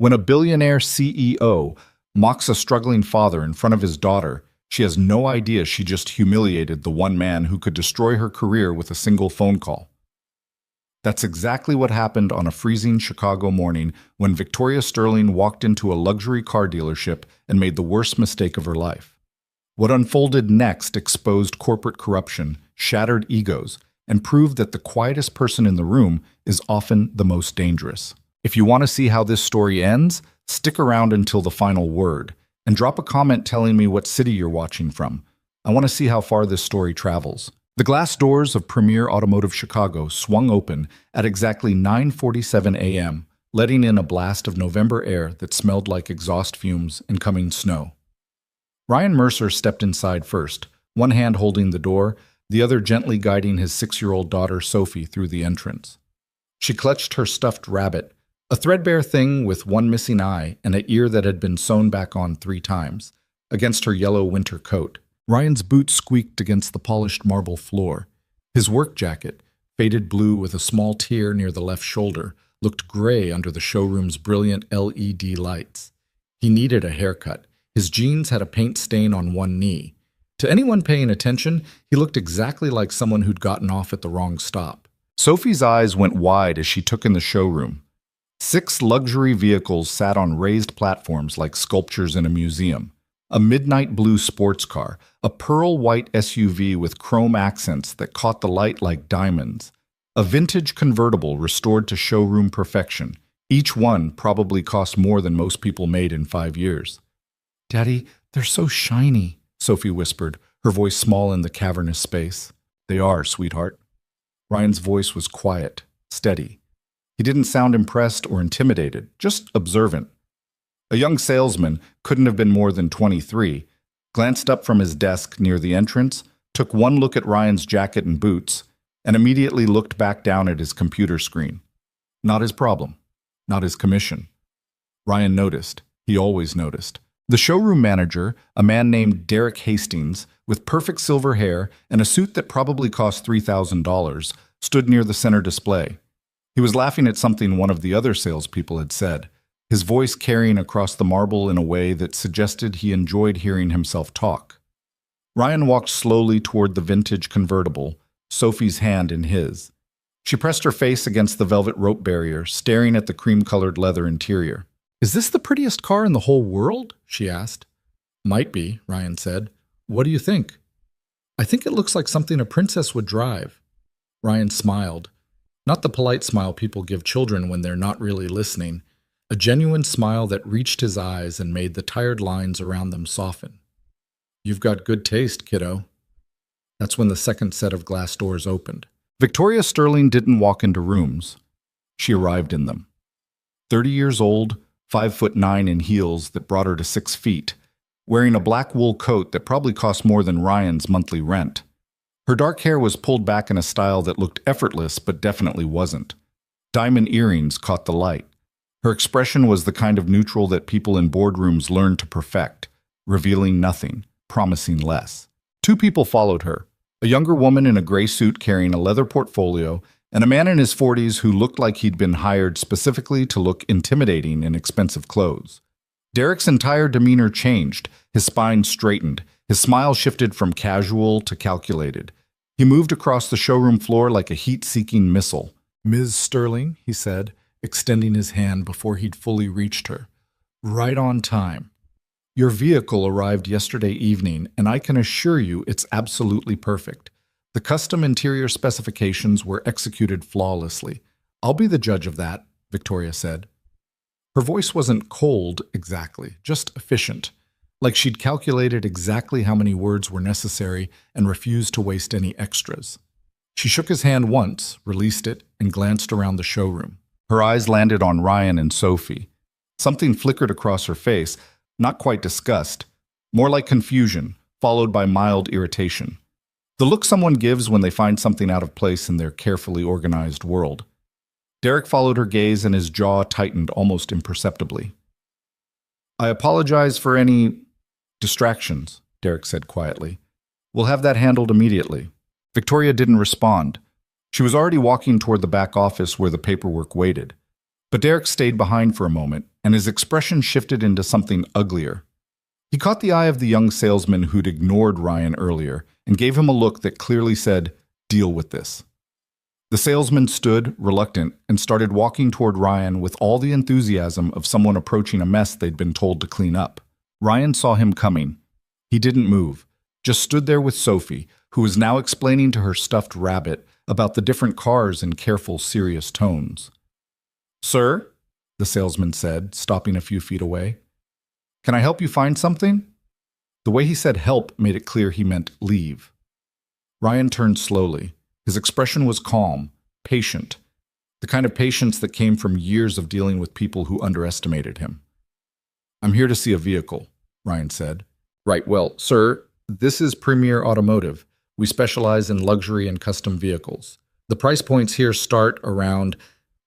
When a billionaire CEO mocks a struggling father in front of his daughter, she has no idea she just humiliated the one man who could destroy her career with a single phone call. That's exactly what happened on a freezing Chicago morning when Victoria Sterling walked into a luxury car dealership and made the worst mistake of her life. What unfolded next exposed corporate corruption, shattered egos, and proved that the quietest person in the room is often the most dangerous. If you want to see how this story ends, stick around until the final word, and drop a comment telling me what city you're watching from. I want to see how far this story travels. The glass doors of Premier Automotive Chicago swung open at exactly 9:47 a.m., letting in a blast of November air that smelled like exhaust fumes and coming snow. Ryan Mercer stepped inside first, one hand holding the door, the other gently guiding his 6-year-old daughter Sophie through the entrance. She clutched her stuffed rabbit, a threadbare thing with one missing eye and an ear that had been sewn back on 3 times, against her yellow winter coat. Ryan's boots squeaked against the polished marble floor. His work jacket, faded blue with a small tear near the left shoulder, looked gray under the showroom's brilliant LED lights. He needed a haircut. His jeans had a paint stain on one knee. To anyone paying attention, he looked exactly like someone who'd gotten off at the wrong stop. Sophie's eyes went wide as she took in the showroom. 6 luxury vehicles sat on raised platforms like sculptures in a museum. A midnight blue sports car, a pearl white SUV with chrome accents that caught the light like diamonds, a vintage convertible restored to showroom perfection. Each one probably cost more than most people made in 5 years. "Daddy, they're so shiny," Sophie whispered, her voice small in the cavernous space. "They are, sweetheart." Ryan's voice was quiet, steady. He didn't sound impressed or intimidated, just observant. A young salesman, couldn't have been more than 23, glanced up from his desk near the entrance, took one look at Ryan's jacket and boots, and immediately looked back down at his computer screen. Not his problem. Not his commission. Ryan noticed. He always noticed. The showroom manager, a man named Derek Hastings, with perfect silver hair and a suit that probably cost $3,000, stood near the center display. He was laughing at something one of the other salespeople had said, his voice carrying across the marble in a way that suggested he enjoyed hearing himself talk. Ryan walked slowly toward the vintage convertible, Sophie's hand in his. She pressed her face against the velvet rope barrier, staring at the cream-colored leather interior. "Is this the prettiest car in the whole world?" she asked. "Might be," Ryan said. "What do you think?" "I think it looks like something a princess would drive." Ryan smiled. Not the polite smile people give children when they're not really listening. A genuine smile that reached his eyes and made the tired lines around them soften. "You've got good taste, kiddo." That's when the second set of glass doors opened. Victoria Sterling didn't walk into rooms. She arrived in them. 30 years old, 5'9" in heels that brought her to 6 feet, wearing a black wool coat that probably cost more than Ryan's monthly rent. Her dark hair was pulled back in a style that looked effortless but definitely wasn't. Diamond earrings caught the light. Her expression was the kind of neutral that people in boardrooms learn to perfect, revealing nothing, promising less. 2 people followed her, a younger woman in a gray suit carrying a leather portfolio, and a man in his 40s who looked like he'd been hired specifically to look intimidating in expensive clothes. Derek's entire demeanor changed, his spine straightened, his smile shifted from casual to calculated. He moved across the showroom floor like a heat-seeking missile. "Ms. Sterling," he said, extending his hand before he'd fully reached her. "Right on time. Your vehicle arrived yesterday evening, and I can assure you it's absolutely perfect. The custom interior specifications were executed flawlessly. I'll be the judge of that," Victoria said. Her voice wasn't cold exactly, just efficient, like she'd calculated exactly how many words were necessary and refused to waste any extras. She shook his hand once, released it, and glanced around the showroom. Her eyes landed on Ryan and Sophie. Something flickered across her face, not quite disgust, more like confusion, followed by mild irritation. The look someone gives when they find something out of place in their carefully organized world. Derek followed her gaze and his jaw tightened almost imperceptibly. "I apologize for any distractions," Derek said quietly. "We'll have that handled immediately." Victoria didn't respond. She was already walking toward the back office where the paperwork waited. But Derek stayed behind for a moment, and his expression shifted into something uglier. He caught the eye of the young salesman who'd ignored Ryan earlier and gave him a look that clearly said, "Deal with this." The salesman stood, reluctant, and started walking toward Ryan with all the enthusiasm of someone approaching a mess they'd been told to clean up. Ryan saw him coming. He didn't move, just stood there with Sophie, who was now explaining to her stuffed rabbit about the different cars in careful, serious tones. "Sir," the salesman said, stopping a few feet away, "can I help you find something?" The way he said help made it clear he meant leave. Ryan turned slowly. His expression was calm, patient, the kind of patience that came from years of dealing with people who underestimated him. "I'm here to see a vehicle," Ryan said. "Right, well, sir, this is Premier Automotive. We specialize in luxury and custom vehicles. The price points here start around—"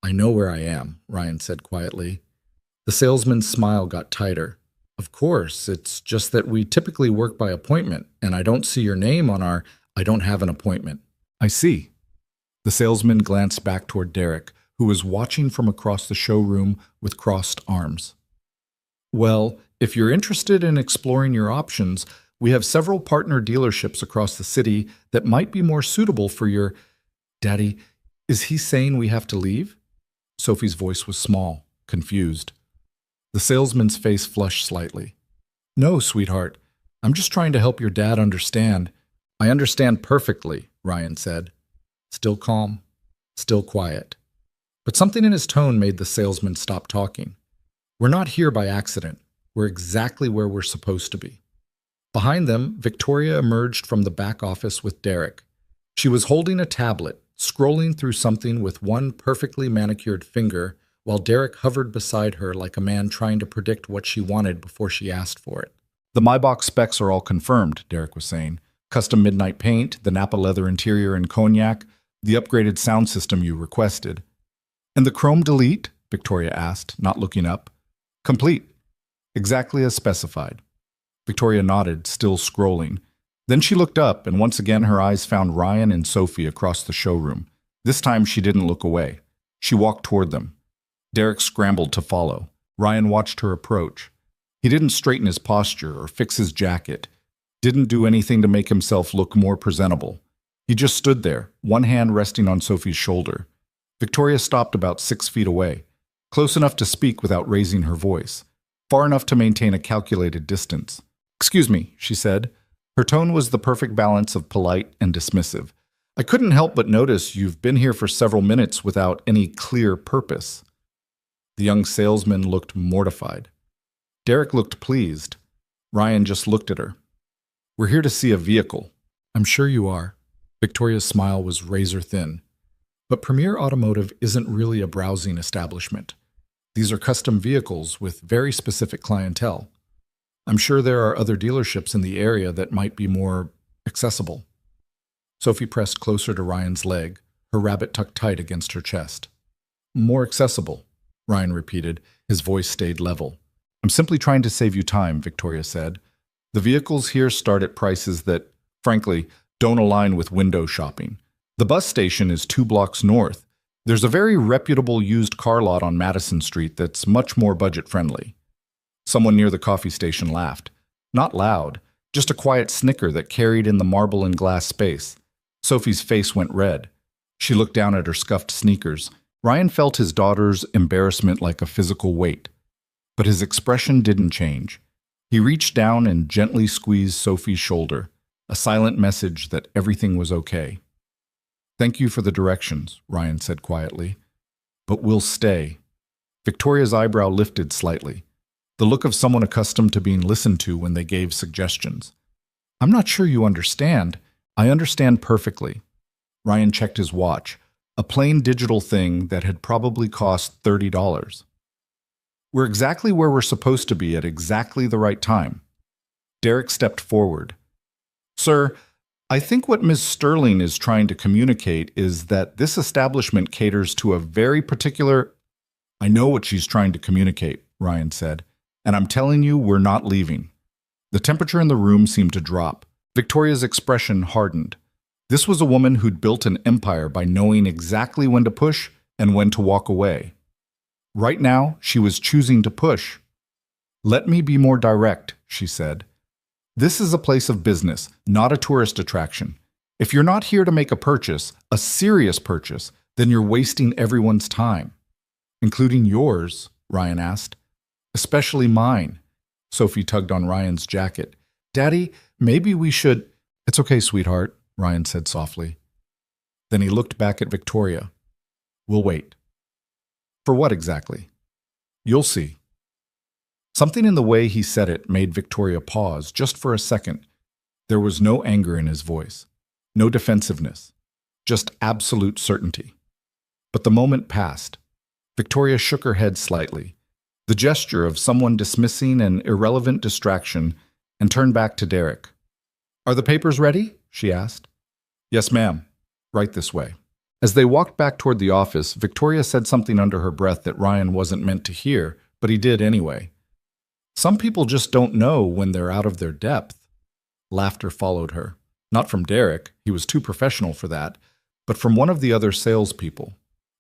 "I know where I am," Ryan said quietly. The salesman's smile got tighter. "Of course, it's just that we typically work by appointment, and I don't see your name on our— I don't have an appointment." "I see." The salesman glanced back toward Derek, who was watching from across the showroom with crossed arms. "Well, if you're interested in exploring your options, we have several partner dealerships across the city that might be more suitable for your— Daddy, is he saying we have to leave?" Sophie's voice was small, confused. The salesman's face flushed slightly. "No, sweetheart. I'm just trying to help your dad understand." "I understand perfectly," Ryan said. Still calm, still quiet. But something in his tone made the salesman stop talking. "We're not here by accident. We're exactly where we're supposed to be." Behind them, Victoria emerged from the back office with Derek. She was holding a tablet, scrolling through something with one perfectly manicured finger, while Derek hovered beside her like a man trying to predict what she wanted before she asked for it. "The Maybach specs are all confirmed," Derek was saying. "Custom midnight paint, the Napa leather interior in cognac, the upgraded sound system you requested." "And the chrome delete?" Victoria asked, not looking up. "Complete. Exactly as specified." Victoria nodded, still scrolling. Then she looked up, and once again her eyes found Ryan and Sophie across the showroom. This time she didn't look away. She walked toward them. Derek scrambled to follow. Ryan watched her approach. He didn't straighten his posture or fix his jacket, didn't do anything to make himself look more presentable. He just stood there, one hand resting on Sophie's shoulder. Victoria stopped about 6 feet away, close enough to speak without raising her voice, far enough to maintain a calculated distance. "Excuse me," she said. Her tone was the perfect balance of polite and dismissive. "I couldn't help but notice you've been here for several minutes without any clear purpose." The young salesman looked mortified. Derek looked pleased. Ryan just looked at her. "We're here to see a vehicle." "I'm sure you are." Victoria's smile was razor thin. "But Premier Automotive isn't really a browsing establishment. These are custom vehicles with very specific clientele. I'm sure there are other dealerships in the area that might be more accessible." Sophie pressed closer to Ryan's leg, her rabbit tucked tight against her chest. "More accessible," Ryan repeated. His voice stayed level. "I'm simply trying to save you time," Victoria said. "The vehicles here start at prices that, frankly, don't align with window shopping. The bus station is 2 blocks north. There's a very reputable used car lot on Madison Street that's much more budget-friendly." Someone near the coffee station laughed. Not loud, just a quiet snicker that carried in the marble and glass space. Sophie's face went red. She looked down at her scuffed sneakers. Ryan felt his daughter's embarrassment like a physical weight. But his expression didn't change. He reached down and gently squeezed Sophie's shoulder, a silent message that everything was okay. "Thank you for the directions," Ryan said quietly. "But we'll stay." Victoria's eyebrow lifted slightly, the look of someone accustomed to being listened to when they gave suggestions. "I'm not sure you understand." "I understand perfectly." Ryan checked his watch, a plain digital thing that had probably cost $30. "We're exactly where we're supposed to be at exactly the right time." Derek stepped forward. "Sir, I think what Ms. Sterling is trying to communicate is that this establishment caters to a very particular—" "I know what she's trying to communicate," Ryan said, "and I'm telling you we're not leaving." The temperature in the room seemed to drop. Victoria's expression hardened. This was a woman who'd built an empire by knowing exactly when to push and when to walk away. Right now, she was choosing to push. Let me be more direct, she said. This is a place of business, not a tourist attraction. If you're not here to make a purchase, a serious purchase, then you're wasting everyone's time. Including yours, Ryan asked. Especially mine. Sophie tugged on Ryan's jacket. Daddy, maybe we should… It's okay, sweetheart, Ryan said softly. Then he looked back at Victoria. We'll wait. For what exactly? You'll see. Something in the way he said it made Victoria pause just for a second. There was no anger in his voice, no defensiveness, just absolute certainty. But the moment passed. Victoria shook her head slightly, the gesture of someone dismissing an irrelevant distraction, and turned back to Derek. Are the papers ready? She asked. Yes, ma'am. Right this way. As they walked back toward the office, Victoria said something under her breath that Ryan wasn't meant to hear, but he did anyway. Some people just don't know when they're out of their depth. Laughter followed her. Not from Derek, he was too professional for that, but from one of the other salespeople.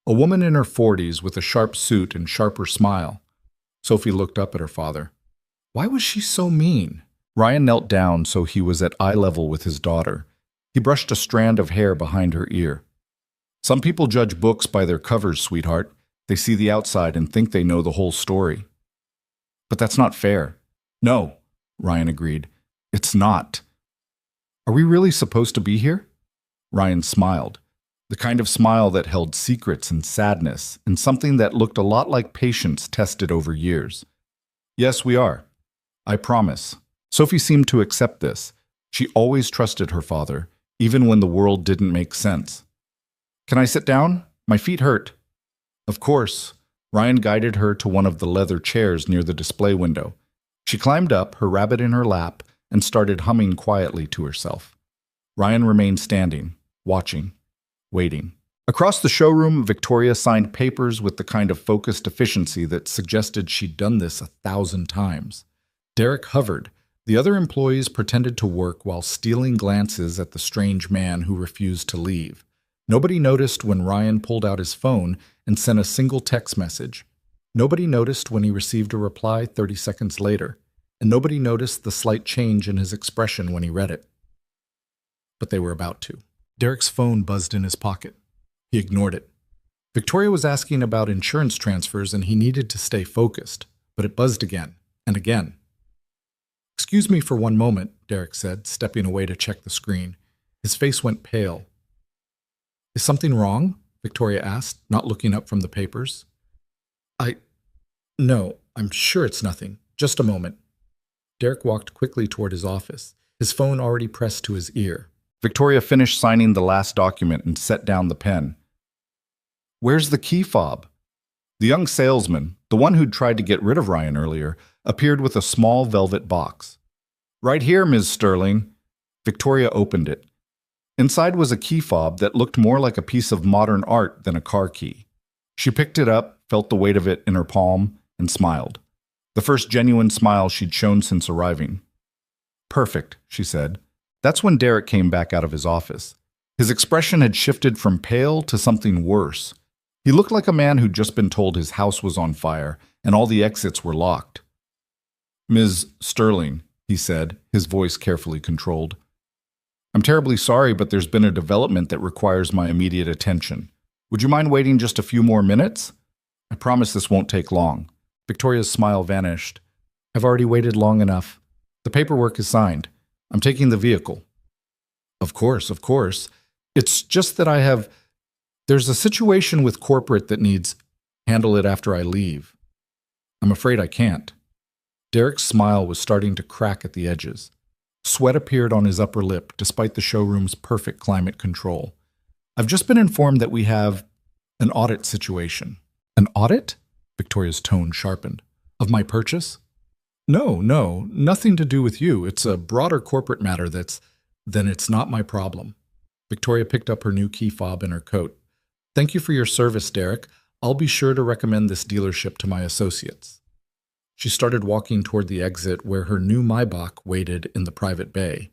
A woman in her 40s with a sharp suit and sharper smile. Sophie looked up at her father. Why was she so mean? Ryan knelt down so he was at eye level with his daughter. He brushed a strand of hair behind her ear. Some people judge books by their covers, sweetheart. They see the outside and think they know the whole story. But that's not fair. No, Ryan agreed. It's not. Are we really supposed to be here? Ryan smiled. The kind of smile that held secrets and sadness, and something that looked a lot like patience tested over years. Yes, we are. I promise. Sophie seemed to accept this. She always trusted her father, even when the world didn't make sense. Can I sit down? My feet hurt. Of course. Ryan guided her to one of the leather chairs near the display window. She climbed up, her rabbit in her lap, and started humming quietly to herself. Ryan remained standing, watching, waiting. Across the showroom, Victoria signed papers with the kind of focused efficiency that suggested she'd done this 1,000 times. Derek hovered. The other employees pretended to work while stealing glances at the strange man who refused to leave. Nobody noticed when Ryan pulled out his phone and sent a single text message. Nobody noticed when he received a reply 30 seconds later, and nobody noticed the slight change in his expression when he read it. But they were about to. Derek's phone buzzed in his pocket. He ignored it. Victoria was asking about insurance transfers and he needed to stay focused, but it buzzed again and again. Excuse me for one moment, Derek said, stepping away to check the screen. His face went pale. Is something wrong? Victoria asked, not looking up from the papers. No, I'm sure it's nothing. Just a moment. Derek walked quickly toward his office, his phone already pressed to his ear. Victoria finished signing the last document and set down the pen. Where's the key fob? The young salesman, the one who'd tried to get rid of Ryan earlier, appeared with a small velvet box. Right here, Ms. Sterling. Victoria opened it. Inside was a key fob that looked more like a piece of modern art than a car key. She picked it up, felt the weight of it in her palm, and smiled. The first genuine smile she'd shown since arriving. Perfect, she said. That's when Derek came back out of his office. His expression had shifted from pale to something worse. He looked like a man who'd just been told his house was on fire and all the exits were locked. Ms. Sterling, he said, his voice carefully controlled. I'm terribly sorry, but there's been a development that requires my immediate attention. Would you mind waiting just a few more minutes? I promise this won't take long. Victoria's smile vanished. I've already waited long enough. The paperwork is signed. I'm taking the vehicle. Of course, of course. It's just that there's a situation with corporate that needs handle it after I leave. I'm afraid I can't. Derek's smile was starting to crack at the edges. Sweat appeared on his upper lip despite the showroom's perfect climate control. I've just been informed that we have an audit situation. An audit? Victoria's tone sharpened. Of my purchase? No, nothing to do with you. It's a broader corporate matter then it's not my problem. Victoria picked up her new key fob in her coat. Thank you for your service, Derek. I'll be sure to recommend this dealership to my associates. She started walking toward the exit where her new Maybach waited in the private bay.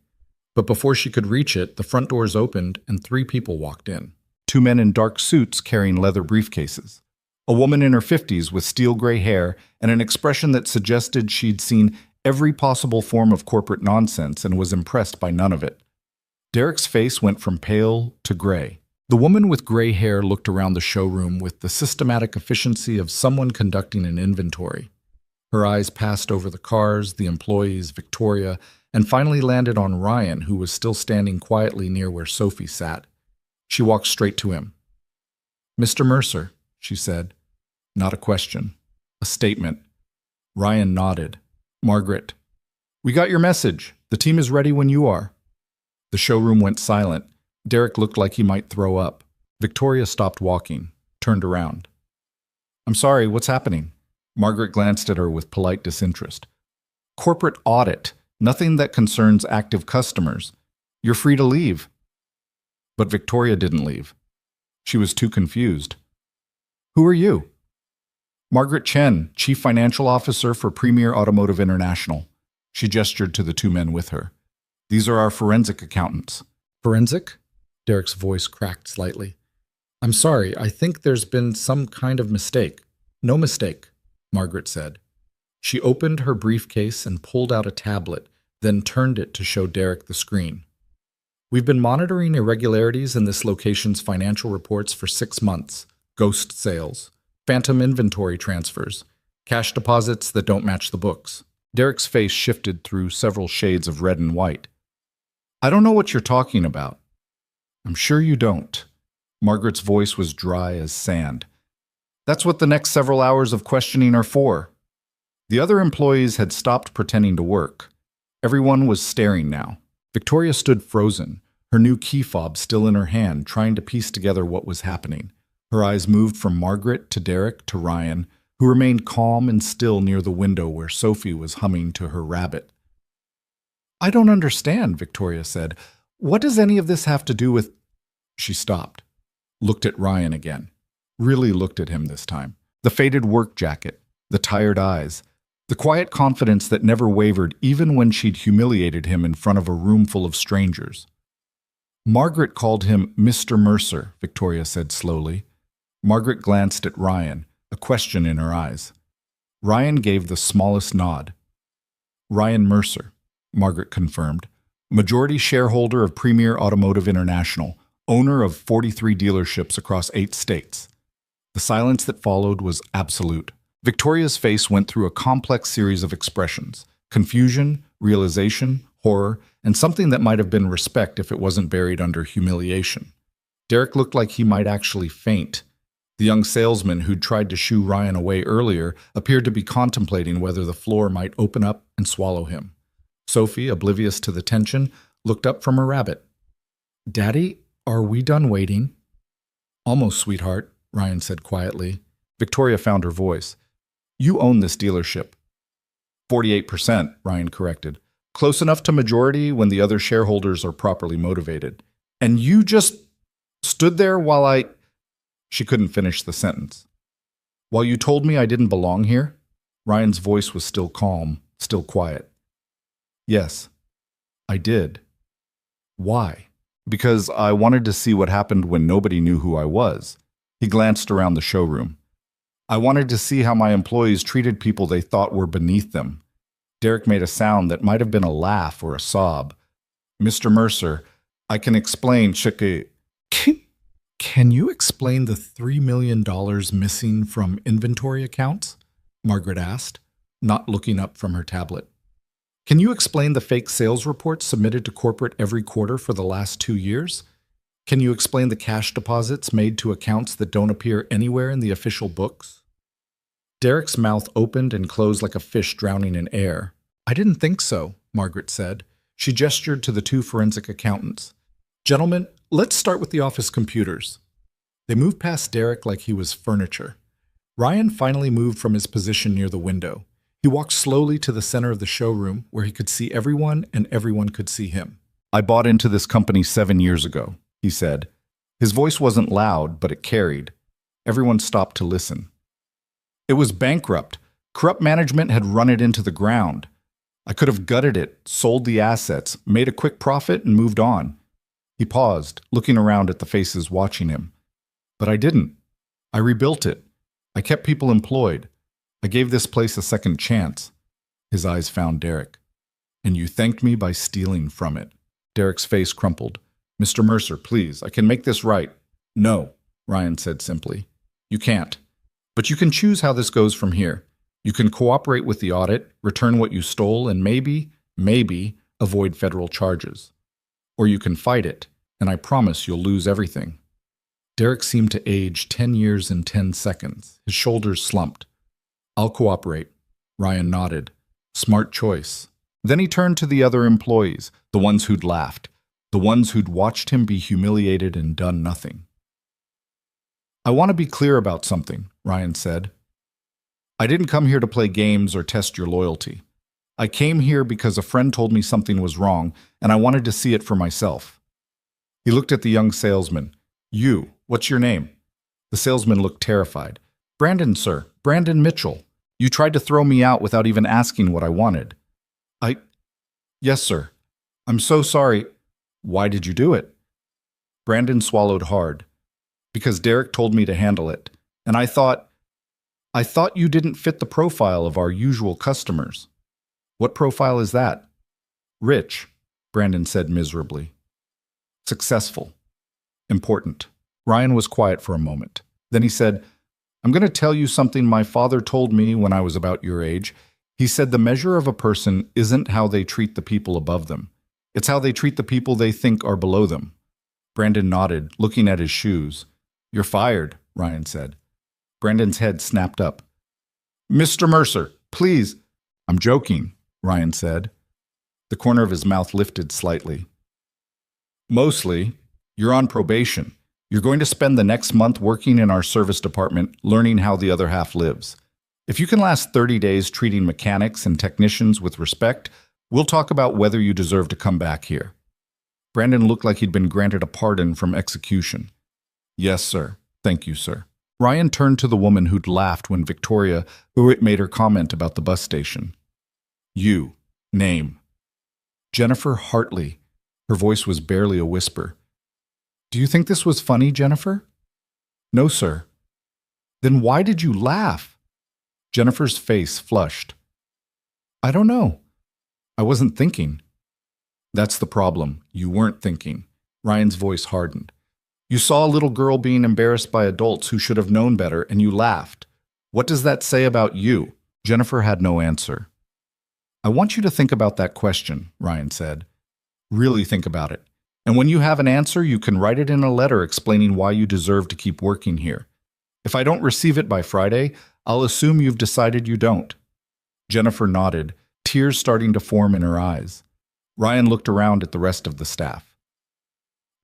But before she could reach it, the front doors opened and 3 people walked in. 2 men in dark suits carrying leather briefcases. A woman in her 50s with steel gray hair and an expression that suggested she'd seen every possible form of corporate nonsense and was impressed by none of it. Derek's face went from pale to gray. The woman with gray hair looked around the showroom with the systematic efficiency of someone conducting an inventory. Her eyes passed over the cars, the employees, Victoria, and finally landed on Ryan, who was still standing quietly near where Sophie sat. She walked straight to him. "Mr. Mercer," she said. Not a question, a statement. Ryan nodded. "Margaret, we got your message. The team is ready when you are." The showroom went silent. Derek looked like he might throw up. Victoria stopped walking, turned around. "I'm sorry, what's happening?" Margaret glanced at her with polite disinterest. "Corporate audit, nothing that concerns active customers. You're free to leave." But Victoria didn't leave. She was too confused. "Who are you?" "Margaret Chen, Chief Financial Officer for Premier Automotive International." She gestured to the two men with her. "These are our forensic accountants." "Forensic?" Derek's voice cracked slightly. "I'm sorry, I think there's been some kind of mistake." "No mistake," Margaret said. She opened her briefcase and pulled out a tablet, then turned it to show Derek the screen. "We've been monitoring irregularities in this location's financial reports for 6 months. Ghost sales, phantom inventory transfers, cash deposits that don't match the books." Derek's face shifted through several shades of red and white. "I don't know what you're talking about." "I'm sure you don't." Margaret's voice was dry as sand. "That's what the next several hours of questioning are for." The other employees had stopped pretending to work. Everyone was staring now. Victoria stood frozen, her new key fob still in her hand, trying to piece together what was happening. Her eyes moved from Margaret to Derek to Ryan, who remained calm and still near the window where Sophie was humming to her rabbit. "I don't understand," Victoria said. "What does any of this have to do with—" She stopped, looked at Ryan again, really looked at him this time. The faded work jacket, the tired eyes, the quiet confidence that never wavered even when she'd humiliated him in front of a room full of strangers. "Margaret called him Mr. Mercer," Victoria said slowly. Margaret glanced at Ryan, a question in her eyes. Ryan gave the smallest nod. "Ryan Mercer," Margaret confirmed, majority shareholder of Premier Automotive International, owner of 43 dealerships across 8 states. The silence that followed was absolute. Victoria's face went through a complex series of expressions: confusion, realization, horror, and something that might have been respect if it wasn't buried under humiliation. Derek looked like he might actually faint. The young salesman who'd tried to shoo Ryan away earlier appeared to be contemplating whether the floor might open up and swallow him. Sophie, oblivious to the tension, looked up from her rabbit. "Daddy, are we done waiting?" "Almost, sweetheart," Ryan said quietly. Victoria found her voice. "You own this dealership." 48%, Ryan corrected. "Close enough to majority when the other shareholders are properly motivated. And you just stood there while I—" She couldn't finish the sentence. "While you told me I didn't belong here?" Ryan's voice was still calm, still quiet. "Yes, I did." "Why?" "Because I wanted to see what happened when nobody knew who I was." He glanced around the showroom. "I wanted to see how my employees treated people they thought were beneath them." Derek made a sound that might have been a laugh or a sob. "Mr. Mercer, I can explain Can you explain the $3 million missing from inventory accounts?" Margaret asked, not looking up from her tablet. "Can you explain the fake sales reports submitted to corporate every quarter for the last 2 years? Can you explain the cash deposits made to accounts that don't appear anywhere in the official books?" Derek's mouth opened and closed like a fish drowning in air. "I didn't think so," Margaret said. She gestured to the 2 forensic accountants. "Gentlemen, let's start with the office computers." They moved past Derek like he was furniture. Ryan finally moved from his position near the window. He walked slowly to the center of the showroom where he could see everyone and everyone could see him. "I bought into this company 7 years ago," he said. His voice wasn't loud, but it carried. Everyone stopped to listen. "It was bankrupt. Corrupt management had run it into the ground. I could have gutted it, sold the assets, made a quick profit, and moved on." He paused, looking around at the faces watching him. "But I didn't. I rebuilt it. I kept people employed. I gave this place a second chance. His eyes found Derek. And you thanked me by stealing from it. Derek's face crumpled. Mr. Mercer, please, I can make this right. No, Ryan said simply. You can't. But you can choose how this goes from here. You can cooperate with the audit, return what you stole, and maybe, avoid federal charges. Or you can fight it, and I promise you'll lose everything. Derek seemed to age 10 years and 10 seconds. His shoulders slumped. I'll cooperate. Ryan nodded. Smart choice. Then he turned to the other employees, the ones who'd laughed, the ones who'd watched him be humiliated and done nothing. I want to be clear about something, Ryan said. I didn't come here to play games or test your loyalty. I came here because a friend told me something was wrong, and I wanted to see it for myself. He looked at the young salesman. You, what's your name? The salesman looked terrified. Brandon, sir. Brandon Mitchell. You tried to throw me out without even asking what I wanted. Yes, sir. I'm so sorry. Why did you do it? Brandon swallowed hard. Because Derek told me to handle it. And I thought you didn't fit the profile of our usual customers. What profile is that? Rich, Brandon said miserably. Successful. Important. Ryan was quiet for a moment. Then he said, I'm going to tell you something my father told me when I was about your age. He said the measure of a person isn't how they treat the people above them. It's how they treat the people they think are below them. Brandon nodded, looking at his shoes. You're fired, Ryan said. Brandon's head snapped up. Mr. Mercer, please. I'm joking, Ryan said. The corner of his mouth lifted slightly. Mostly, you're on probation. You're going to spend the next month working in our service department, learning how the other half lives. If you can last 30 days treating mechanics and technicians with respect, we'll talk about whether you deserve to come back here. Brandon looked like he'd been granted a pardon from execution. Yes, sir. Thank you, sir. Ryan turned to the woman who'd laughed when Victoria made her comment about the bus station. You. Name. Jennifer Hartley. Her voice was barely a whisper. Do you think this was funny, Jennifer? No, sir. Then why did you laugh? Jennifer's face flushed. I don't know. I wasn't thinking. That's the problem. You weren't thinking. Ryan's voice hardened. You saw a little girl being embarrassed by adults who should have known better, and you laughed. What does that say about you? Jennifer had no answer. I want you to think about that question, Ryan said. Really think about it. And when you have an answer, you can write it in a letter explaining why you deserve to keep working here. If I don't receive it by Friday, I'll assume you've decided you don't. Jennifer nodded, tears starting to form in her eyes. Ryan looked around at the rest of the staff.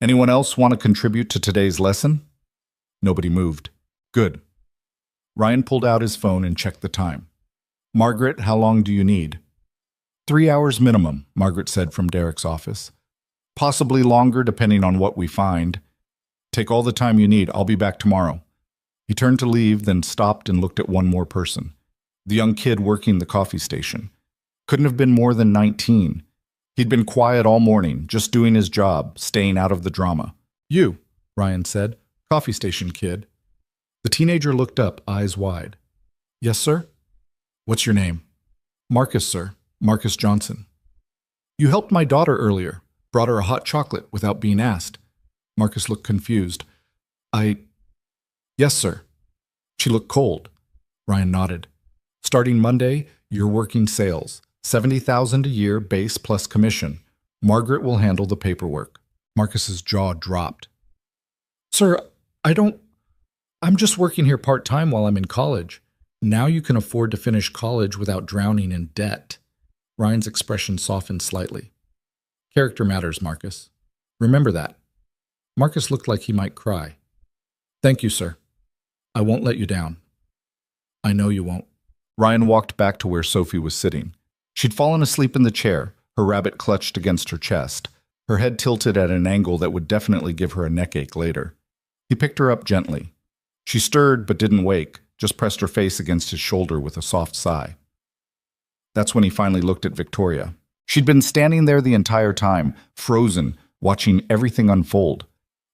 Anyone else want to contribute to today's lesson? Nobody moved. Good. Ryan pulled out his phone and checked the time. Margaret, how long do you need? 3 hours minimum, Margaret said from Derek's office. Possibly longer depending on what we find. Take all the time you need. I'll be back tomorrow. He turned to leave, then stopped and looked at one more person. The young kid working the coffee station. Couldn't have been more than 19. He'd been quiet all morning, just doing his job, staying out of the drama. You, Ryan said. Coffee station kid. The teenager looked up, eyes wide. Yes, sir? What's your name? Marcus, sir. Marcus Johnson. You helped my daughter earlier. Brought her a hot chocolate without being asked. Marcus looked confused. Yes, sir. She looked cold. Ryan nodded. Starting Monday, you're working sales. $70,000 a year, base plus commission. Margaret will handle the paperwork. Marcus's jaw dropped. Sir, I'm just working here part-time while I'm in college. Now you can afford to finish college without drowning in debt. Ryan's expression softened slightly. Character matters, Marcus. Remember that. Marcus looked like he might cry. Thank you, sir. I won't let you down. I know you won't. Ryan walked back to where Sophie was sitting. She'd fallen asleep in the chair, her rabbit clutched against her chest, her head tilted at an angle that would definitely give her a neck-ache later. He picked her up gently. She stirred but didn't wake, just pressed her face against his shoulder with a soft sigh. That's when he finally looked at Victoria. She'd been standing there the entire time, frozen, watching everything unfold.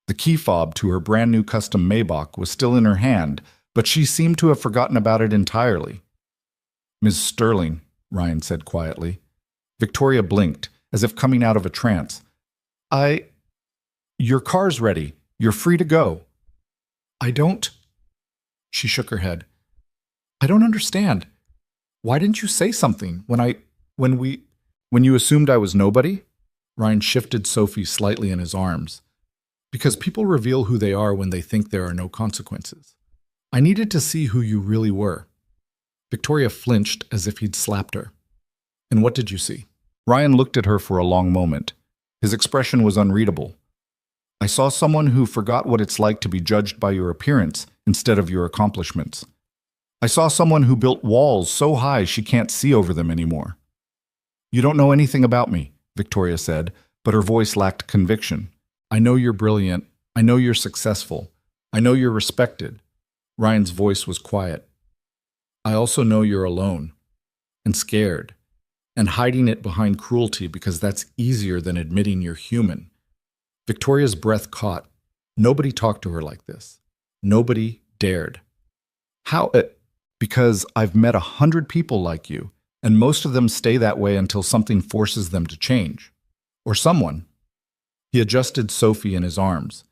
The key fob to her brand-new custom Maybach was still in her hand, but she seemed to have forgotten about it entirely. "Ms. Sterling," Ryan said quietly. Victoria blinked, as if coming out of a trance. Your car's ready. You're free to go." "I don't—" She shook her head. "I don't understand. Why didn't you say something when you assumed I was nobody?" Ryan shifted Sophie slightly in his arms. "Because people reveal who they are when they think there are no consequences. I needed to see who you really were." Victoria flinched as if he'd slapped her. "And what did you see?" Ryan looked at her for a long moment. His expression was unreadable. "I saw someone who forgot what it's like to be judged by your appearance instead of your accomplishments. I saw someone who built walls so high she can't see over them anymore." "You don't know anything about me," Victoria said, but her voice lacked conviction. "I know you're brilliant. I know you're successful. I know you're respected." Ryan's voice was quiet. "I also know you're alone and scared and hiding it behind cruelty because that's easier than admitting you're human." Victoria's breath caught. Nobody talked to her like this. Nobody dared. "How? Because I've met 100 people like you, and most of them stay that way until something forces them to change. Or someone." He adjusted Sophie in his arms.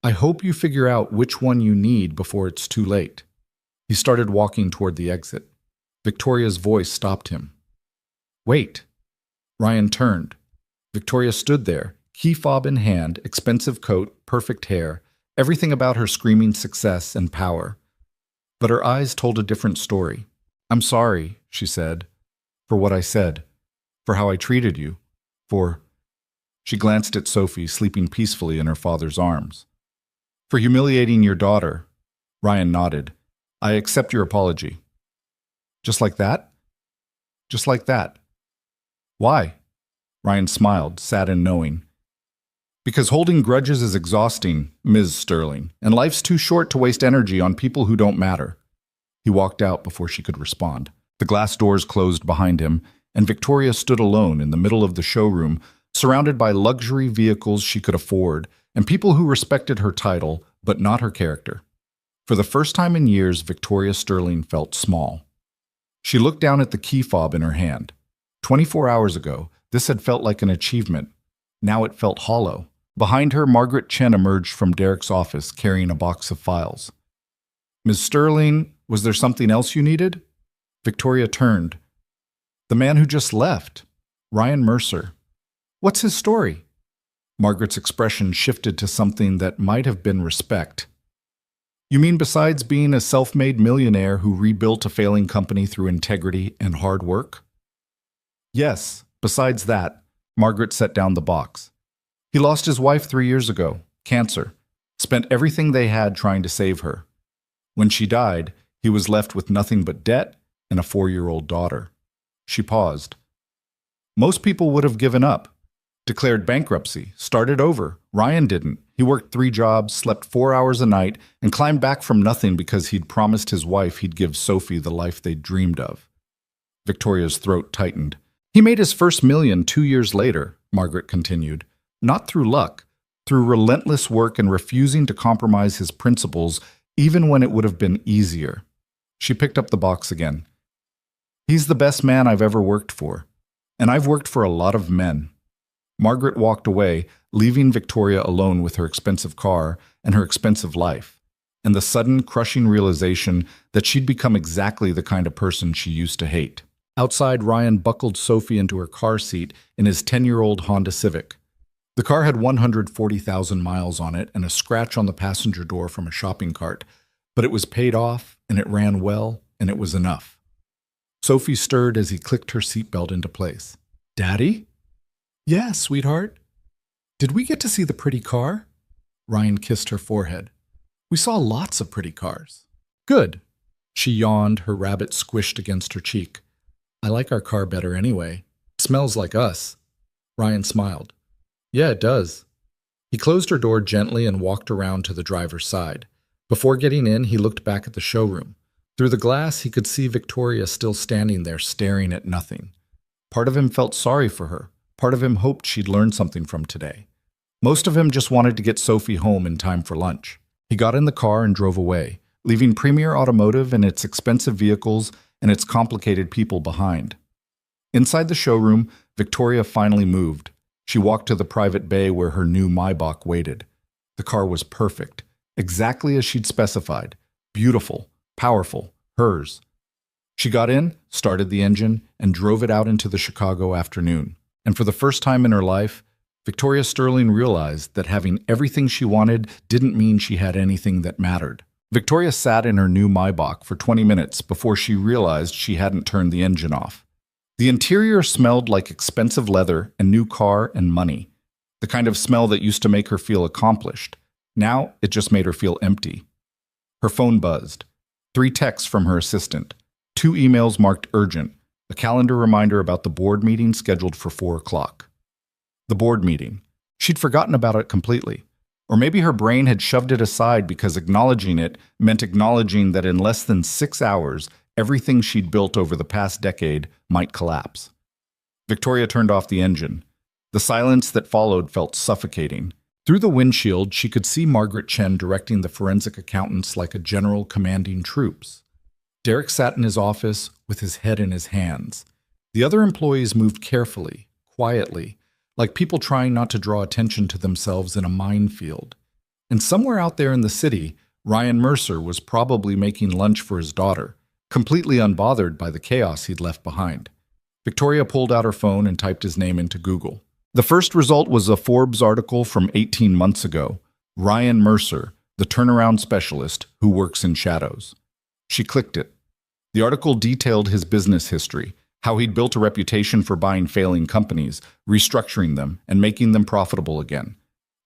"I hope you figure out which one you need before it's too late." He started walking toward the exit. Victoria's voice stopped him. "Wait." Ryan turned. Victoria stood there, key fob in hand, expensive coat, perfect hair, everything about her screaming success and power. But her eyes told a different story. "I'm sorry," she said, "for what I said, for how I treated you, for—" She glanced at Sophie, sleeping peacefully in her father's arms. "For humiliating your daughter." Ryan nodded. "I accept your apology." "Just like that?" "Just like that." "Why?" Ryan smiled, sad and knowing. "Because holding grudges is exhausting, Ms. Sterling, and life's too short to waste energy on people who don't matter." He walked out before she could respond. The glass doors closed behind him, and Victoria stood alone in the middle of the showroom, surrounded by luxury vehicles she could afford, and people who respected her title, but not her character. For the first time in years, Victoria Sterling felt small. She looked down at the key fob in her hand. 24 hours ago, this had felt like an achievement. Now it felt hollow. Behind her, Margaret Chen emerged from Derek's office carrying a box of files. "Ms. Sterling, was there something else you needed?" Victoria turned. "The man who just left, Ryan Mercer. What's his story?" Margaret's expression shifted to something that might have been respect. "You mean besides being a self-made millionaire who rebuilt a failing company through integrity and hard work?" "Yes, besides that." Margaret set down the box. "He lost his wife 3 years ago, cancer. Spent everything they had trying to save her. When she died, he was left with nothing but debt and a 4-year-old daughter." She paused. "Most people would have given up, declared bankruptcy, started over. Ryan didn't. He worked 3 jobs, slept 4 hours a night, and climbed back from nothing because he'd promised his wife he'd give Sophie the life they'd dreamed of." Victoria's throat tightened. "He made his first million 2 years later," Margaret continued. "Not through luck, through relentless work and refusing to compromise his principles even when it would have been easier." She picked up the box again. "He's the best man I've ever worked for, and I've worked for a lot of men." Margaret walked away, leaving Victoria alone with her expensive car and her expensive life, and the sudden, crushing realization that she'd become exactly the kind of person she used to hate. Outside, Ryan buckled Sophie into her car seat in his 10-year-old Honda Civic. The car had 140,000 miles on it and a scratch on the passenger door from a shopping cart, but it was paid off, and it ran well, and it was enough. Sophie stirred as he clicked her seatbelt into place. "Daddy?" "Yeah, sweetheart." "Did we get to see the pretty car?" Ryan kissed her forehead. "We saw lots of pretty cars." "Good." She yawned, her rabbit squished against her cheek. "I like our car better anyway. It smells like us." Ryan smiled. "Yeah, it does." He closed her door gently and walked around to the driver's side. Before getting in, he looked back at the showroom. Through the glass, he could see Victoria still standing there staring at nothing. Part of him felt sorry for her. Part of him hoped she'd learn something from today. Most of him just wanted to get Sophie home in time for lunch. He got in the car and drove away, leaving Premier Automotive and its expensive vehicles and its complicated people behind. Inside the showroom, Victoria finally moved. She walked to the private bay where her new Maybach waited. The car was perfect, exactly as she'd specified. Beautiful, powerful, hers. She got in, started the engine, and drove it out into the Chicago afternoon. And for the first time in her life, Victoria Sterling realized that having everything she wanted didn't mean she had anything that mattered. Victoria sat in her new Maybach for 20 minutes before she realized she hadn't turned the engine off. The interior smelled like expensive leather and new car and money, the kind of smell that used to make her feel accomplished. Now it just made her feel empty. Her phone buzzed. 3 texts from her assistant, 2 emails marked urgent, a calendar reminder about the board meeting scheduled for 4 o'clock. The board meeting. She'd forgotten about it completely. Or maybe her brain had shoved it aside because acknowledging it meant acknowledging that in less than 6 hours, everything she'd built over the past decade might collapse. Victoria turned off the engine. The silence that followed felt suffocating. Through the windshield, she could see Margaret Chen directing the forensic accountants like a general commanding troops. Derek sat in his office with his head in his hands. The other employees moved carefully, quietly, like people trying not to draw attention to themselves in a minefield. And somewhere out there in the city, Ryan Mercer was probably making lunch for his daughter, completely unbothered by the chaos he'd left behind. Victoria pulled out her phone and typed his name into Google. The first result was a Forbes article from 18 months ago, Ryan Mercer, the turnaround specialist who works in shadows. She clicked it. The article detailed his business history, how he'd built a reputation for buying failing companies, restructuring them, and making them profitable again.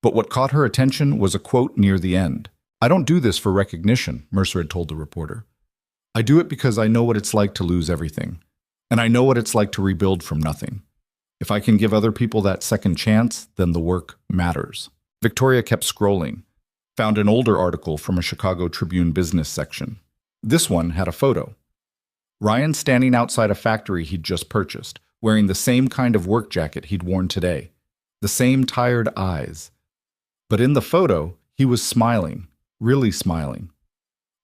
But what caught her attention was a quote near the end. "I don't do this for recognition," Mercer had told the reporter. "I do it because I know what it's like to lose everything. And I know what it's like to rebuild from nothing. If I can give other people that second chance, then the work matters." Victoria kept scrolling, found an older article from a Chicago Tribune business section. This one had a photo. Ryan standing outside a factory he'd just purchased, wearing the same kind of work jacket he'd worn today, the same tired eyes. But in the photo, he was smiling, really smiling.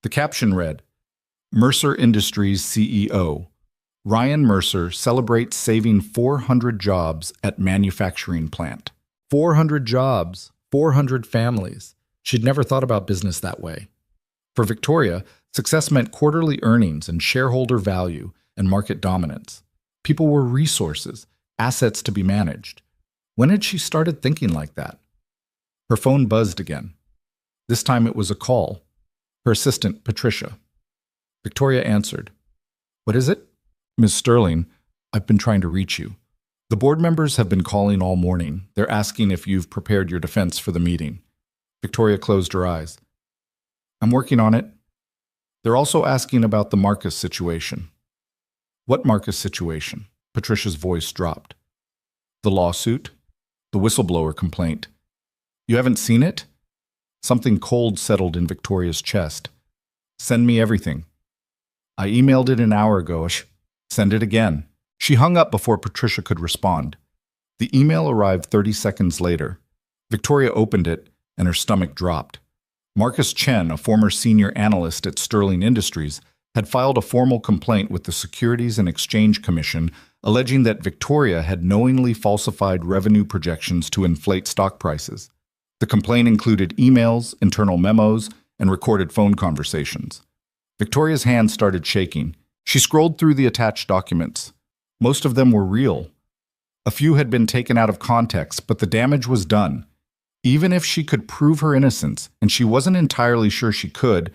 The caption read, "Mercer Industries CEO, Ryan Mercer celebrates saving 400 jobs at manufacturing plant." 400 jobs, 400 families. She'd never thought about business that way. For Victoria, success meant quarterly earnings and shareholder value and market dominance. People were resources, assets to be managed. When had she started thinking like that? Her phone buzzed again. This time it was a call. Her assistant, Patricia. Victoria answered. "What is it?" "Ms. Sterling, I've been trying to reach you. The board members have been calling all morning. They're asking if you've prepared your defense for the meeting." Victoria closed her eyes. "I'm working on it. They're also asking about the Marcus situation." "What Marcus situation?" Patricia's voice dropped. "The lawsuit? The whistleblower complaint. You haven't seen it?" Something cold settled in Victoria's chest. "Send me everything." "I emailed it an hour ago. Send it again." She hung up before Patricia could respond. The email arrived 30 seconds later. Victoria opened it, and her stomach dropped. Marcus Chen, a former senior analyst at Sterling Industries, had filed a formal complaint with the Securities and Exchange Commission alleging that Victoria had knowingly falsified revenue projections to inflate stock prices. The complaint included emails, internal memos, and recorded phone conversations. Victoria's hand started shaking. She scrolled through the attached documents. Most of them were real. A few had been taken out of context, but the damage was done. Even if she could prove her innocence, and she wasn't entirely sure she could,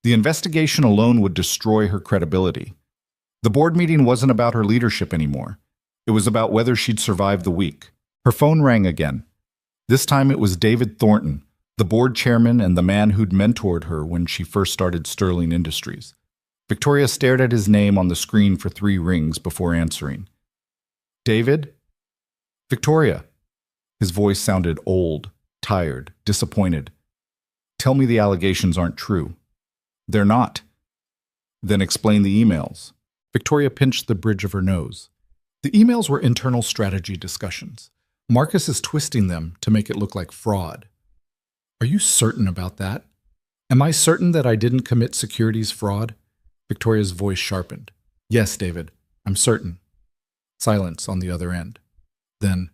the investigation alone would destroy her credibility. The board meeting wasn't about her leadership anymore. It was about whether she'd survive the week. Her phone rang again. This time it was David Thornton, the board chairman and the man who'd mentored her when she first started Sterling Industries. Victoria stared at his name on the screen for 3 rings before answering. "David?" "Victoria." His voice sounded old, tired, disappointed. "Tell me the allegations aren't true." "They're not." "Then explain the emails." Victoria pinched the bridge of her nose. The emails were internal strategy discussions. Marcus is twisting them to make it look like fraud. "Are you certain about that?" Am I certain that I didn't commit securities fraud? Victoria's voice sharpened. Yes, David, I'm certain. Silence on the other end. Then,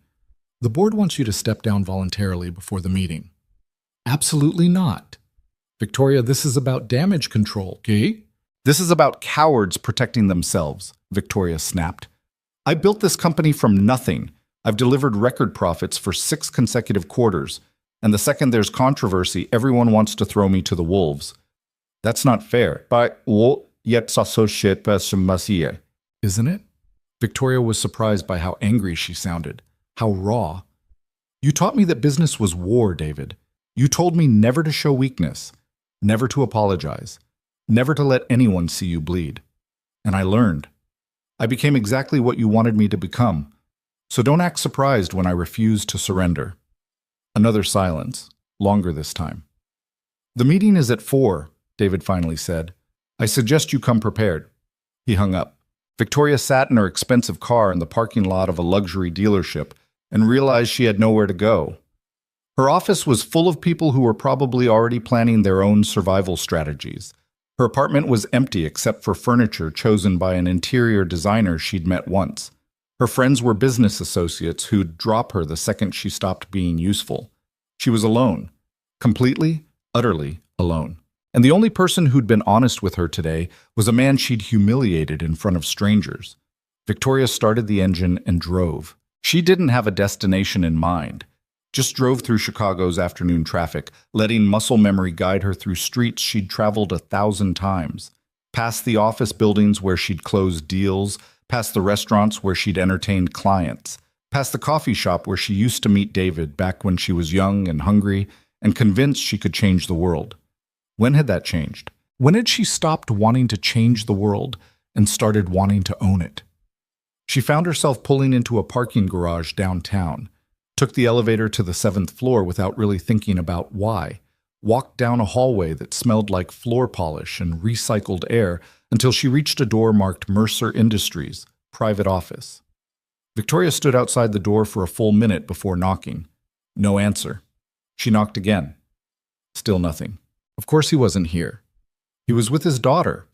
the board wants you to step down voluntarily before the meeting. Absolutely not. Victoria, this is about damage control, okay? This is about cowards protecting themselves, Victoria snapped. I built this company from nothing. I've delivered record profits for 6 consecutive quarters, and the second there's controversy, everyone wants to throw me to the wolves. That's not fair. But isn't it? Victoria was surprised by how angry she sounded, how raw. You taught me that business was war, David. You told me never to show weakness, never to apologize, never to let anyone see you bleed. And I learned. I became exactly what you wanted me to become. So don't act surprised when I refuse to surrender. Another silence, longer this time. The meeting is at 4, David finally said. I suggest you come prepared. He hung up. Victoria sat in her expensive car in the parking lot of a luxury dealership and realized she had nowhere to go. Her office was full of people who were probably already planning their own survival strategies. Her apartment was empty except for furniture chosen by an interior designer she'd met once. Her friends were business associates who'd drop her the second she stopped being useful. She was alone. Completely, utterly alone. And the only person who'd been honest with her today was a man she'd humiliated in front of strangers. Victoria started the engine and drove. She didn't have a destination in mind. Just drove through Chicago's afternoon traffic, letting muscle memory guide her through streets she'd traveled 1,000 times. Past the office buildings where she'd closed deals, past the restaurants where she'd entertained clients, past the coffee shop where she used to meet David back when she was young and hungry and convinced she could change the world. When had that changed? When had she stopped wanting to change the world and started wanting to own it? She found herself pulling into a parking garage downtown, took the elevator to the 7th floor without really thinking about why, walked down a hallway that smelled like floor polish and recycled air until she reached a door marked Mercer Industries, private office. Victoria stood outside the door for a full minute before knocking. No answer. She knocked again. Still nothing. Of course he wasn't here. He was with his daughter,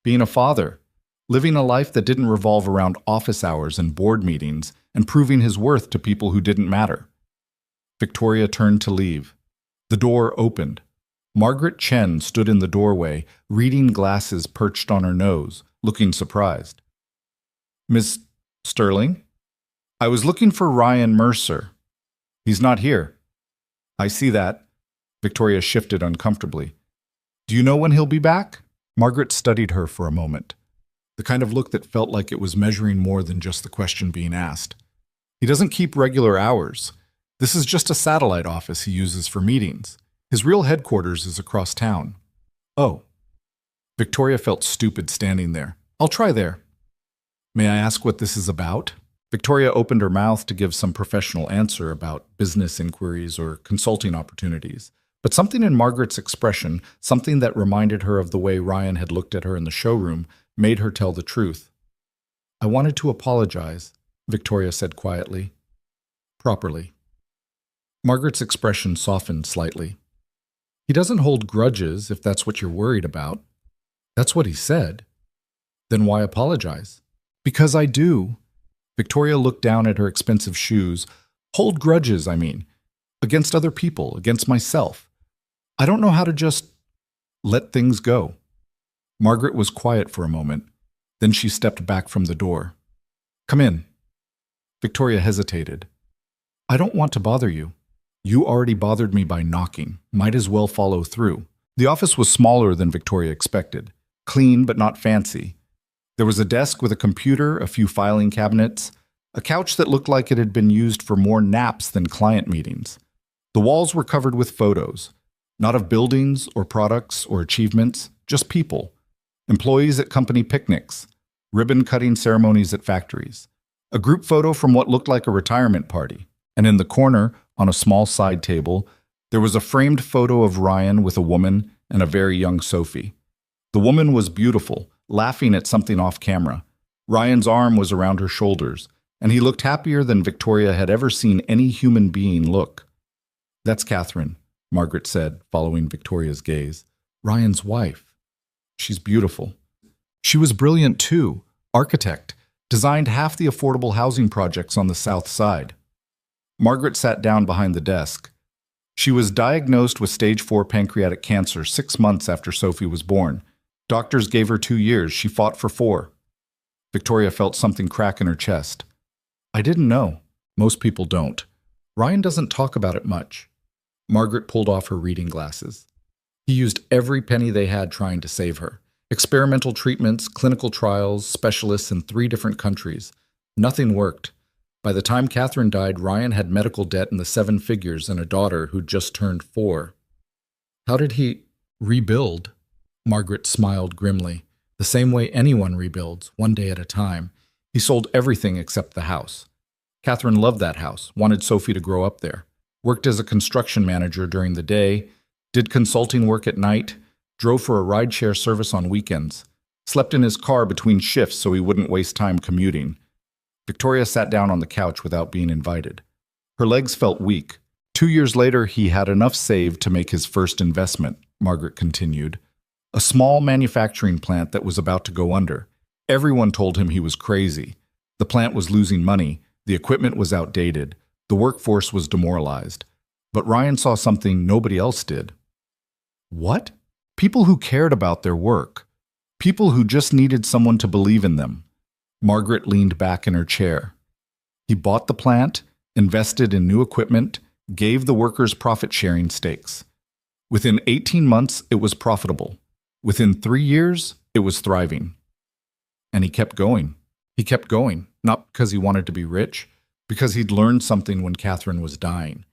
being a father, living a life that didn't revolve around office hours and board meetings, and proving his worth to people who didn't matter. Victoria turned to leave. The door opened. Margaret Chen stood in the doorway, reading glasses perched on her nose, looking surprised. Miss Sterling? I was looking for Ryan Mercer. He's not here. I see that. Victoria shifted uncomfortably. Do you know when he'll be back? Margaret studied her for a moment, the kind of look that felt like it was measuring more than just the question being asked. He doesn't keep regular hours. This is just a satellite office he uses for meetings. His real headquarters is across town. Oh. Victoria felt stupid standing there. I'll try there. May I ask what this is about? Victoria opened her mouth to give some professional answer about business inquiries or consulting opportunities. But something in Margaret's expression, something that reminded her of the way Ryan had looked at her in the showroom, made her tell the truth. I wanted to apologize, Victoria said quietly. Properly. Margaret's expression softened slightly. He doesn't hold grudges if that's what you're worried about. That's what he said. Then why apologize? Because I do. Victoria looked down at her expensive shoes. Hold grudges, I mean. Against other people, against myself. I don't know how to just let things go. Margaret was quiet for a moment. Then she stepped back from the door. Come in. Victoria hesitated. I don't want to bother you. You already bothered me by knocking. Might as well follow through. The office was smaller than Victoria expected. Clean but not fancy. There was a desk with a computer, a few filing cabinets, a couch that looked like it had been used for more naps than client meetings. The walls were covered with photos, not of buildings or products or achievements, just people. Employees at company picnics, ribbon-cutting ceremonies at factories, a group photo from what looked like a retirement party, and in the corner, on a small side table, there was a framed photo of Ryan with a woman and a very young Sophie. The woman was beautiful, laughing at something off camera. Ryan's arm was around her shoulders, and he looked happier than Victoria had ever seen any human being look. That's Catherine, Margaret said, following Victoria's gaze. Ryan's wife. She's beautiful. She was brilliant too. Architect. Designed half the affordable housing projects on the South Side. Margaret sat down behind the desk. She was diagnosed with stage 4 pancreatic cancer 6 months after Sophie was born. Doctors gave her 2 years. She fought for 4. Victoria felt something crack in her chest. I didn't know. Most people don't. Ryan doesn't talk about it much. Margaret pulled off her reading glasses. He used every penny they had trying to save her. Experimental treatments, clinical trials, specialists in 3 different countries. Nothing worked. By the time Catherine died, Ryan had medical debt in the 7 figures and a daughter who'd just turned 4. How did he rebuild? Margaret smiled grimly. The same way anyone rebuilds, one day at a time. He sold everything except the house. Catherine loved that house, wanted Sophie to grow up there. Worked as a construction manager during the day, did consulting work at night, drove for a rideshare service on weekends, slept in his car between shifts so he wouldn't waste time commuting. Victoria sat down on the couch without being invited. Her legs felt weak. 2 years later, he had enough saved to make his first investment, Margaret continued. A small manufacturing plant that was about to go under. Everyone told him he was crazy. The plant was losing money, the equipment was outdated, the workforce was demoralized. But Ryan saw something nobody else did. What? People who cared about their work. People who just needed someone to believe in them. Margaret leaned back in her chair. He bought the plant, invested in new equipment, gave the workers profit-sharing stakes. Within 18 months, it was profitable. Within 3 years, it was thriving. And he kept going. He kept going, not because he wanted to be rich, because he'd learned something when Catherine was dying.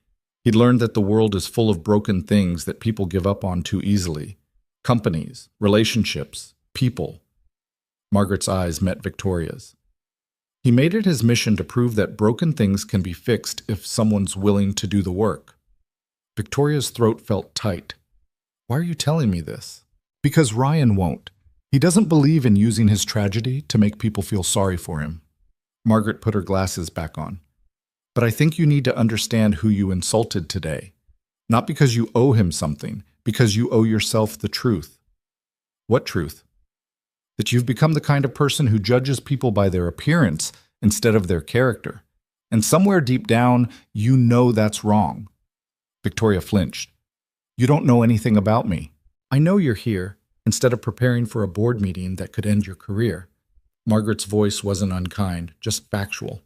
He'd learned that the world is full of broken things that people give up on too easily. Companies, relationships, people. Margaret's eyes met Victoria's. He made it his mission to prove that broken things can be fixed if someone's willing to do the work. Victoria's throat felt tight. Why are you telling me this? Because Ryan won't. He doesn't believe in using his tragedy to make people feel sorry for him. Margaret put her glasses back on. But I think you need to understand who you insulted today. Not because you owe him something, because you owe yourself the truth. What truth? That you've become the kind of person who judges people by their appearance instead of their character. And somewhere deep down, you know that's wrong. Victoria flinched. You don't know anything about me. I know you're here, instead of preparing for a board meeting that could end your career. Margaret's voice wasn't unkind, just factual.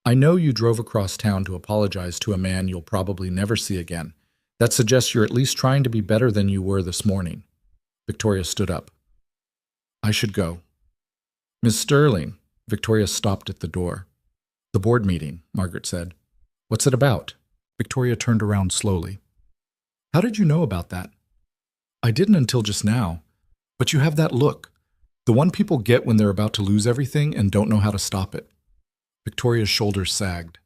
I know you drove across town to apologize to a man you'll probably never see again. That suggests you're at least trying to be better than you were this morning. Victoria stood up. I should go. Miss Sterling. Victoria stopped at the door. The board meeting, Margaret said. What's it about? Victoria turned around slowly. How did you know about that? I didn't until just now. But you have that look. The one people get when they're about to lose everything and don't know how to stop it. Victoria's shoulders sagged.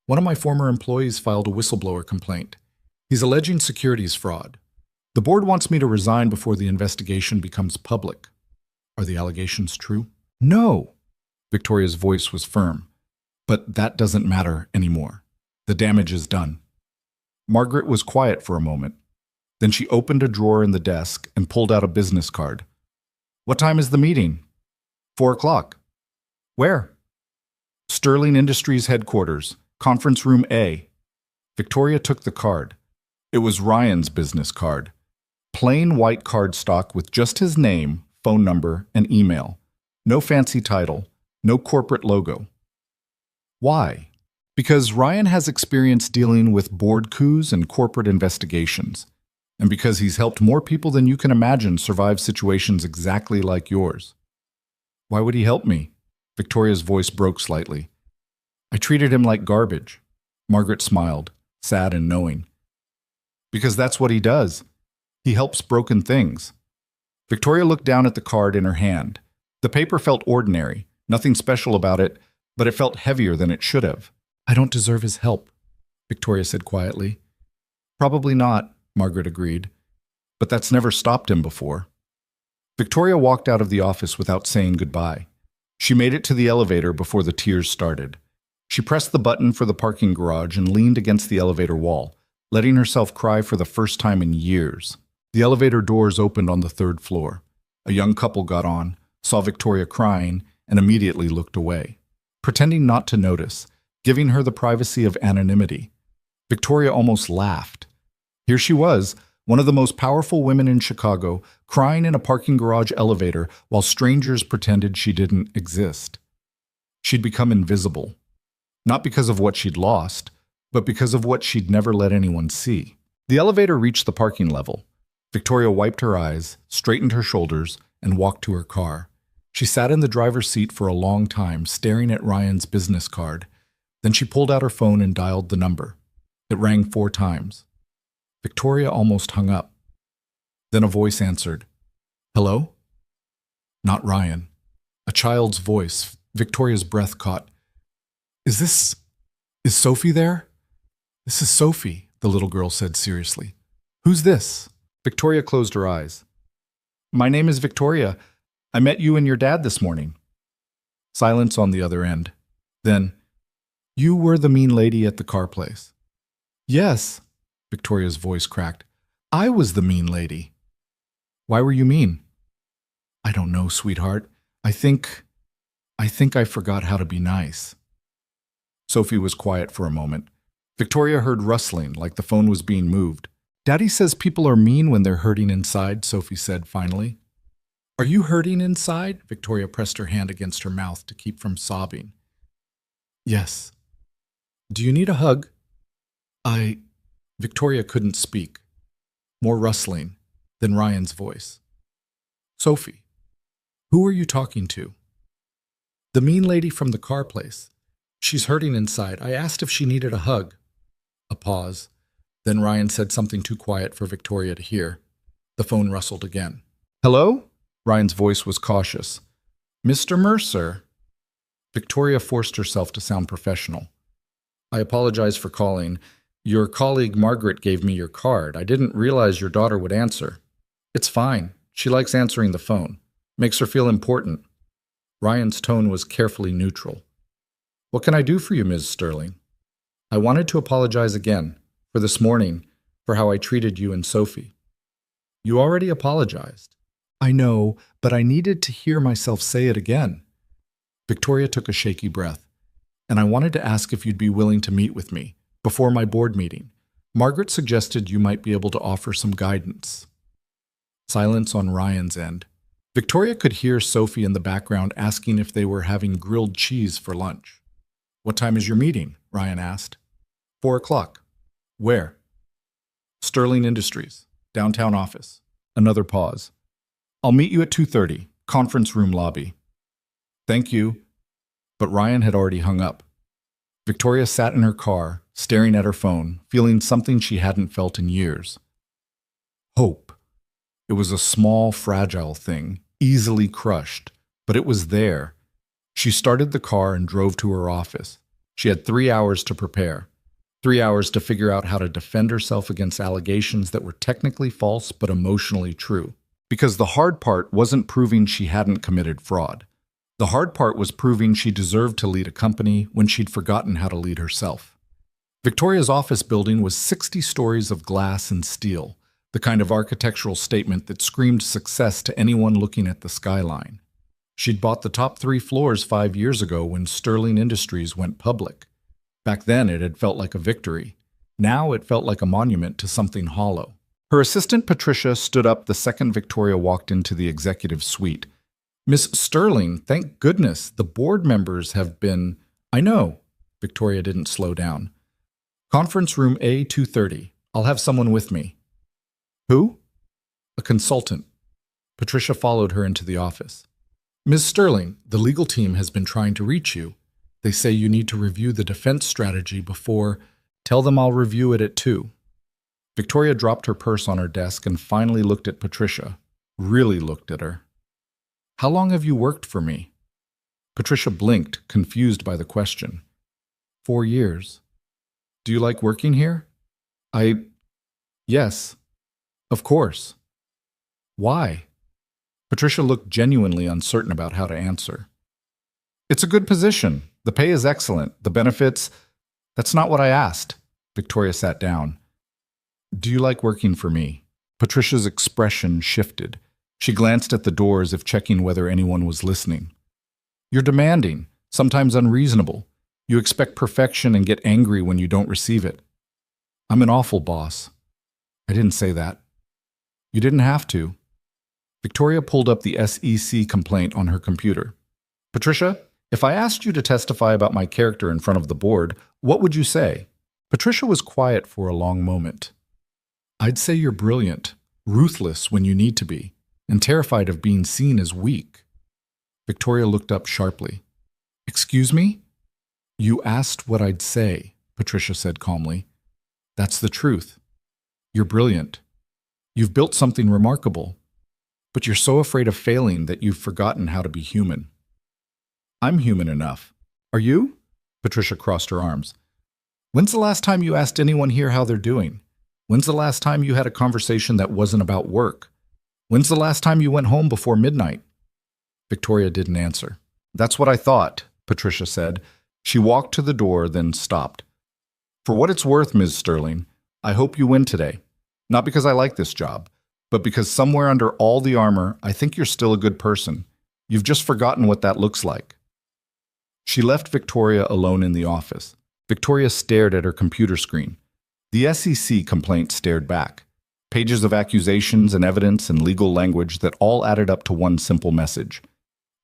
One of my former employees filed a whistleblower complaint. He's alleging securities fraud. The board wants me to resign before the investigation becomes public. Are the allegations true? No. Victoria's voice was firm. But that doesn't matter anymore. The damage is done. Margaret was quiet for a moment. Then she opened a drawer in the desk and pulled out a business card. What time is the meeting? 4 o'clock. Where? Sterling Industries headquarters, conference room A. Victoria took the card. It was Ryan's business card. Plain white cardstock with just his name, phone number, and email. No fancy title, no corporate logo. Why? Because Ryan has experience dealing with board coups and corporate investigations. And because he's helped more people than you can imagine survive situations exactly like yours. Why would he help me? Victoria's voice broke slightly. I treated him like garbage. Margaret smiled, sad and knowing. Because that's what he does. He helps broken things. Victoria looked down at the card in her hand. The paper felt ordinary, nothing special about it, but it felt heavier than it should have. I don't deserve his help, Victoria said quietly. Probably not, Margaret agreed. But that's never stopped him before. Victoria walked out of the office without saying goodbye. She made it to the elevator before the tears started. She pressed the button for the parking garage and leaned against the elevator wall, letting herself cry for the first time in years. The elevator doors opened on the third floor. A young couple got on, saw Victoria crying, and immediately looked away, pretending not to notice, giving her the privacy of anonymity. Victoria almost laughed. Here she was, one of the most powerful women in Chicago, crying in a parking garage elevator while strangers pretended she didn't exist. She'd become invisible, not because of what she'd lost, but because of what she'd never let anyone see. The elevator reached the parking level. Victoria wiped her eyes, straightened her shoulders, and walked to her car. She sat in the driver's seat for a long time, staring at Ryan's business card. Then she pulled out her phone and dialed the number. It rang 4 times. Victoria almost hung up. Then a voice answered. Hello? Not Ryan. A child's voice. Victoria's breath caught. Is Sophie there? This is Sophie, the little girl said seriously. Who's this? Victoria closed her eyes. My name is Victoria. I met you and your dad this morning. Silence on the other end. Then, you were the mean lady at the car place. Yes, Victoria's voice cracked. I was the mean lady. Why were you mean? I don't know, sweetheart. I think I forgot how to be nice. Sophie was quiet for a moment. Victoria heard rustling, like the phone was being moved. Daddy says people are mean when they're hurting inside, Sophie said finally. Are you hurting inside? Victoria pressed her hand against her mouth to keep from sobbing. Yes. Do you need a hug? Victoria couldn't speak. More rustling, then Ryan's voice. Sophie, who are you talking to? The mean lady from the car place. She's hurting inside. I asked if she needed a hug. A pause. Then Ryan said something too quiet for Victoria to hear. The phone rustled again. Hello? Ryan's voice was cautious. Mr. Mercer. Victoria forced herself to sound professional. I apologize for calling. Your colleague Margaret gave me your card. I didn't realize your daughter would answer. It's fine. She likes answering the phone. Makes her feel important. Ryan's tone was carefully neutral. What can I do for you, Ms. Sterling? I wanted to apologize again, for this morning, for how I treated you and Sophie. You already apologized. I know, but I needed to hear myself say it again. Victoria took a shaky breath. And I wanted to ask if you'd be willing to meet with me, before my board meeting. Margaret suggested you might be able to offer some guidance. Silence on Ryan's end. Victoria could hear Sophie in the background asking if they were having grilled cheese for lunch. What time is your meeting? Ryan asked. 4 o'clock. Where? Sterling Industries, downtown office. Another pause. I'll meet you at 2:30, conference room lobby. Thank you. But Ryan had already hung up. Victoria sat in her car, staring at her phone, feeling something she hadn't felt in years. Hope. It was a small, fragile thing, easily crushed, but it was there. She started the car and drove to her office. She had 3 hours to prepare. 3 hours to figure out how to defend herself against allegations that were technically false but emotionally true. Because the hard part wasn't proving she hadn't committed fraud. The hard part was proving she deserved to lead a company when she'd forgotten how to lead herself. Victoria's office building was 60 stories of glass and steel, the kind of architectural statement that screamed success to anyone looking at the skyline. She'd bought the top 3 floors 5 years ago when Sterling Industries went public. Back then, it had felt like a victory. Now it felt like a monument to something hollow. Her assistant Patricia stood up the second Victoria walked into the executive suite. Miss Sterling, thank goodness, the board members have been... I know. Victoria didn't slow down. Conference room A230. I'll have someone with me. Who? A consultant. Patricia followed her into the office. Ms. Sterling, the legal team has been trying to reach you. They say you need to review the defense strategy before... Tell them I'll review it at 2. Victoria dropped her purse on her desk and finally looked at Patricia. Really looked at her. How long have you worked for me? Patricia blinked, confused by the question. 4 years. Do you like working here? Yes. Of course. Why? Patricia looked genuinely uncertain about how to answer. It's a good position. The pay is excellent. The benefits... That's not what I asked. Victoria sat down. Do you like working for me? Patricia's expression shifted. She glanced at the door as if checking whether anyone was listening. You're demanding, sometimes unreasonable. You expect perfection and get angry when you don't receive it. I'm an awful boss. I didn't say that. You didn't have to. Victoria pulled up the SEC complaint on her computer. Patricia, if I asked you to testify about my character in front of the board, what would you say? Patricia was quiet for a long moment. I'd say you're brilliant, ruthless when you need to be, and terrified of being seen as weak. Victoria looked up sharply. Excuse me? You asked what I'd say, Patricia said calmly. That's the truth. You're brilliant. You've built something remarkable. But you're so afraid of failing that you've forgotten how to be human. I'm human enough. Are you? Patricia crossed her arms. When's the last time you asked anyone here how they're doing? When's the last time you had a conversation that wasn't about work? When's the last time you went home before midnight? Victoria didn't answer. That's what I thought, Patricia said. She walked to the door, then stopped. For what it's worth, Ms. Sterling, I hope you win today. Not because I like this job, but because somewhere under all the armor, I think you're still a good person. You've just forgotten what that looks like. She left Victoria alone in the office. Victoria stared at her computer screen. The SEC complaint stared back. Pages of accusations and evidence and legal language that all added up to one simple message.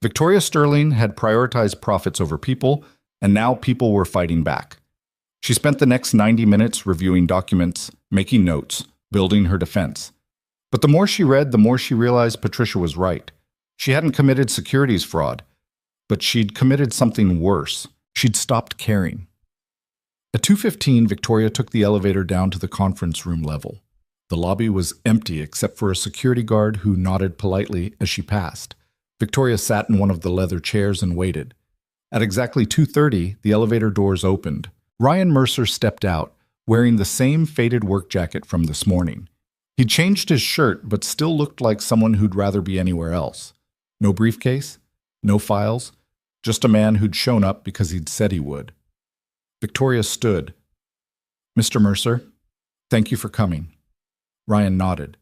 Victoria Sterling had prioritized profits over people, and now people were fighting back. She spent the next 90 minutes reviewing documents, making notes, building her defense. But the more she read, the more she realized Patricia was right. She hadn't committed securities fraud, but she'd committed something worse. She'd stopped caring. At 2:15, Victoria took the elevator down to the conference room level. The lobby was empty except for a security guard who nodded politely as she passed. Victoria sat in one of the leather chairs and waited. At exactly 2:30, the elevator doors opened. Ryan Mercer stepped out, wearing the same faded work jacket from this morning. He'd changed his shirt, but still looked like someone who'd rather be anywhere else. No briefcase, no files, just a man who'd shown up because he'd said he would. Victoria stood. Mr. Mercer, thank you for coming. Ryan nodded.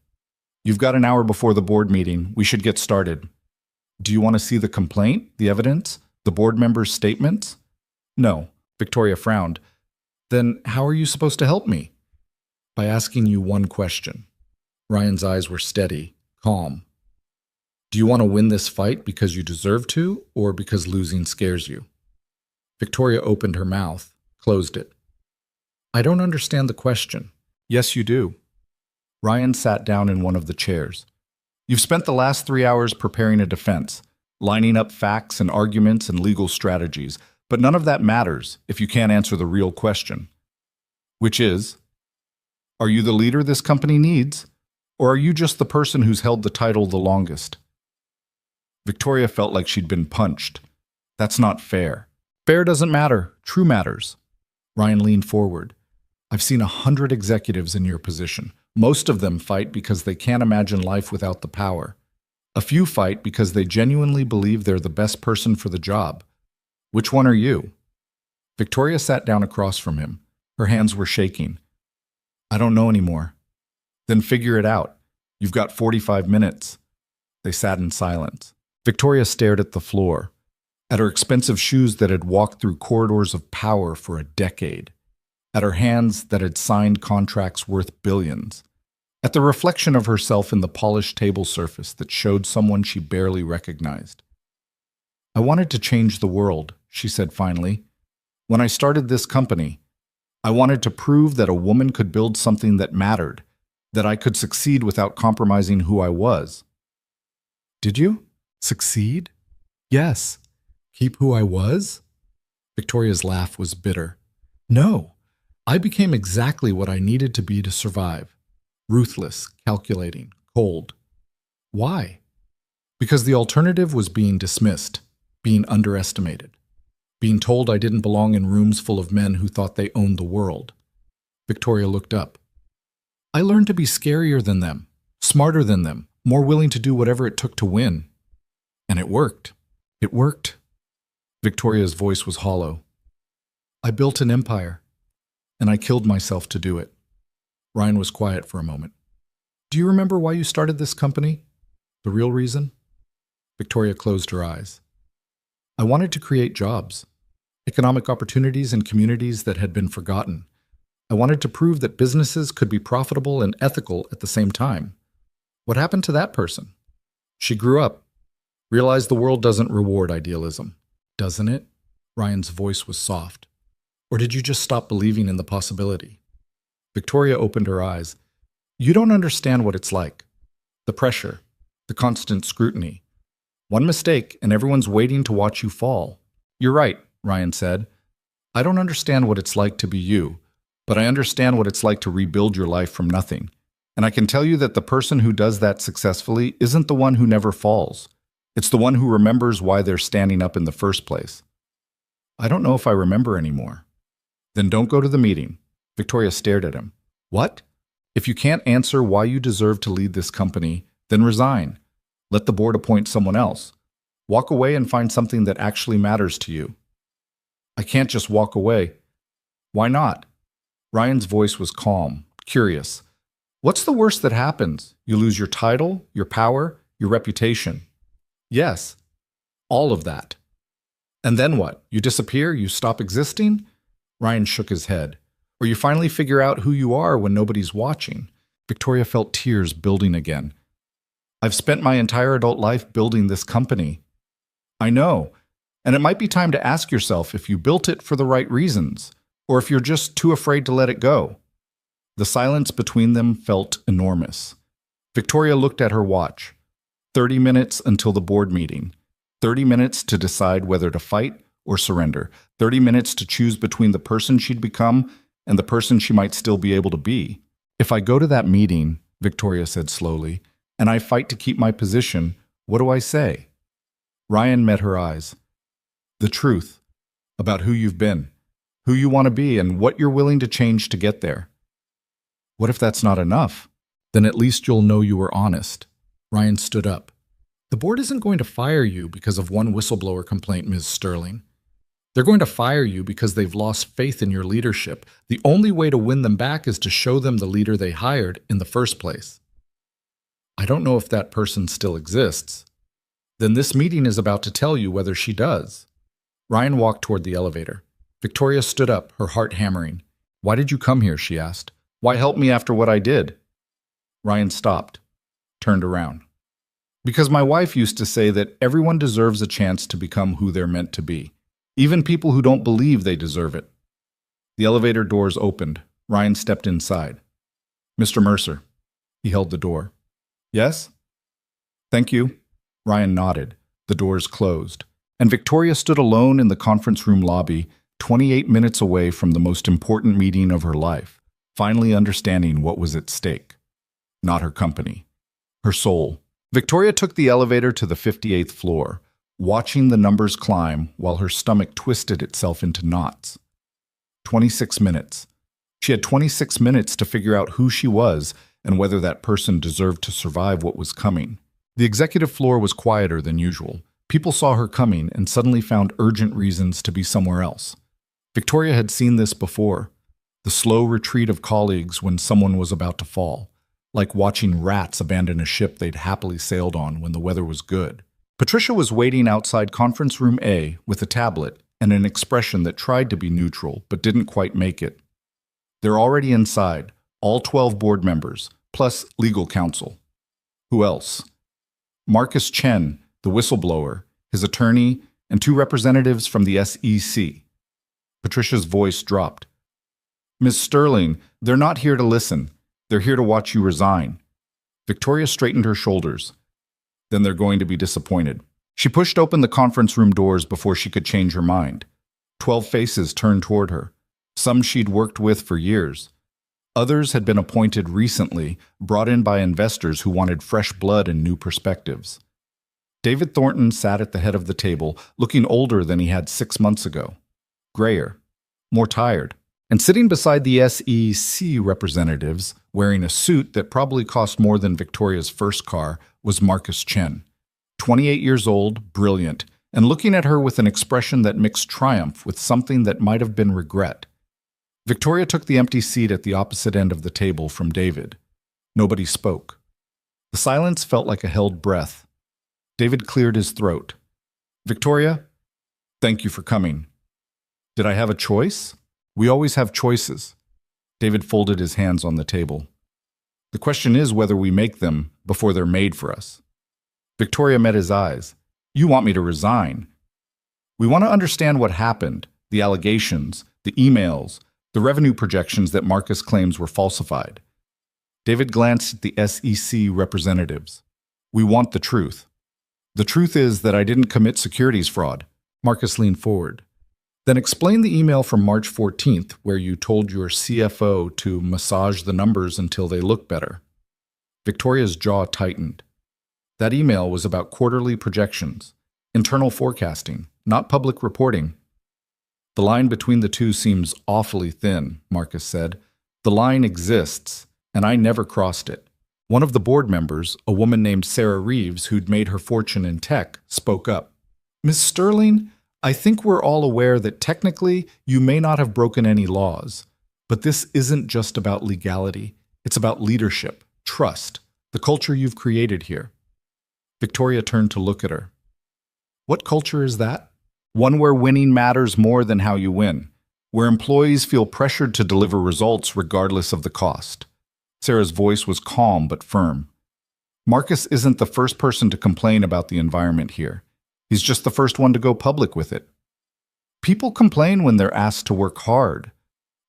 You've got an hour before the board meeting. We should get started. Do you want to see the complaint, the evidence, the board members' statements? No. Victoria frowned. Then how are you supposed to help me? By asking you one question. Ryan's eyes were steady, calm. Do you want to win this fight because you deserve to, or because losing scares you? Victoria opened her mouth, closed it. I don't understand the question. Yes, you do. Ryan sat down in one of the chairs. You've spent the last 3 hours preparing a defense, lining up facts and arguments and legal strategies, but none of that matters if you can't answer the real question. Which is, are you the leader this company needs, or are you just the person who's held the title the longest? Victoria felt like she'd been punched. That's not fair. Fair doesn't matter. True matters. Ryan leaned forward. I've seen 100 executives in your position. Most of them fight because they can't imagine life without the power. A few fight because they genuinely believe they're the best person for the job. Which one are you? Victoria sat down across from him. Her hands were shaking. I don't know anymore. Then figure it out. You've got 45 minutes. They sat in silence. Victoria stared at the floor, at her expensive shoes that had walked through corridors of power for a decade, at her hands that had signed contracts worth billions, at the reflection of herself in the polished table surface that showed someone she barely recognized. I wanted to change the world, she said finally. When I started this company, I wanted to prove that a woman could build something that mattered, that I could succeed without compromising who I was. Did you? Succeed? Yes. Keep who I was? Victoria's laugh was bitter. No. I became exactly what I needed to be to survive. Ruthless, calculating, cold. Why? Because the alternative was being dismissed, being underestimated, being told I didn't belong in rooms full of men who thought they owned the world. Victoria looked up. I learned to be scarier than them, smarter than them, more willing to do whatever it took to win. And it worked. It worked. Victoria's voice was hollow. I built an empire, and I killed myself to do it. Ryan was quiet for a moment. Do you remember why you started this company? The real reason? Victoria closed her eyes. I wanted to create jobs, economic opportunities in communities that had been forgotten. I wanted to prove that businesses could be profitable and ethical at the same time. What happened to that person? She grew up, realized the world doesn't reward idealism. Doesn't it? Ryan's voice was soft. Or did you just stop believing in the possibility? Victoria opened her eyes. You don't understand what it's like. The pressure, the constant scrutiny. One mistake and everyone's waiting to watch you fall. You're right, Ryan said. I don't understand what it's like to be you, but I understand what it's like to rebuild your life from nothing. And I can tell you that the person who does that successfully isn't the one who never falls. It's the one who remembers why they're standing up in the first place. I don't know if I remember anymore. Then don't go to the meeting. Victoria stared at him. What? If you can't answer why you deserve to lead this company, then resign. Let the board appoint someone else. Walk away and find something that actually matters to you. I can't just walk away. Why not? Ryan's voice was calm, curious. What's the worst that happens? You lose your title, your power, your reputation. Yes, all of that. And then what? You disappear? You stop existing? Ryan shook his head. Or you finally figure out who you are when nobody's watching. Victoria felt tears building again. I've spent my entire adult life building this company. I know. And it might be time to ask yourself if you built it for the right reasons, or if you're just too afraid to let it go. The silence between them felt enormous. Victoria looked at her watch. 30 minutes until the board meeting. 30 minutes to decide whether to fight or surrender. 30 minutes to choose between the person she'd become and the person she might still be able to be. If I go to that meeting, Victoria said slowly, and I fight to keep my position, what do I say? Ryan met her eyes. The truth about who you've been, who you want to be, and what you're willing to change to get there. What if that's not enough? Then at least you'll know you were honest. Ryan stood up. The board isn't going to fire you because of one whistleblower complaint, Ms. Sterling. They're going to fire you because they've lost faith in your leadership. The only way to win them back is to show them the leader they hired in the first place. I don't know if that person still exists. Then this meeting is about to tell you whether she does. Ryan walked toward the elevator. Victoria stood up, her heart hammering. Why did you come here? She asked. Why help me after what I did? Ryan stopped, turned around. Because my wife used to say that everyone deserves a chance to become who they're meant to be, even people who don't believe they deserve it. The elevator doors opened. Ryan stepped inside. Mr. Mercer. He held the door. Yes? Thank you. Ryan nodded. The doors closed. And Victoria stood alone in the conference room lobby, 28 minutes away from the most important meeting of her life, finally understanding what was at stake. Not her company. Her soul. Victoria took the elevator to the 58th floor, watching the numbers climb while her stomach twisted itself into knots. 26 minutes. She had 26 minutes to figure out who she was and whether that person deserved to survive what was coming. The executive floor was quieter than usual. People saw her coming and suddenly found urgent reasons to be somewhere else. Victoria had seen this before. The slow retreat of colleagues when someone was about to fall, like watching rats abandon a ship they'd happily sailed on when the weather was good. Patricia was waiting outside conference room A with a tablet and an expression that tried to be neutral but didn't quite make it. They're already inside, all 12 board members, plus legal counsel. Who else? Marcus Chen, the whistleblower, his attorney, and 2 representatives from the SEC. Patricia's voice dropped. Ms. Sterling, they're not here to listen. They're here to watch you resign. Victoria straightened her shoulders. Then they're going to be disappointed. She pushed open the conference room doors before she could change her mind. 12 faces turned toward her. Some she'd worked with for years. Others had been appointed recently, brought in by investors who wanted fresh blood and new perspectives. David Thornton sat at the head of the table, looking older than he had 6 months ago. Grayer, more tired. And sitting beside the SEC representatives, wearing a suit that probably cost more than Victoria's first car, was Marcus Chen. 28 years old, brilliant, and looking at her with an expression that mixed triumph with something that might have been regret. Victoria took the empty seat at the opposite end of the table from David. Nobody spoke. The silence felt like a held breath. David cleared his throat. Victoria, thank you for coming. Did I have a choice? We always have choices. David folded his hands on the table. The question is whether we make them before they're made for us. Victoria met his eyes. You want me to resign? We want to understand what happened, the allegations, the emails, the revenue projections that Marcus claims were falsified. David glanced at the SEC representatives. We want the truth. The truth is that I didn't commit securities fraud. Marcus leaned forward. Then explain the email from March 14th where you told your CFO to massage the numbers until they look better. Victoria's jaw tightened. That email was about quarterly projections, internal forecasting, not public reporting. The line between the two seems awfully thin, Marcus said. The line exists, and I never crossed it. One of the board members, a woman named Sarah Reeves, who'd made her fortune in tech, spoke up. Ms. Sterling, I think we're all aware that technically you may not have broken any laws, but this isn't just about legality. It's about leadership, trust, the culture you've created here. Victoria turned to look at her. What culture is that? One where winning matters more than how you win, where employees feel pressured to deliver results regardless of the cost. Sarah's voice was calm but firm. Marcus isn't the first person to complain about the environment here. He's just the first one to go public with it. People complain when they're asked to work hard.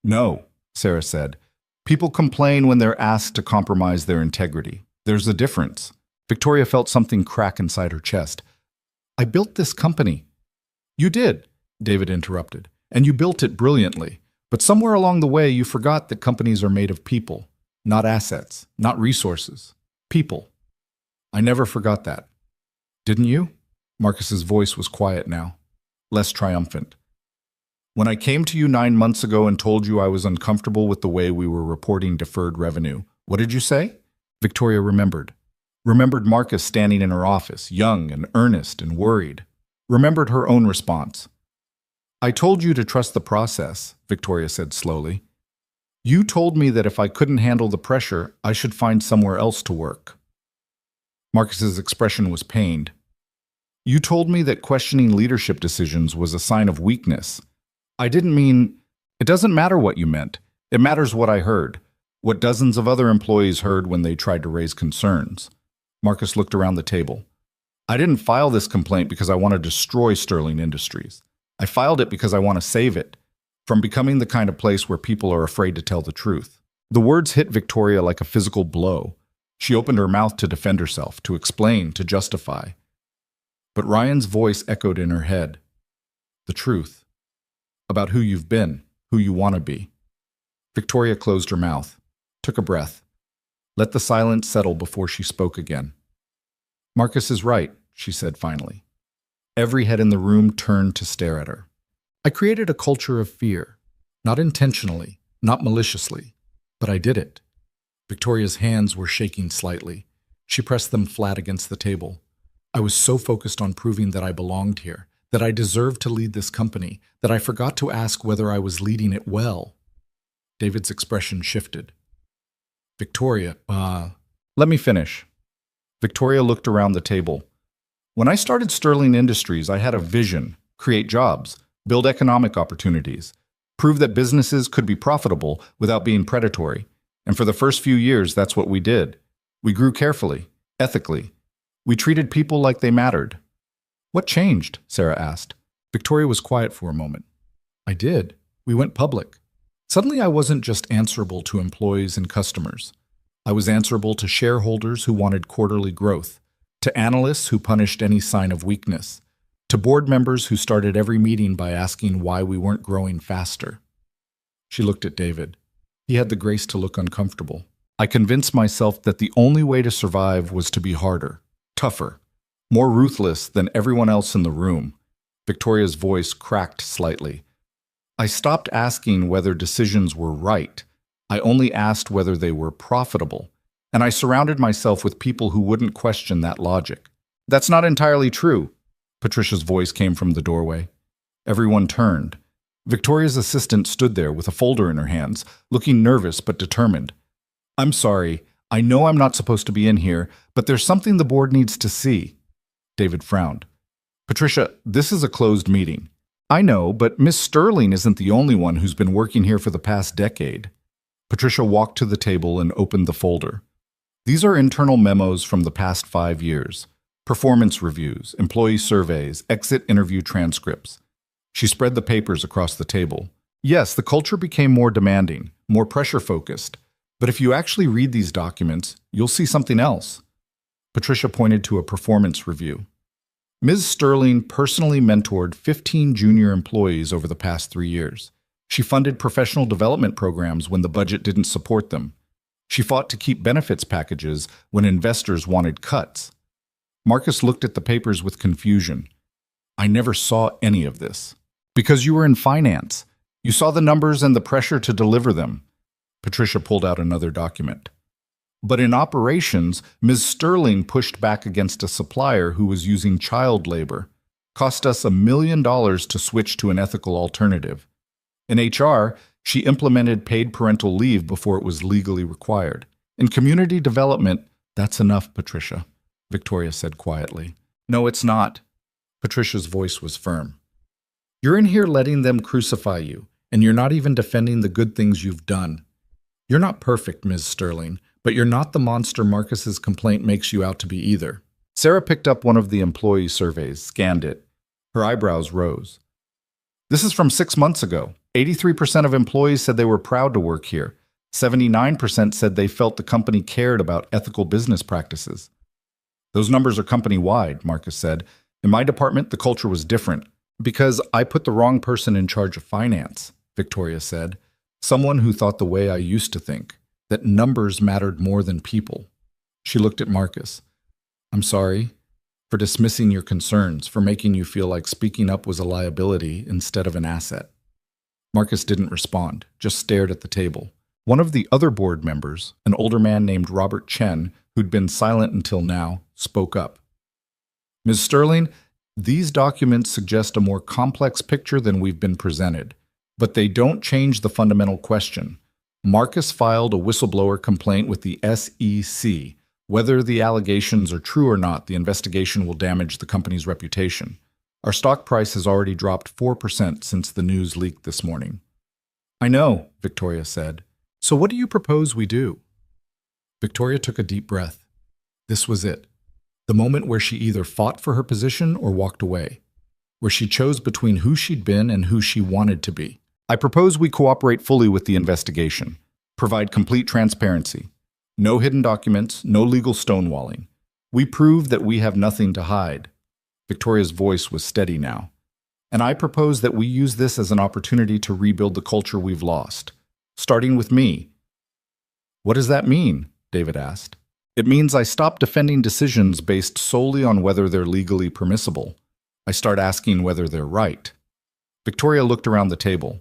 No, Sarah said. People complain when they're asked to compromise their integrity. There's a difference. Victoria felt something crack inside her chest. I built this company. You did, David interrupted, and you built it brilliantly. But somewhere along the way, you forgot that companies are made of people, not assets, not resources. People. I never forgot that. Didn't you? Marcus's voice was quiet now, less triumphant. When I came to you 9 months ago and told you I was uncomfortable with the way we were reporting deferred revenue, what did you say? Victoria remembered. Remembered Marcus standing in her office, young and earnest and worried. Remembered her own response. I told you to trust the process, Victoria said slowly. You told me that if I couldn't handle the pressure, I should find somewhere else to work. Marcus's expression was pained. You told me that questioning leadership decisions was a sign of weakness. I didn't mean... It doesn't matter what you meant. It matters what I heard, what dozens of other employees heard when they tried to raise concerns. Marcus looked around the table. I didn't file this complaint because I want to destroy Sterling Industries. I filed it because I want to save it from becoming the kind of place where people are afraid to tell the truth. The words hit Victoria like a physical blow. She opened her mouth to defend herself, to explain, to justify. But Ryan's voice echoed in her head. The truth. About who you've been, who you want to be. Victoria closed her mouth, took a breath, let the silence settle before she spoke again. Marcus is right, she said finally. Every head in the room turned to stare at her. I created a culture of fear, not intentionally, not maliciously, but I did it. Victoria's hands were shaking slightly. She pressed them flat against the table. I was so focused on proving that I belonged here, that I deserved to lead this company, that I forgot to ask whether I was leading it well. David's expression shifted. Victoria, let me finish. Victoria looked around the table. When I started Sterling Industries, I had a vision: create jobs, build economic opportunities, prove that businesses could be profitable without being predatory. And for the first few years, that's what we did. We grew carefully, ethically. We treated people like they mattered. What changed? Sarah asked. Victoria was quiet for a moment. I did. We went public. Suddenly I wasn't just answerable to employees and customers. I was answerable to shareholders who wanted quarterly growth, to analysts who punished any sign of weakness, to board members who started every meeting by asking why we weren't growing faster. She looked at David. He had the grace to look uncomfortable. I convinced myself that the only way to survive was to be harder, tougher, more ruthless than everyone else in the room. Victoria's voice cracked slightly. I stopped asking whether decisions were right. I only asked whether they were profitable, and I surrounded myself with people who wouldn't question that logic. That's not entirely true. Patricia's voice came from the doorway. Everyone turned. Victoria's assistant stood there with a folder in her hands, looking nervous but determined. I'm sorry. I know I'm not supposed to be in here, But there's something the board needs to see. David frowned. Patricia, this is a closed meeting. I know, but Miss Sterling isn't the only one who's been working here for the past decade. Patricia walked to the table and opened the folder. These are internal memos from the past 5 years. Performance reviews, employee surveys, exit interview transcripts. She spread the papers across the table. Yes, the culture became more demanding, more pressure-focused. But if you actually read these documents, you'll see something else. Patricia pointed to a performance review. Ms. Sterling personally mentored 15 junior employees over the past 3 years. She funded professional development programs when the budget didn't support them. She fought to keep benefits packages when investors wanted cuts. Marcus looked at the papers with confusion. I never saw any of this. Because you were in finance. You saw the numbers and the pressure to deliver them. Patricia pulled out another document. But in operations, Ms. Sterling pushed back against a supplier who was using child labor. Cost us $1 million to switch to an ethical alternative. In HR, she implemented paid parental leave before it was legally required. In community development, that's enough, Patricia, Victoria said quietly. No, it's not. Patricia's voice was firm. You're in here letting them crucify you, and you're not even defending the good things you've done. You're not perfect, Ms. Sterling, but you're not the monster Marcus's complaint makes you out to be either. Sarah picked up one of the employee surveys, scanned it. Her eyebrows rose. This is from 6 months ago. 83% of employees said they were proud to work here. 79% said they felt the company cared about ethical business practices. Those numbers are company-wide, Marcus said. In my department, the culture was different. Because I put the wrong person in charge of finance, Victoria said. Someone who thought the way I used to think, that numbers mattered more than people. She looked at Marcus. I'm sorry for dismissing your concerns, for making you feel like speaking up was a liability instead of an asset. Marcus didn't respond, just stared at the table. One of the other board members, an older man named Robert Chen, who'd been silent until now, spoke up. Ms. Sterling, these documents suggest a more complex picture than we've been presented, but they don't change the fundamental question. Marcus filed a whistleblower complaint with the SEC. Whether the allegations are true or not, the investigation will damage the company's reputation. Our stock price has already dropped 4% since the news leaked this morning. I know, Victoria said. So what do you propose we do? Victoria took a deep breath. This was it. The moment where she either fought for her position or walked away. Where she chose between who she'd been and who she wanted to be. I propose we cooperate fully with the investigation. Provide complete transparency. No hidden documents, no legal stonewalling. We prove that we have nothing to hide. Victoria's voice was steady now. And I propose that we use this as an opportunity to rebuild the culture we've lost. Starting with me. What does that mean? David asked. It means I stop defending decisions based solely on whether they're legally permissible. I start asking whether they're right. Victoria looked around the table.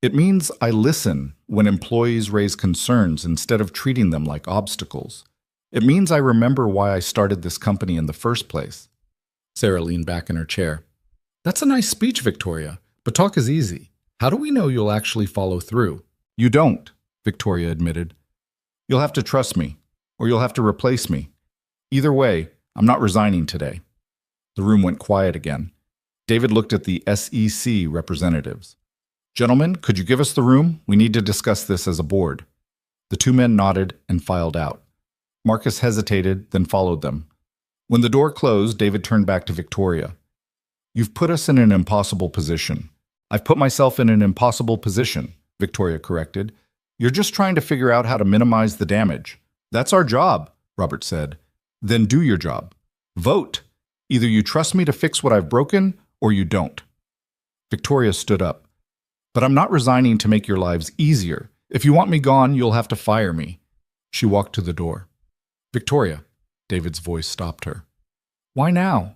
It means I listen when employees raise concerns instead of treating them like obstacles. It means I remember why I started this company in the first place. Sarah leaned back in her chair. That's a nice speech, Victoria, but talk is easy. How do we know you'll actually follow through? You don't, Victoria admitted. You'll have to trust me, or you'll have to replace me. Either way, I'm not resigning today. The room went quiet again. David looked at the SEC representatives. Gentlemen, could you give us the room? We need to discuss this as a board. The two men nodded and filed out. Marcus hesitated, then followed them. When the door closed, David turned back to Victoria. You've put us in an impossible position. I've put myself in an impossible position, Victoria corrected. You're just trying to figure out how to minimize the damage. That's our job, Robert said. Then do your job. Vote. Either you trust me to fix what I've broken, or you don't. Victoria stood up. But I'm not resigning to make your lives easier. If you want me gone, you'll have to fire me. She walked to the door. Victoria, David's voice stopped her. Why now?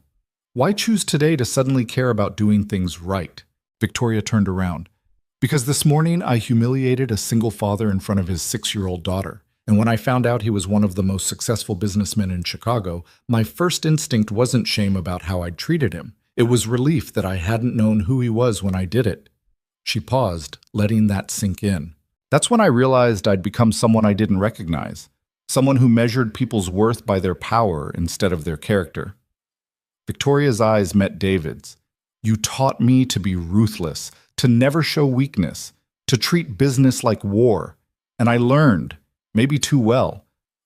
Why choose today to suddenly care about doing things right? Victoria turned around. Because this morning I humiliated a single father in front of his 6-year-old daughter. And when I found out he was one of the most successful businessmen in Chicago, my first instinct wasn't shame about how I'd treated him. It was relief that I hadn't known who he was when I did it. She paused, letting that sink in. That's when I realized I'd become someone I didn't recognize. someone who measured people's worth by their power instead of their character. Victoria's eyes met David's. You taught me to be ruthless, to never show weakness, to treat business like war. And I learned, maybe too well,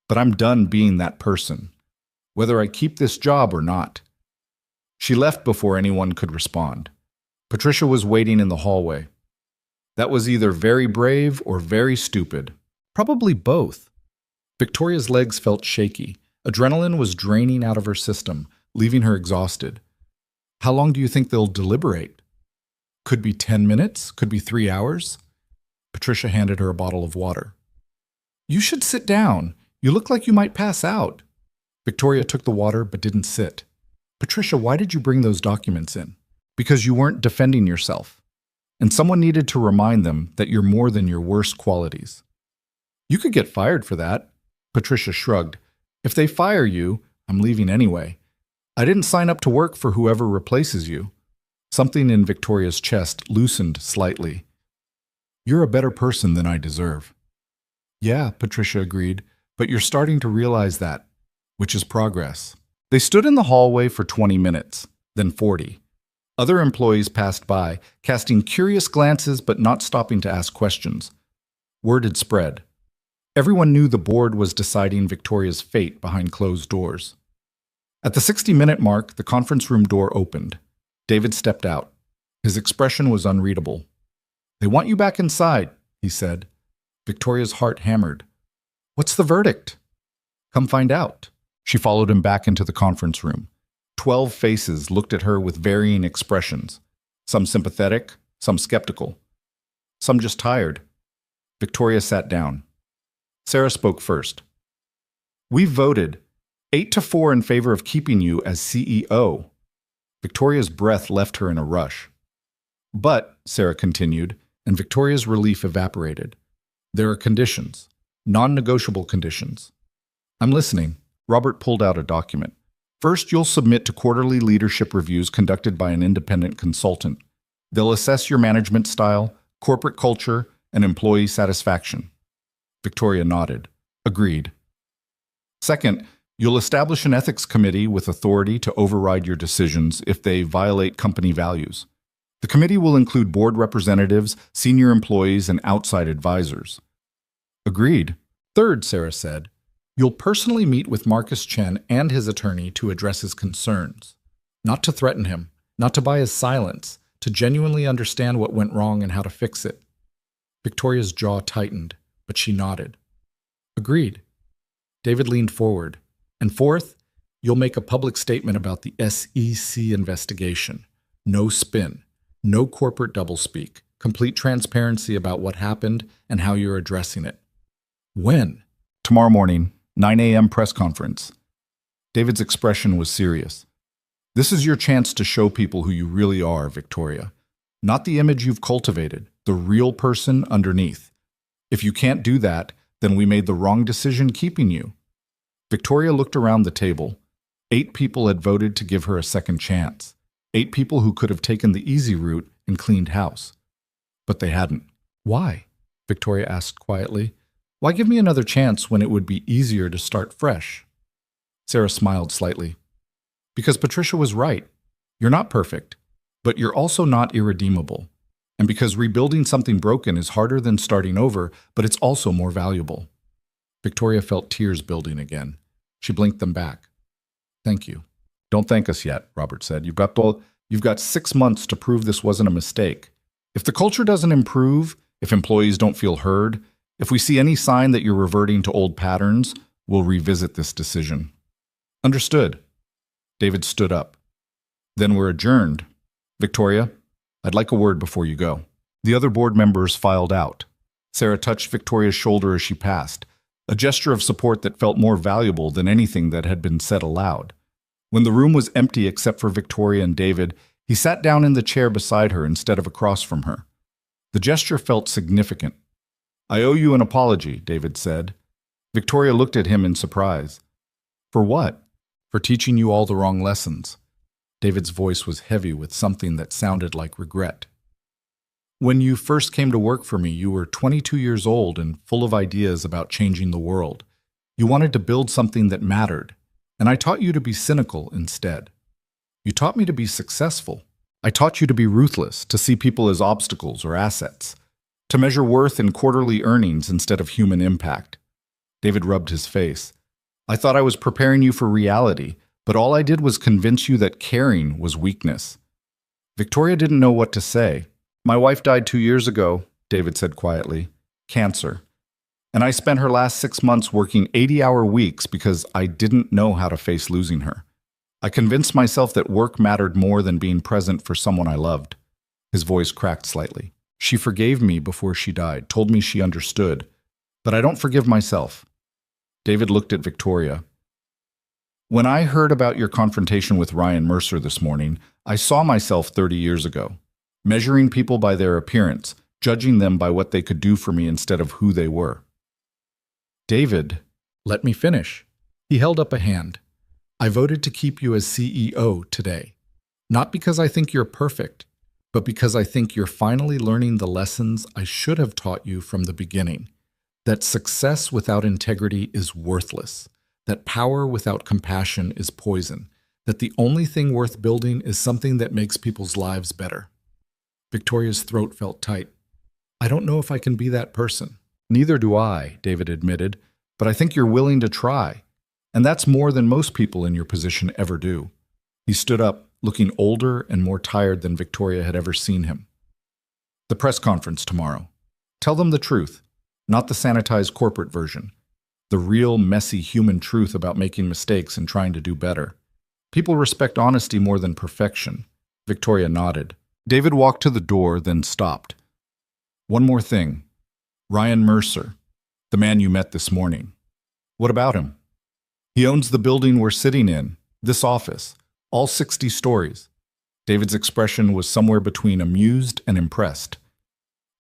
but I'm done being that person, whether I keep this job or not. She left before anyone could respond. Patricia was waiting in the hallway. That was either very brave or very stupid. Probably both. Victoria's legs felt shaky. Adrenaline was draining out of her system, leaving her exhausted. How long do you think they'll deliberate? Could be 10 minutes, could be 3 hours. Patricia handed her a bottle of water. You should sit down. You look like you might pass out. Victoria took the water but didn't sit. Patricia, why did you bring those documents in? Because you weren't defending yourself. And someone needed to remind them that you're more than your worst qualities. You could get fired for that. Patricia shrugged. If they fire you, I'm leaving anyway. I didn't sign up to work for whoever replaces you. Something in Victoria's chest loosened slightly. You're a better person than I deserve. Yeah, Patricia agreed, but you're starting to realize that, which is progress. They stood in the hallway for 20 minutes, then 40. Other employees passed by, casting curious glances but not stopping to ask questions. Word had spread. Everyone knew the board was deciding Victoria's fate behind closed doors. At the 60-minute mark, the conference room door opened. David stepped out. His expression was unreadable. They want you back inside, he said. Victoria's heart hammered. What's the verdict? Come find out. She followed him back into the conference room. 12 faces looked at her with varying expressions. Some sympathetic, some skeptical. Some just tired. Victoria sat down. Sarah spoke first. We voted 8-4 in favor of keeping you as CEO. Victoria's breath left her in a rush. But, Sarah continued, and Victoria's relief evaporated. There are conditions, non-negotiable conditions. I'm listening. Robert pulled out a document. First, you'll submit to quarterly leadership reviews conducted by an independent consultant. They'll assess your management style, corporate culture, and employee satisfaction. Victoria nodded. Agreed. Second, you'll establish an ethics committee with authority to override your decisions if they violate company values. The committee will include board representatives, senior employees, and outside advisors. Agreed. Third, Sarah said, you'll personally meet with Marcus Chen and his attorney to address his concerns. Not to threaten him, not to buy his silence, to genuinely understand what went wrong and how to fix it. Victoria's jaw tightened, but she nodded. Agreed. David leaned forward. And fourth, you'll make a public statement about the SEC investigation. No spin, no corporate doublespeak, complete transparency about what happened and how you're addressing it. When? Tomorrow morning, 9 a.m. press conference. David's expression was serious. This is your chance to show people who you really are, Victoria. Not the image you've cultivated, the real person underneath. If you can't do that, then we made the wrong decision keeping you. Victoria looked around the table. 8 people had voted to give her a second chance. 8 people who could have taken the easy route and cleaned house. But they hadn't. Why? Victoria asked quietly. Why give me another chance when it would be easier to start fresh? Sarah smiled slightly. Because Patricia was right. You're not perfect, but you're also not irredeemable. And because rebuilding something broken is harder than starting over, but it's also more valuable. Victoria felt tears building again. She blinked them back. Thank you. Don't thank us yet, Robert said. You've got 6 months to prove this wasn't a mistake. If the culture doesn't improve, if employees don't feel heard, if we see any sign that you're reverting to old patterns, we'll revisit this decision. Understood. David stood up. Then we're adjourned. Victoria, I'd like a word before you go. The other board members filed out. Sarah touched Victoria's shoulder as she passed, a gesture of support that felt more valuable than anything that had been said aloud. When the room was empty except for Victoria and David, he sat down in the chair beside her instead of across from her. The gesture felt significant. I owe you an apology, David said. Victoria looked at him in surprise. For what? For teaching you all the wrong lessons. David's voice was heavy with something that sounded like regret. When you first came to work for me, you were 22 years old and full of ideas about changing the world. You wanted to build something that mattered, and I taught you to be cynical instead. You taught me to be successful. I taught you to be ruthless, to see people as obstacles or assets, to measure worth in quarterly earnings instead of human impact. David rubbed his face. I thought I was preparing you for reality, but all I did was convince you that caring was weakness. Victoria didn't know what to say. My wife died 2 years ago, David said quietly. Cancer. And I spent her last 6 months working 80-hour weeks because I didn't know how to face losing her. I convinced myself that work mattered more than being present for someone I loved. His voice cracked slightly. She forgave me before she died, told me she understood. But I don't forgive myself. David looked at Victoria. When I heard about your confrontation with Ryan Mercer this morning, I saw myself 30 years ago, measuring people by their appearance, judging them by what they could do for me instead of who they were. David, let me finish. He held up a hand. I voted to keep you as CEO today, not because I think you're perfect, but because I think you're finally learning the lessons I should have taught you from the beginning, that success without integrity is worthless, that power without compassion is poison, that the only thing worth building is something that makes people's lives better. Victoria's throat felt tight. I don't know if I can be that person. Neither do I, David admitted, but I think you're willing to try. And that's more than most people in your position ever do. He stood up, looking older and more tired than Victoria had ever seen him. The press conference tomorrow. Tell them the truth, not the sanitized corporate version. The real, messy human truth about making mistakes and trying to do better. People respect honesty more than perfection. Victoria nodded. David walked to the door, then stopped. One more thing. Ryan Mercer, the man you met this morning. What about him? He owns the building we're sitting in, this office, all 60 stories. David's expression was somewhere between amused and impressed.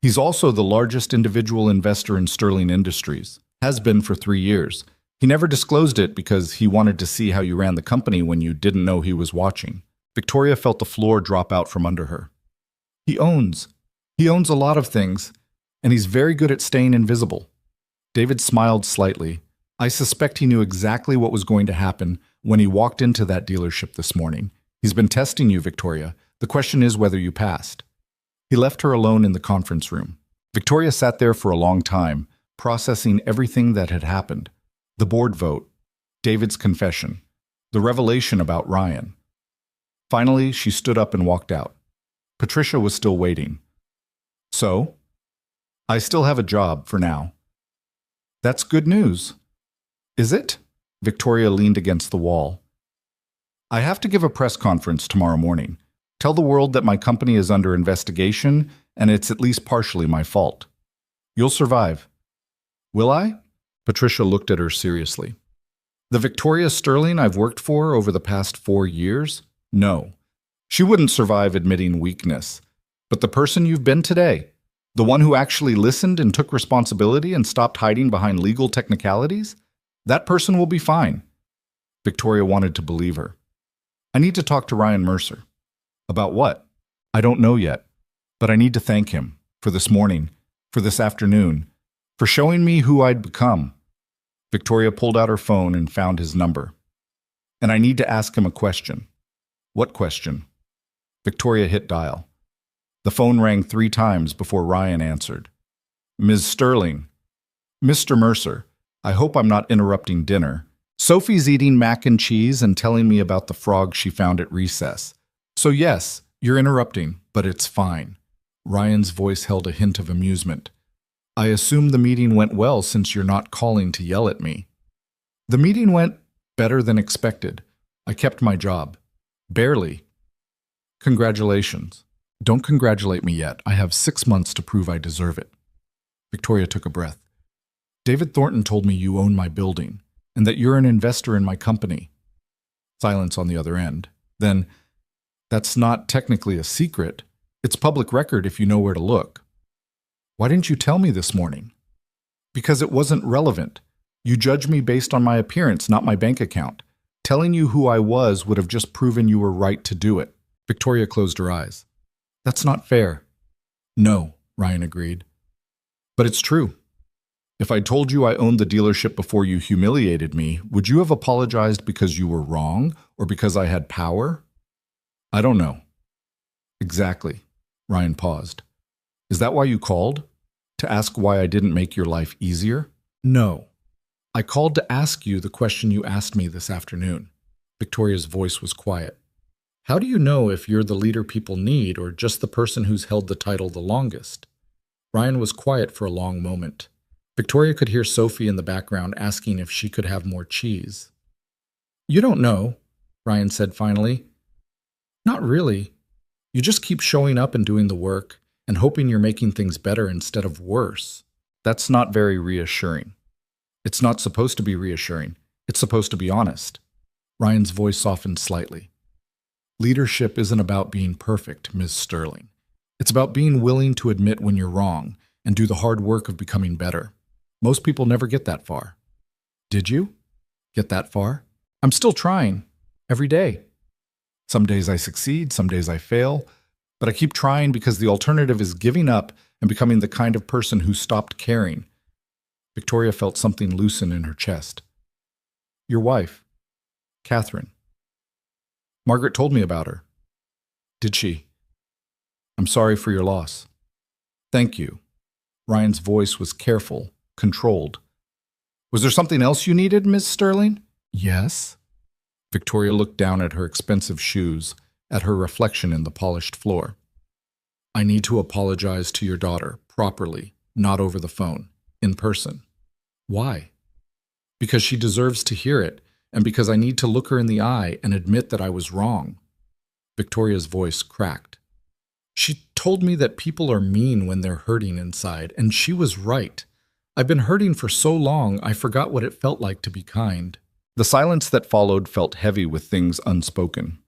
He's also the largest individual investor in Sterling Industries, has been for 3 years. He never disclosed it because he wanted to see how you ran the company when you didn't know he was watching. Victoria felt the floor drop out from under her. He owns a lot of things, and he's very good at staying invisible. David smiled slightly. I suspect he knew exactly what was going to happen when he walked into that dealership this morning. He's been testing you, Victoria. The question is whether you passed. He left her alone in the conference room. Victoria sat there for a long time, processing everything that had happened. The board vote, David's confession, the revelation about Ryan. Finally, she stood up and walked out. Patricia was still waiting. So? I still have a job for now. That's good news. Is it? Victoria leaned against the wall. I have to give a press conference tomorrow morning. Tell the world that my company is under investigation and it's at least partially my fault. You'll survive. Will I? Patricia looked at her seriously. The Victoria Sterling I've worked for over the past 4 years? No. She wouldn't survive admitting weakness. But the person you've been today, the one who actually listened and took responsibility and stopped hiding behind legal technicalities? That person will be fine. Victoria wanted to believe her. I need to talk to Ryan Mercer. About what? I don't know yet. But I need to thank him for this morning, for this afternoon, for showing me who I'd become. Victoria pulled out her phone and found his number. And I need to ask him a question. What question? Victoria hit dial. The phone rang 3 times before Ryan answered. Ms. Sterling. Mr. Mercer. I hope I'm not interrupting dinner. Sophie's eating mac and cheese and telling me about the frog she found at recess. So yes, you're interrupting, but it's fine. Ryan's voice held a hint of amusement. I assume the meeting went well since you're not calling to yell at me. The meeting went better than expected. I kept my job. Barely. Congratulations. Don't congratulate me yet. I have 6 months to prove I deserve it. Victoria took a breath. David Thornton told me you own my building, and that you're an investor in my company. Silence on the other end. Then, that's not technically a secret. It's public record if you know where to look. Why didn't you tell me this morning? Because it wasn't relevant. You judged me based on my appearance, not my bank account. Telling you who I was would have just proven you were right to do it. Victoria closed her eyes. That's not fair. No, Ryan agreed. But it's true. If I told you I owned the dealership before you humiliated me, would you have apologized because you were wrong or because I had power? I don't know. Exactly. Ryan paused. Is that why you called? To ask why I didn't make your life easier? No. I called to ask you the question you asked me this afternoon. Victoria's voice was quiet. How do you know if you're the leader people need or just the person who's held the title the longest? Ryan was quiet for a long moment. Victoria could hear Sophie in the background asking if she could have more cheese. You don't know, Ryan said finally. Not really. You just keep showing up and doing the work and hoping you're making things better instead of worse. That's not very reassuring. It's not supposed to be reassuring. It's supposed to be honest. Ryan's voice softened slightly. Leadership isn't about being perfect, Ms. Sterling. It's about being willing to admit when you're wrong and do the hard work of becoming better. Most people never get that far. Did you get that far? I'm still trying. Every day. Some days I succeed, some days I fail, but I keep trying because the alternative is giving up and becoming the kind of person who stopped caring. Victoria felt something loosen in her chest. Your wife, Catherine. Margaret told me about her. Did she? I'm sorry for your loss. Thank you. Ryan's voice was careful, controlled. Was there something else you needed, Miss Sterling? Yes. Victoria looked down at her expensive shoes, at her reflection in the polished floor. I need to apologize to your daughter, properly, not over the phone, in person. Why? Because she deserves to hear it, and because I need to look her in the eye and admit that I was wrong. Victoria's voice cracked. She told me that people are mean when they're hurting inside, and she was right. I've been hurting for so long, I forgot what it felt like to be kind. The silence that followed felt heavy with things unspoken.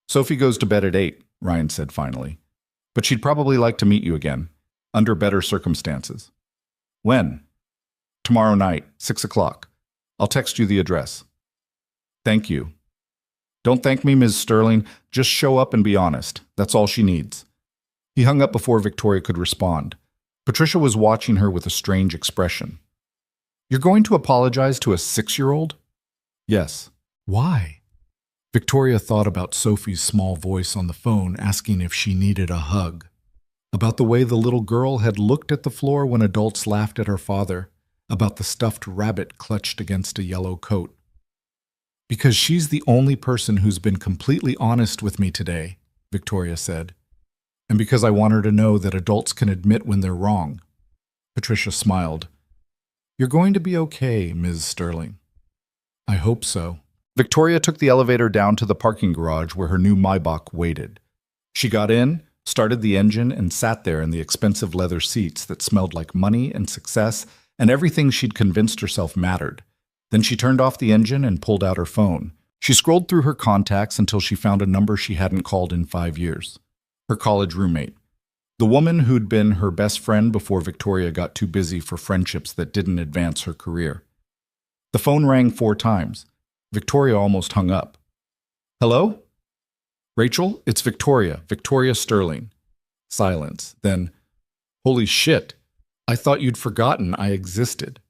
Sophie goes to bed at 8, Ryan said finally. But she'd probably like to meet you again, under better circumstances. When? Tomorrow night, 6 o'clock. I'll text you the address. Thank you. Don't thank me, Ms. Sterling. Just show up and be honest. That's all she needs. He hung up before Victoria could respond. Patricia was watching her with a strange expression. You're going to apologize to a 6-year-old? Yes. Why? Victoria thought about Sophie's small voice on the phone asking if she needed a hug, about the way the little girl had looked at the floor when adults laughed at her father, about the stuffed rabbit clutched against a yellow coat. Because she's the only person who's been completely honest with me today, Victoria said, and because I want her to know that adults can admit when they're wrong. Patricia smiled. You're going to be okay, Ms. Sterling. I hope so. Victoria took the elevator down to the parking garage where her new Maybach waited. She got in, started the engine, and sat there in the expensive leather seats that smelled like money and success and everything she'd convinced herself mattered. Then she turned off the engine and pulled out her phone. She scrolled through her contacts until she found a number she hadn't called in 5 years. Her college roommate. The woman who'd been her best friend before Victoria got too busy for friendships that didn't advance her career. The phone rang 4 times. Victoria almost hung up. Hello? Rachel, it's Victoria. Victoria Sterling. Silence. Then, holy shit. I thought you'd forgotten I existed.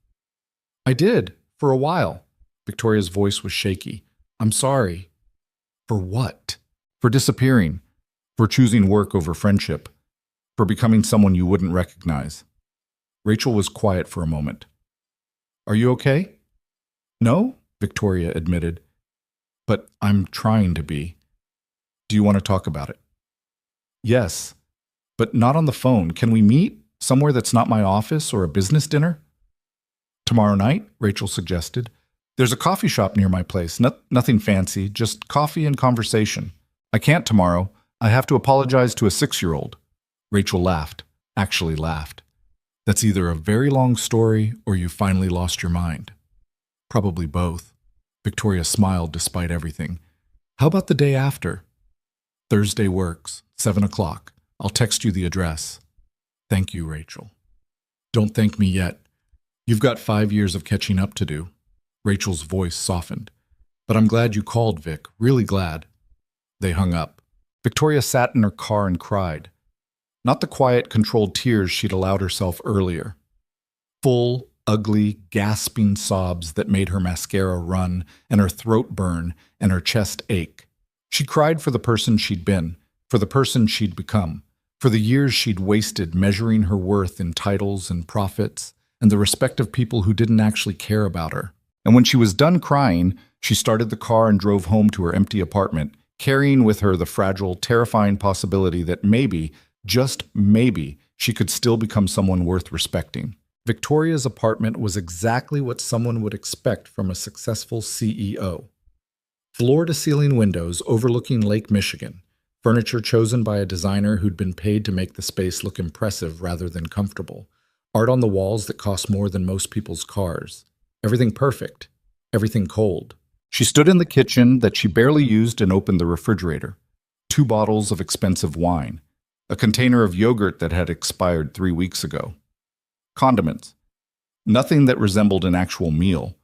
I did, for a while. Victoria's voice was shaky. I'm sorry. For what? For disappearing. For choosing work over friendship. For becoming someone you wouldn't recognize. Rachel was quiet for a moment. Are you okay? No, Victoria admitted. But I'm trying to be. Do you want to talk about it? Yes, but not on the phone. Can we meet? Somewhere that's not my office or a business dinner? Tomorrow night, Rachel suggested. There's a coffee shop near my place. Nothing fancy, just coffee and conversation. I can't tomorrow. I have to apologize to a 6-year-old. Rachel laughed, actually laughed. That's either a very long story or you finally lost your mind. Probably both. Victoria smiled despite everything. How about the day after? Thursday works, 7 o'clock. I'll text you the address. Thank you, Rachel. Don't thank me yet. You've got 5 years of catching up to do. Rachel's voice softened. But I'm glad you called, Vic. Really glad. They hung up. Victoria sat in her car and cried. Not the quiet, controlled tears she'd allowed herself earlier. Full, ugly, gasping sobs that made her mascara run and her throat burn and her chest ache. She cried for the person she'd been, for the person she'd become, for the years she'd wasted measuring her worth in titles and profits and the respect of people who didn't actually care about her. And when she was done crying, she started the car and drove home to her empty apartment, carrying with her the fragile, terrifying possibility that maybe, just maybe, she could still become someone worth respecting. Victoria's apartment was exactly what someone would expect from a successful CEO. Floor-to-ceiling windows overlooking Lake Michigan, furniture chosen by a designer who'd been paid to make the space look impressive rather than comfortable, art on the walls that cost more than most people's cars. Everything perfect, everything cold. She stood in the kitchen that she barely used and opened the refrigerator. 2 bottles of expensive wine, a container of yogurt that had expired 3 weeks ago. Condiments. Nothing that resembled an actual meal.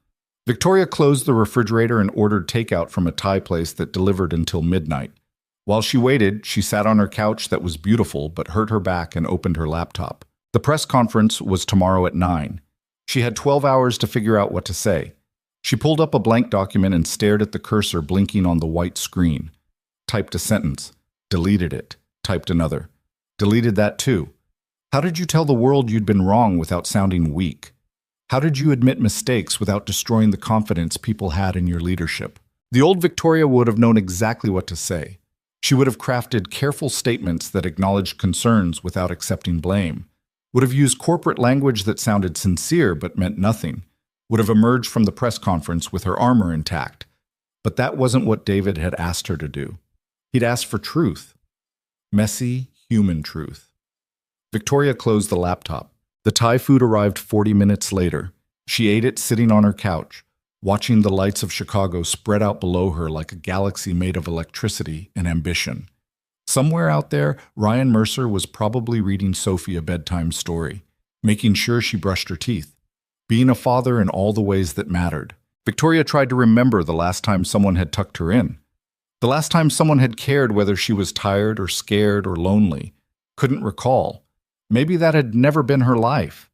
Victoria closed the refrigerator and ordered takeout from a Thai place that delivered until midnight. While she waited, she sat on her couch that was beautiful but hurt her back and opened her laptop. The press conference was tomorrow at 9. She had 12 hours to figure out what to say. She pulled up a blank document and stared at the cursor blinking on the white screen. Typed a sentence. Deleted it. Typed another. Deleted that too. How did you tell the world you'd been wrong without sounding weak? How did you admit mistakes without destroying the confidence people had in your leadership? The old Victoria would have known exactly what to say. She would have crafted careful statements that acknowledged concerns without accepting blame, would have used corporate language that sounded sincere but meant nothing, would have emerged from the press conference with her armor intact. But that wasn't what David had asked her to do. He'd asked for truth. Messy, human truth. Victoria closed the laptop. The Thai food arrived 40 minutes later. She ate it sitting on her couch, watching the lights of Chicago spread out below her like a galaxy made of electricity and ambition. Somewhere out there, Ryan Mercer was probably reading Sophie a bedtime story, making sure she brushed her teeth, being a father in all the ways that mattered. Victoria tried to remember the last time someone had tucked her in, the last time someone had cared whether she was tired or scared or lonely. Couldn't recall. Maybe that had never been her life.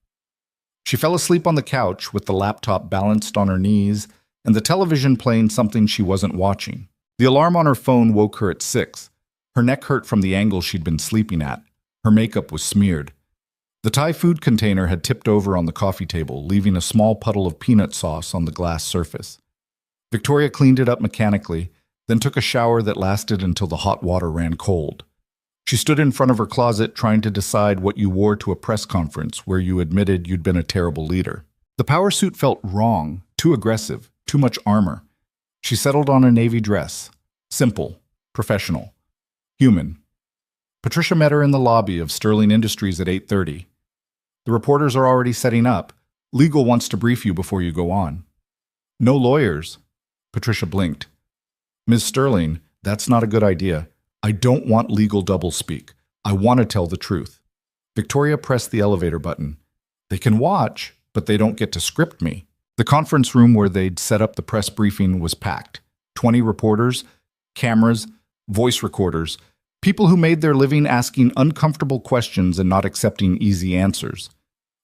She fell asleep on the couch with the laptop balanced on her knees and the television playing something she wasn't watching. The alarm on her phone woke her at 6. Her neck hurt from the angle she'd been sleeping at. Her makeup was smeared. The Thai food container had tipped over on the coffee table, leaving a small puddle of peanut sauce on the glass surface. Victoria cleaned it up mechanically, then took a shower that lasted until the hot water ran cold. She stood in front of her closet trying to decide what you wore to a press conference where you admitted you'd been a terrible leader. The power suit felt wrong, too aggressive, too much armor. She settled on a navy dress. Simple, professional, human. Patricia met her in the lobby of Sterling Industries at 8:30. The reporters are already setting up. Legal wants to brief you before you go on. No lawyers. Patricia blinked. Ms. Sterling, that's not a good idea. I don't want legal doublespeak. I want to tell the truth. Victoria pressed the elevator button. They can watch, but they don't get to script me. The conference room where they'd set up the press briefing was packed. 20 reporters, cameras, voice recorders, people who made their living asking uncomfortable questions and not accepting easy answers.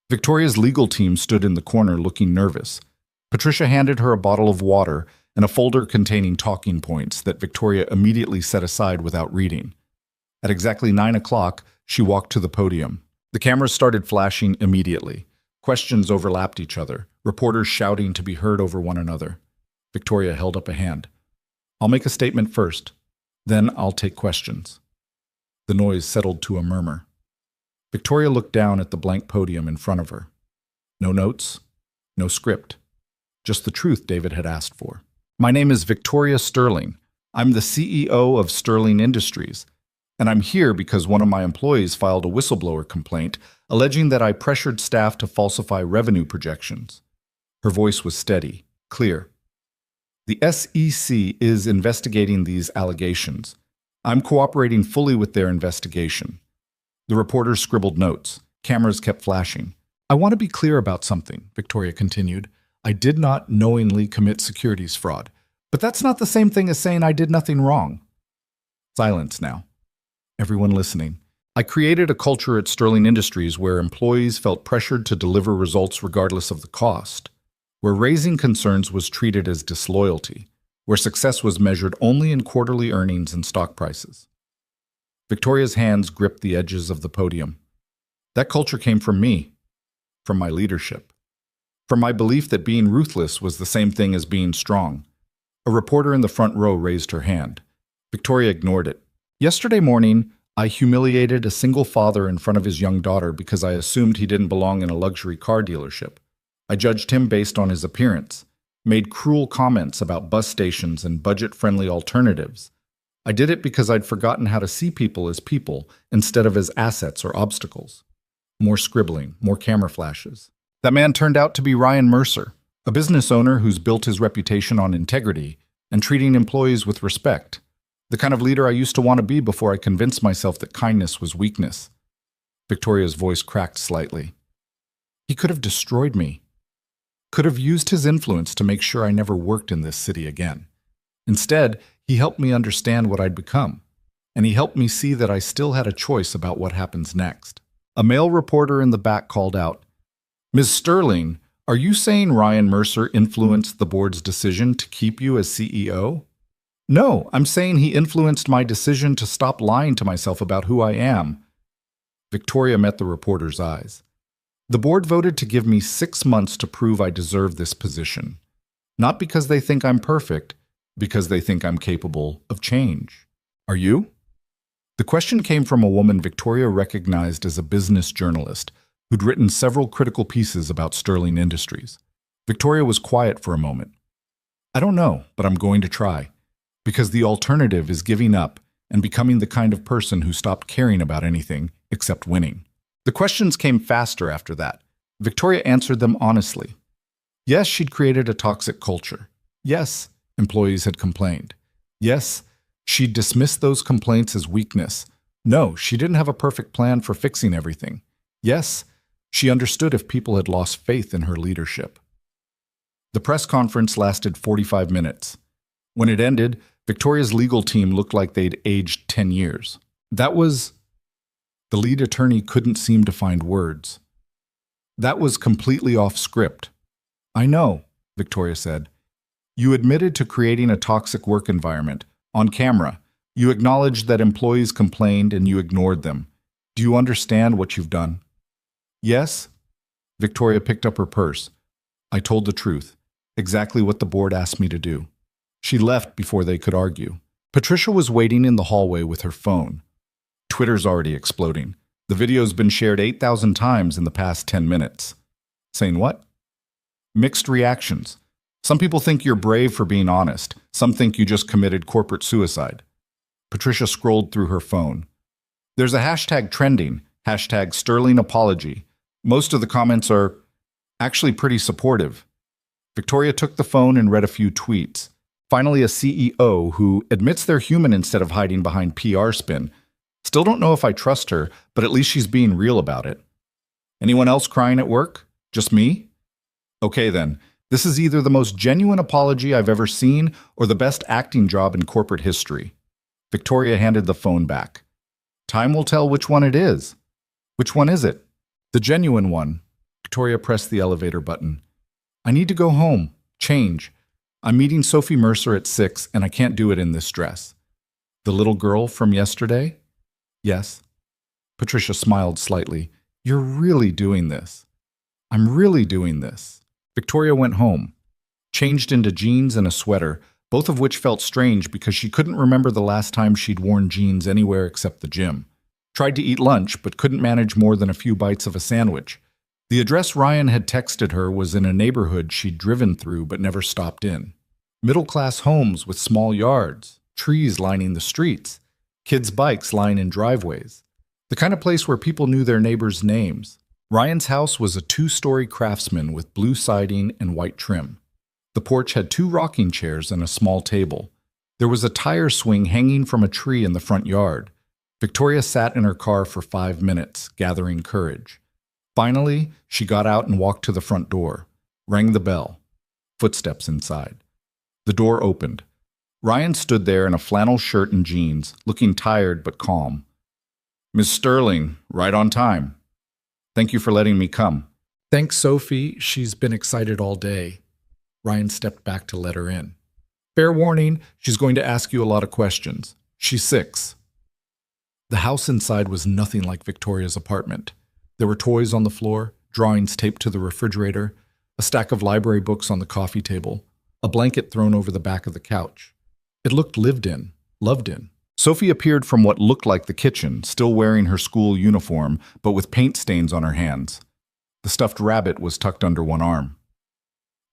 Victoria's legal team stood in the corner looking nervous. Patricia handed her a bottle of water and a folder containing talking points that Victoria immediately set aside without reading. At exactly 9 o'clock, she walked to the podium. The cameras started flashing immediately. Questions overlapped each other, reporters shouting to be heard over one another. Victoria held up a hand. I'll make a statement first, then I'll take questions. The noise settled to a murmur. Victoria looked down at the blank podium in front of her. No notes, no script, just the truth David had asked for. My name is Victoria Sterling. I'm the CEO of Sterling Industries, and I'm here because one of my employees filed a whistleblower complaint alleging that I pressured staff to falsify revenue projections. Her voice was steady, clear. The SEC is investigating these allegations. I'm cooperating fully with their investigation. The reporters scribbled notes. Cameras kept flashing. I want to be clear about something, Victoria continued. I did not knowingly commit securities fraud, but that's not the same thing as saying I did nothing wrong. Silence now. Everyone listening. I created a culture at Sterling Industries where employees felt pressured to deliver results regardless of the cost, where raising concerns was treated as disloyalty, where success was measured only in quarterly earnings and stock prices. Victoria's hands gripped the edges of the podium. That culture came from me, from my leadership, from my belief that being ruthless was the same thing as being strong. A reporter in the front row raised her hand. Victoria ignored it. Yesterday morning, I humiliated a single father in front of his young daughter because I assumed he didn't belong in a luxury car dealership. I judged him based on his appearance, made cruel comments about bus stations and budget-friendly alternatives. I did it because I'd forgotten how to see people as people instead of as assets or obstacles. More scribbling, more camera flashes. That man turned out to be Ryan Mercer, a business owner who's built his reputation on integrity and treating employees with respect. The kind of leader I used to want to be before I convinced myself that kindness was weakness. Victoria's voice cracked slightly. He could have destroyed me. Could have used his influence to make sure I never worked in this city again. Instead, he helped me understand what I'd become, and he helped me see that I still had a choice about what happens next. A male reporter in the back called out, "Ms. Sterling, are you saying Ryan Mercer influenced the board's decision to keep you as CEO?" "No, I'm saying he influenced my decision to stop lying to myself about who I am." Victoria met the reporter's eyes. "The board voted to give me 6 months to prove I deserve this position. Not because they think I'm perfect, because they think I'm capable of change. Are you?" The question came from a woman Victoria recognized as a business journalist who'd written several critical pieces about Sterling Industries. Victoria was quiet for a moment. "I don't know, but I'm going to try. Because the alternative is giving up and becoming the kind of person who stopped caring about anything except winning." The questions came faster after that. Victoria answered them honestly. Yes, she'd created a toxic culture. Yes, employees had complained. Yes, she'd dismissed those complaints as weakness. No, she didn't have a perfect plan for fixing everything. Yes, she understood if people had lost faith in her leadership. The press conference lasted 45 minutes. When it ended, Victoria's legal team looked like they'd aged 10 years. The lead attorney couldn't seem to find words. "That was completely off script." "I know," Victoria said. "You admitted to creating a toxic work environment. On camera, you acknowledged that employees complained and you ignored them. Do you understand what you've done?" "Yes." Victoria picked up her purse. "I told the truth. Exactly what the board asked me to do." She left before they could argue. Patricia was waiting in the hallway with her phone. Twitter's already exploding. The video's been shared 8,000 times in the past 10 minutes. Saying what? Mixed reactions. Some people think you're brave for being honest. Some think you just committed corporate suicide. Patricia scrolled through her phone. There's a hashtag trending, hashtag Sterling apology. Most of the comments are actually pretty supportive. Victoria took the phone and read a few tweets. Finally, a CEO who admits they're human instead of hiding behind PR spin. Still don't know if I trust her, but at least she's being real about it. Anyone else crying at work? Just me? Okay then, this is either the most genuine apology I've ever seen or the best acting job in corporate history. Victoria handed the phone back. Time will tell which one it is. Which one is it? The genuine one. Victoria pressed the elevator button. I need to go home. Change. I'm meeting Sophie Mercer at 6 and I can't do it in this dress. The little girl from yesterday? Yes. Patricia smiled slightly. You're really doing this. I'm really doing this. Victoria went home, changed into jeans and a sweater, both of which felt strange because she couldn't remember the last time she'd worn jeans anywhere except the gym. Tried to eat lunch, but couldn't manage more than a few bites of a sandwich. The address Ryan had texted her was in a neighborhood she'd driven through but never stopped in. Middle-class homes with small yards, trees lining the streets, kids' bikes lying in driveways. The kind of place where people knew their neighbors' names. Ryan's house was a 2-story Craftsman with blue siding and white trim. The porch had 2 rocking chairs and a small table. There was a tire swing hanging from a tree in the front yard. Victoria sat in her car for 5 minutes, gathering courage. Finally, she got out and walked to the front door, rang the bell. Footsteps inside. The door opened. Ryan stood there in a flannel shirt and jeans, looking tired but calm. Miss Sterling, right on time. Thank you for letting me come. Thanks, Sophie. She's been excited all day. Ryan stepped back to let her in. Fair warning, she's going to ask you a lot of questions. She's 6. The house inside was nothing like Victoria's apartment. There were toys on the floor, drawings taped to the refrigerator, a stack of library books on the coffee table, a blanket thrown over the back of the couch. It looked lived in, loved in. Sophie appeared from what looked like the kitchen, still wearing her school uniform, but with paint stains on her hands. The stuffed rabbit was tucked under one arm.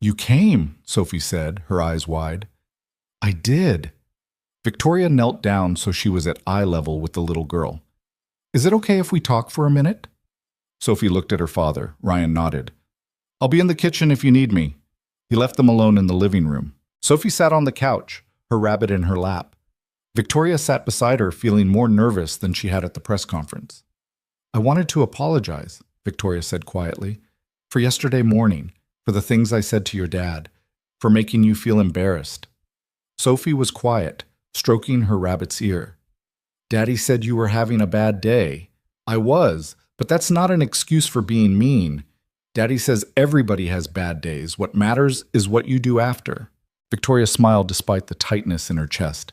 You came, Sophie said, her eyes wide. I did. Victoria knelt down so she was at eye level with the little girl. Is it okay if we talk for a minute? Sophie looked at her father. Ryan nodded. I'll be in the kitchen if you need me. He left them alone in the living room. Sophie sat on the couch, her rabbit in her lap. Victoria sat beside her, feeling more nervous than she had at the press conference. I wanted to apologize, Victoria said quietly, for yesterday morning, for the things I said to your dad, for making you feel embarrassed. Sophie was quiet, stroking her rabbit's ear. Daddy said you were having a bad day. I was, but that's not an excuse for being mean. Daddy says everybody has bad days. What matters is what you do after. Victoria smiled despite the tightness in her chest.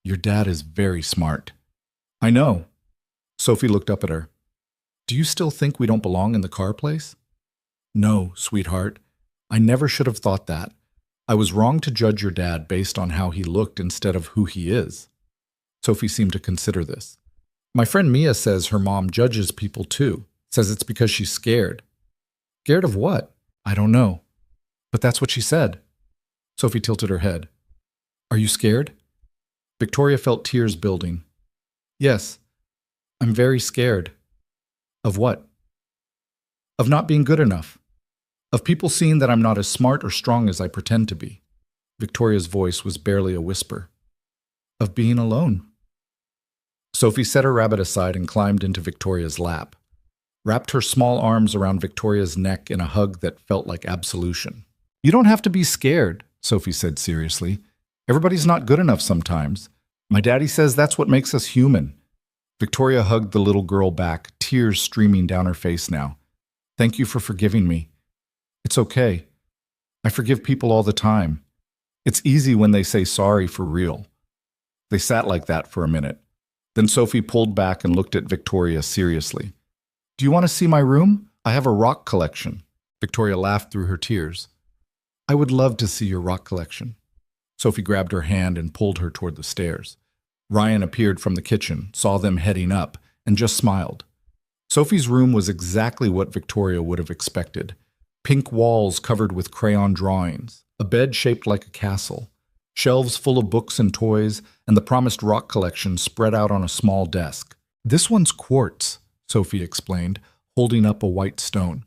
Your dad is very smart. I know. Sophie looked up at her. Do you still think we don't belong in the car place? No, sweetheart. I never should have thought that. I was wrong to judge your dad based on how he looked instead of who he is. Sophie seemed to consider this. My friend Mia says her mom judges people too, says it's because she's scared. Scared of what? I don't know. But that's what she said. Sophie tilted her head. Are you scared? Victoria felt tears building. Yes, I'm very scared. Of what? Of not being good enough. Of people seeing that I'm not as smart or strong as I pretend to be. Victoria's voice was barely a whisper. Of being alone. Sophie set her rabbit aside and climbed into Victoria's lap, wrapped her small arms around Victoria's neck in a hug that felt like absolution. You don't have to be scared, Sophie said seriously. Everybody's not good enough sometimes. My daddy says that's what makes us human. Victoria hugged the little girl back, tears streaming down her face now. Thank you for forgiving me. It's okay. I forgive people all the time. It's easy when they say sorry for real. They sat like that for a minute. Then Sophie pulled back and looked at Victoria seriously. Do you want to see my room? I have a rock collection. Victoria laughed through her tears. I would love to see your rock collection. Sophie grabbed her hand and pulled her toward the stairs. Ryan appeared from the kitchen, saw them heading up, and just smiled. Sophie's room was exactly what Victoria would have expected. Pink walls covered with crayon drawings, a bed shaped like a castle, shelves full of books and toys, and the promised rock collection spread out on a small desk. This one's quartz, Sophie explained, holding up a white stone.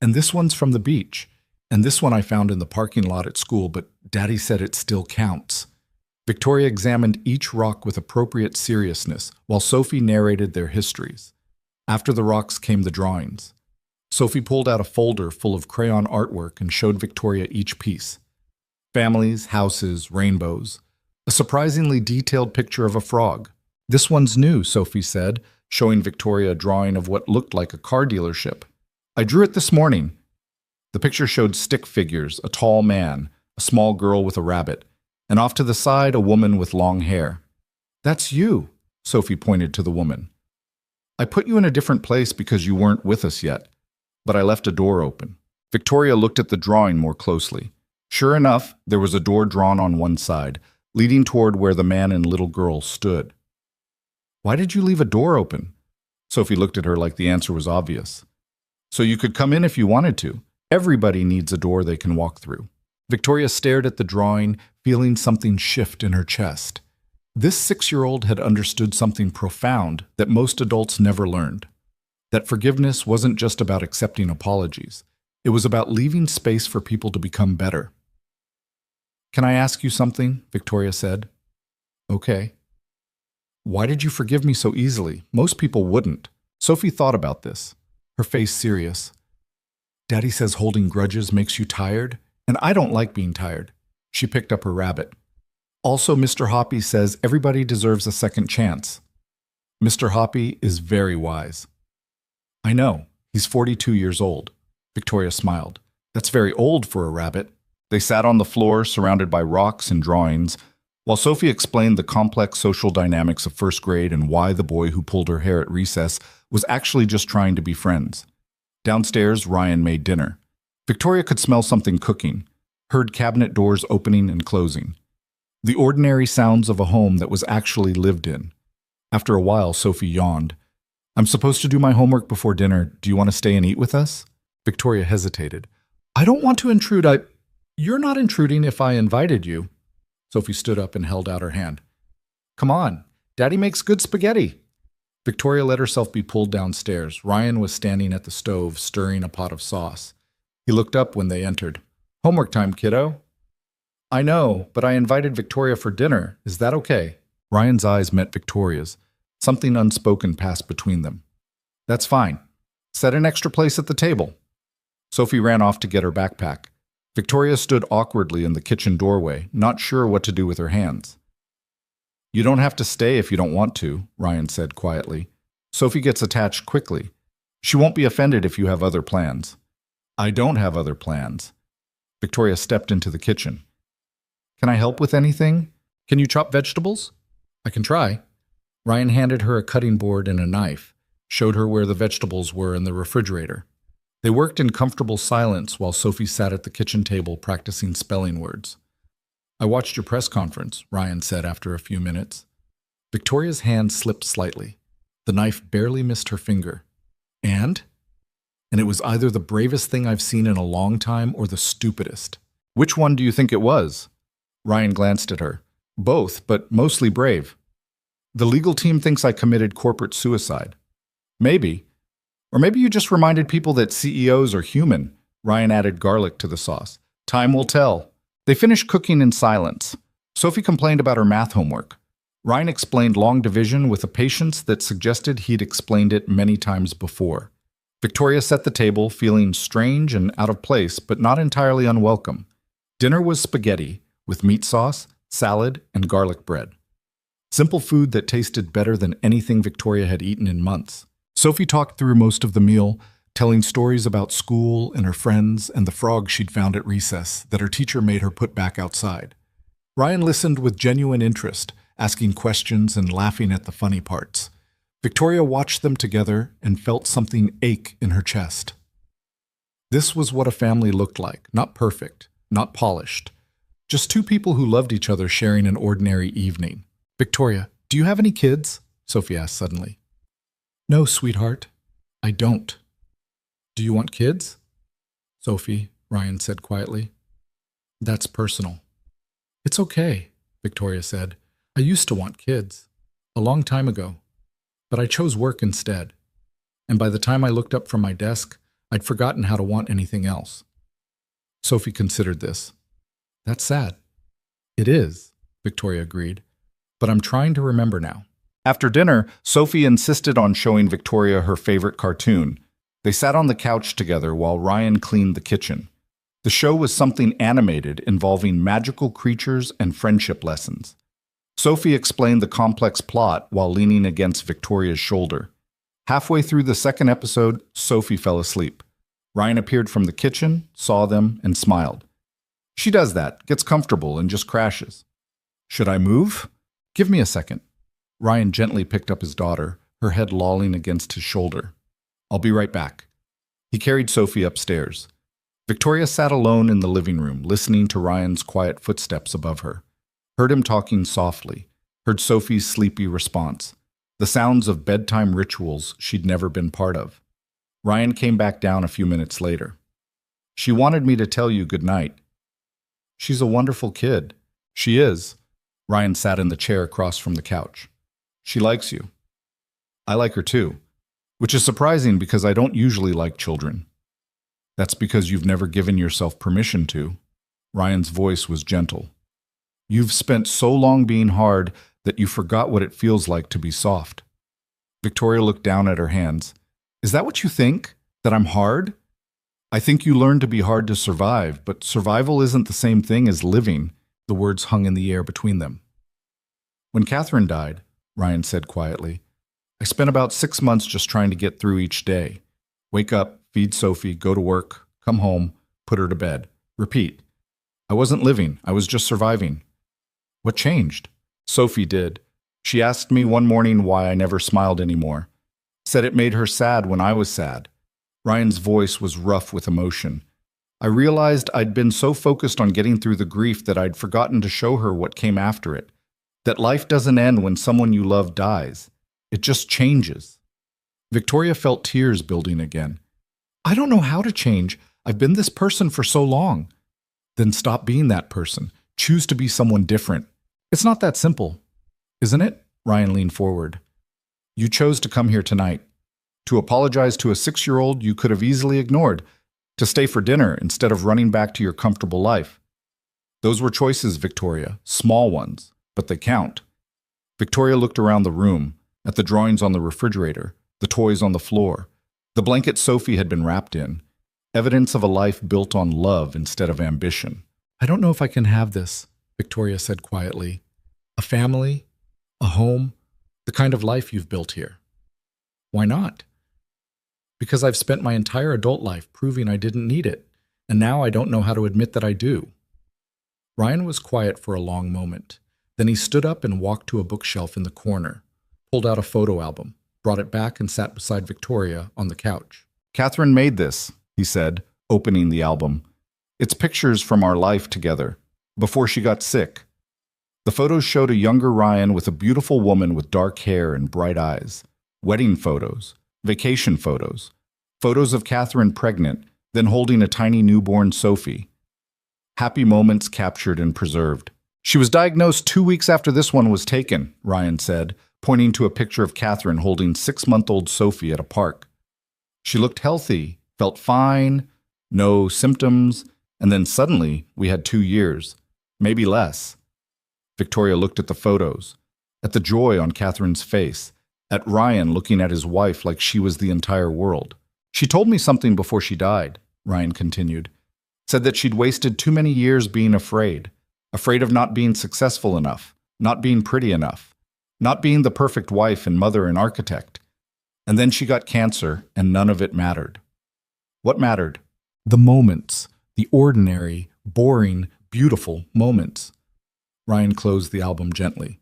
And this one's from the beach. And this one I found in the parking lot at school, but Daddy said it still counts. Victoria examined each rock with appropriate seriousness, while Sophie narrated their histories. After the rocks came the drawings. Sophie pulled out a folder full of crayon artwork and showed Victoria each piece. Families, houses, rainbows. A surprisingly detailed picture of a frog. This one's new, Sophie said, showing Victoria a drawing of what looked like a car dealership. I drew it this morning. The picture showed stick figures, a tall man, a small girl with a rabbit, and off to the side a woman with long hair. That's you, Sophie pointed to the woman. I put you in a different place because you weren't with us yet, but I left a door open. Victoria looked at the drawing more closely. Sure enough, there was a door drawn on one side, leading toward where the man and little girl stood. Why did you leave a door open? Sophie looked at her like the answer was obvious. So you could come in if you wanted to. Everybody needs a door they can walk through. Victoria stared at the drawing, feeling something shift in her chest. This 6-year-old had understood something profound that most adults never learned. That forgiveness wasn't just about accepting apologies. It was about leaving space for people to become better. Can I ask you something? Victoria said. Okay. Why did you forgive me so easily? Most people wouldn't. Sophie thought about this, her face serious. Daddy says holding grudges makes you tired, and I don't like being tired. She picked up her rabbit. Also, Mr. Hoppy says everybody deserves a second chance. Mr. Hoppy is very wise. I know. He's 42 years old. Victoria smiled. That's very old for a rabbit. They sat on the floor, surrounded by rocks and drawings, while Sophie explained the complex social dynamics of first grade and why the boy who pulled her hair at recess was actually just trying to be friends. Downstairs, Ryan made dinner. Victoria could smell something cooking, heard cabinet doors opening and closing. The ordinary sounds of a home that was actually lived in. After a while, Sophie yawned. I'm supposed to do my homework before dinner. Do you want to stay and eat with us? Victoria hesitated. I don't want to intrude. You're not intruding if I invited you. Sophie stood up and held out her hand. Come on, Daddy makes good spaghetti. Victoria let herself be pulled downstairs. Ryan was standing at the stove, stirring a pot of sauce. He looked up when they entered. Homework time, kiddo. I know, but I invited Victoria for dinner. Is that okay? Ryan's eyes met Victoria's. Something unspoken passed between them. That's fine. Set an extra place at the table. Sophie ran off to get her backpack. Victoria stood awkwardly in the kitchen doorway, not sure what to do with her hands. You don't have to stay if you don't want to, Ryan said quietly. Sophie gets attached quickly. She won't be offended if you have other plans. I don't have other plans. Victoria stepped into the kitchen. Can I help with anything? Can you chop vegetables? I can try. Ryan handed her a cutting board and a knife, showed her where the vegetables were in the refrigerator. They worked in comfortable silence while Sophie sat at the kitchen table practicing spelling words. I watched your press conference, Ryan said after a few minutes. Victoria's hand slipped slightly. The knife barely missed her finger. And it was either the bravest thing I've seen in a long time or the stupidest. Which one do you think it was? Ryan glanced at her. Both, but mostly brave. The legal team thinks I committed corporate suicide. Maybe. Or maybe you just reminded people that CEOs are human. Ryan added garlic to the sauce. Time will tell. They finished cooking in silence. Sophie complained about her math homework. Ryan explained long division with a patience that suggested he'd explained it many times before. Victoria set the table, feeling strange and out of place, but not entirely unwelcome. Dinner was spaghetti, with meat sauce, salad, and garlic bread. Simple food that tasted better than anything Victoria had eaten in months. Sophie talked through most of the meal, telling stories about school and her friends and the frog she'd found at recess that her teacher made her put back outside. Ryan listened with genuine interest, asking questions and laughing at the funny parts. Victoria watched them together and felt something ache in her chest. This was what a family looked like, not perfect, not polished. Just two people who loved each other sharing an ordinary evening. Victoria, do you have any kids? Sophie asked suddenly. No, sweetheart, I don't. Do you want kids? Sophie, Ryan said quietly. That's personal. It's okay, Victoria said. I used to want kids, a long time ago, but I chose work instead. And by the time I looked up from my desk, I'd forgotten how to want anything else. Sophie considered this. That's sad. It is, Victoria agreed, but I'm trying to remember now. After dinner, Sophie insisted on showing Victoria her favorite cartoon. They sat on the couch together while Ryan cleaned the kitchen. The show was something animated involving magical creatures and friendship lessons. Sophie explained the complex plot while leaning against Victoria's shoulder. Halfway through the second episode, Sophie fell asleep. Ryan appeared from the kitchen, saw them, and smiled. She does that, gets comfortable, and just crashes. Should I move? Give me a second. Ryan gently picked up his daughter, her head lolling against his shoulder. I'll be right back. He carried Sophie upstairs. Victoria sat alone in the living room, listening to Ryan's quiet footsteps above her. Heard him talking softly, heard Sophie's sleepy response, the sounds of bedtime rituals she'd never been part of. Ryan came back down a few minutes later. She wanted me to tell you good night. She's a wonderful kid. She is. Ryan sat in the chair across from the couch. She likes you. I like her too, which is surprising because I don't usually like children. That's because you've never given yourself permission to. Ryan's voice was gentle. You've spent so long being hard that you forgot what it feels like to be soft. Victoria looked down at her hands. Is that what you think? That I'm hard? I think you learned to be hard to survive, but survival isn't the same thing as living. The words hung in the air between them. When Catherine died, Ryan said quietly, I spent about 6 months just trying to get through each day. Wake up, feed Sophie, go to work, come home, put her to bed. Repeat. I wasn't living, I was just surviving. What changed? Sophie did. She asked me one morning why I never smiled anymore. Said it made her sad when I was sad. Ryan's voice was rough with emotion. I realized I'd been so focused on getting through the grief that I'd forgotten to show her what came after it. That life doesn't end when someone you love dies. It just changes. Victoria felt tears building again. I don't know how to change. I've been this person for so long. Then stop being that person. Choose to be someone different. It's not that simple, isn't it? Ryan leaned forward. You chose to come here tonight. To apologize to a 6-year-old you could have easily ignored. To stay for dinner instead of running back to your comfortable life. Those were choices, Victoria. Small ones, but they count. Victoria looked around the room, at the drawings on the refrigerator, the toys on the floor, the blanket Sophie had been wrapped in. Evidence of a life built on love instead of ambition. I don't know if I can have this, Victoria said quietly. A family, a home, the kind of life you've built here. Why not? Because I've spent my entire adult life proving I didn't need it, and now I don't know how to admit that I do. Ryan was quiet for a long moment. Then he stood up and walked to a bookshelf in the corner, pulled out a photo album, brought it back and sat beside Victoria on the couch. Catherine made this, he said, opening the album. It's pictures from our life together, before she got sick. The photos showed a younger Ryan with a beautiful woman with dark hair and bright eyes. Wedding photos, vacation photos, photos of Catherine pregnant, then holding a tiny newborn Sophie. Happy moments captured and preserved. She was diagnosed 2 weeks after this one was taken, Ryan said, pointing to a picture of Catherine holding 6-month-old Sophie at a park. She looked healthy, felt fine, no symptoms, and then suddenly we had 2 years, maybe less. Victoria looked at the photos, at the joy on Catherine's face, at Ryan looking at his wife like she was the entire world. She told me something before she died, Ryan continued. Said that she'd wasted too many years being afraid of not being successful enough, not being pretty enough, not being the perfect wife and mother and architect. And then she got cancer, and none of it mattered. What mattered? The moments, the ordinary, boring, beautiful moments. Ryan closed the album gently.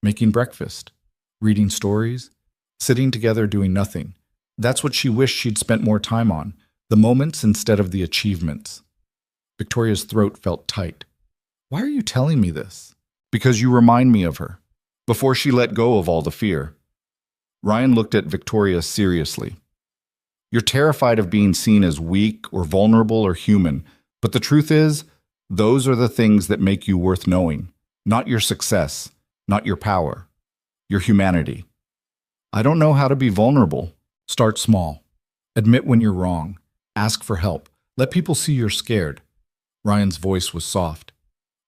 Making breakfast, reading stories, sitting together doing nothing. That's what she wished she'd spent more time on, the moments instead of the achievements. Victoria's throat felt tight. Why are you telling me this? Because you remind me of her, before she let go of all the fear. Ryan looked at Victoria seriously. You're terrified of being seen as weak or vulnerable or human, but the truth is, those are the things that make you worth knowing, not your success, not your power, your humanity. I don't know how to be vulnerable. Start small. Admit when you're wrong. Ask for help. Let people see you're scared. Ryan's voice was soft.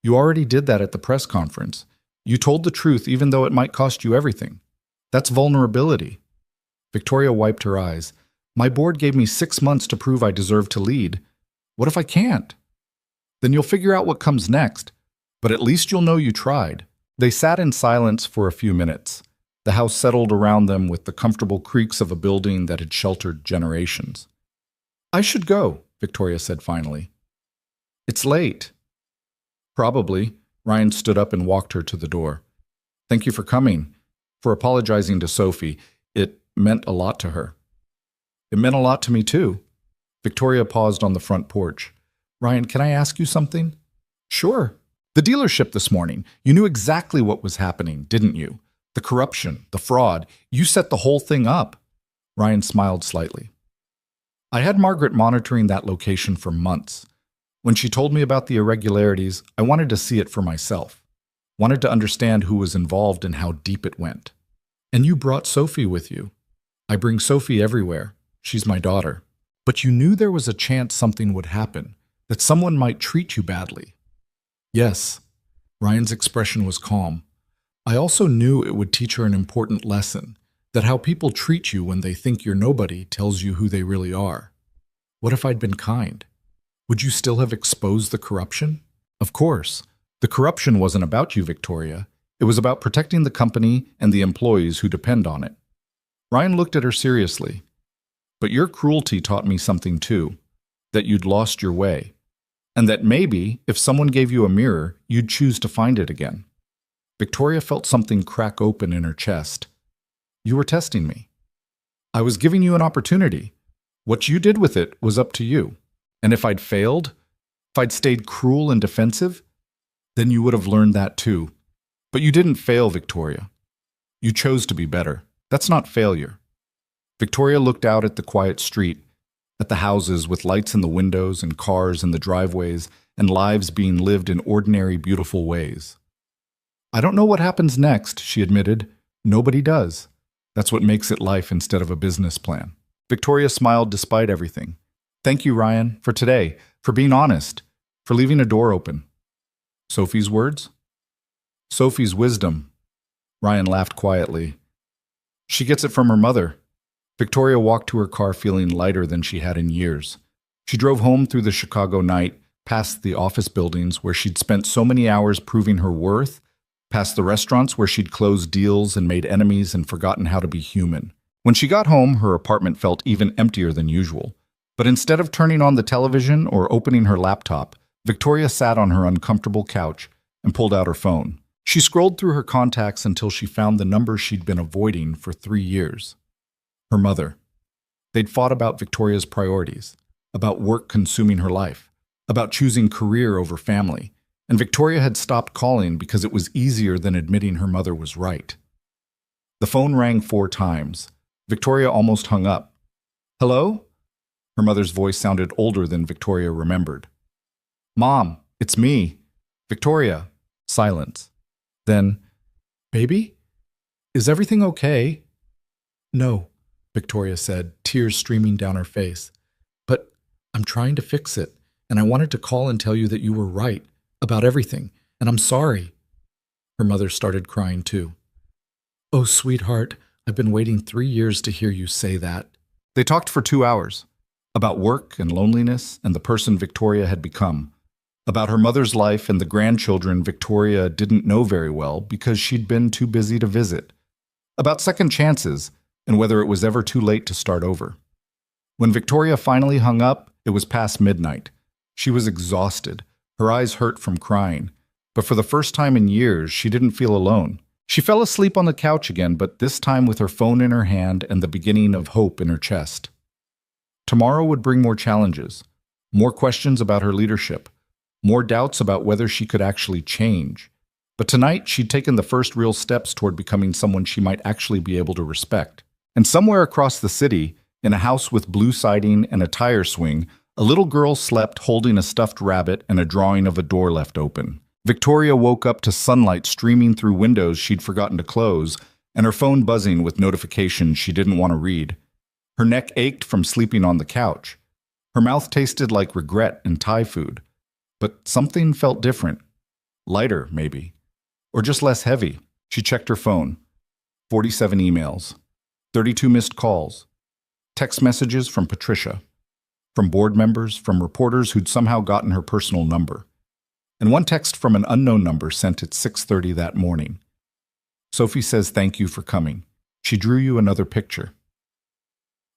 You already did that at the press conference. You told the truth even though it might cost you everything. That's vulnerability. Victoria wiped her eyes. My board gave me 6 months to prove I deserve to lead. What if I can't? Then you'll figure out what comes next. But at least you'll know you tried. They sat in silence for a few minutes. The house settled around them with the comfortable creaks of a building that had sheltered generations. I should go, Victoria said finally. It's late. Probably. Ryan stood up and walked her to the door. Thank you for coming, for apologizing to Sophie. It meant a lot to her. It meant a lot to me too. Victoria paused on the front porch. Ryan, can I ask you something? Sure. The dealership this morning, you knew exactly what was happening, didn't you? The corruption, the fraud. You set the whole thing up. Ryan smiled slightly. I had Margaret monitoring that location for months. When she told me about the irregularities, I wanted to see it for myself. Wanted to understand who was involved and how deep it went. And you brought Sophie with you. I bring Sophie everywhere. She's my daughter. But you knew there was a chance something would happen, that someone might treat you badly. Yes. Ryan's expression was calm. I also knew it would teach her an important lesson, that how people treat you when they think you're nobody tells you who they really are. What if I'd been kind? Would you still have exposed the corruption? Of course. The corruption wasn't about you, Victoria. It was about protecting the company and the employees who depend on it. Ryan looked at her seriously. But your cruelty taught me something too, that you'd lost your way, and that maybe, if someone gave you a mirror, you'd choose to find it again. Victoria felt something crack open in her chest. You were testing me. I was giving you an opportunity. What you did with it was up to you. And if I'd failed, if I'd stayed cruel and defensive, then you would have learned that too. But you didn't fail, Victoria. You chose to be better. That's not failure. Victoria looked out at the quiet street, at the houses with lights in the windows and cars in the driveways and lives being lived in ordinary, beautiful ways. I don't know what happens next, she admitted. Nobody does. That's what makes it life instead of a business plan. Victoria smiled despite everything. Thank you, Ryan, for today, for being honest, for leaving a door open. Sophie's words? Sophie's wisdom. Ryan laughed quietly. She gets it from her mother. Victoria walked to her car feeling lighter than she had in years. She drove home through the Chicago night, past the office buildings where she'd spent so many hours proving her worth, past the restaurants where she'd closed deals and made enemies and forgotten how to be human. When she got home, her apartment felt even emptier than usual. But instead of turning on the television or opening her laptop, Victoria sat on her uncomfortable couch and pulled out her phone. She scrolled through her contacts until she found the number she'd been avoiding for 3 years. Her mother. They'd fought about Victoria's priorities, about work consuming her life, about choosing career over family, and Victoria had stopped calling because it was easier than admitting her mother was right. The phone rang 4 times. Victoria almost hung up. Hello? Her mother's voice sounded older than Victoria remembered. Mom, it's me. Victoria. Silence. Then, Baby? Is everything okay? No, Victoria said, tears streaming down her face. But I'm trying to fix it, and I wanted to call and tell you that you were right about everything, and I'm sorry. Her mother started crying too. Oh, sweetheart, I've been waiting 3 years to hear you say that. They talked for 2 hours, about work and loneliness and the person Victoria had become, about her mother's life and the grandchildren Victoria didn't know very well because she'd been too busy to visit, about second chances and whether it was ever too late to start over. When Victoria finally hung up, it was past midnight. She was exhausted. Her eyes hurt from crying, but for the first time in years, she didn't feel alone. She fell asleep on the couch again, but this time with her phone in her hand and the beginning of hope in her chest. Tomorrow would bring more challenges, more questions about her leadership, more doubts about whether she could actually change. But tonight, she'd taken the first real steps toward becoming someone she might actually be able to respect. And somewhere across the city, in a house with blue siding and a tire swing, a little girl slept holding a stuffed rabbit and a drawing of a door left open. Victoria woke up to sunlight streaming through windows she'd forgotten to close, and her phone buzzing with notifications she didn't want to read. Her neck ached from sleeping on the couch. Her mouth tasted like regret and Thai food. But something felt different. Lighter, maybe. Or just less heavy. She checked her phone. 47 emails. 32 missed calls. Text messages from Patricia. From board members, from reporters who'd somehow gotten her personal number. And one text from an unknown number sent at 6:30 that morning. Sophie says thank you for coming. She drew you another picture.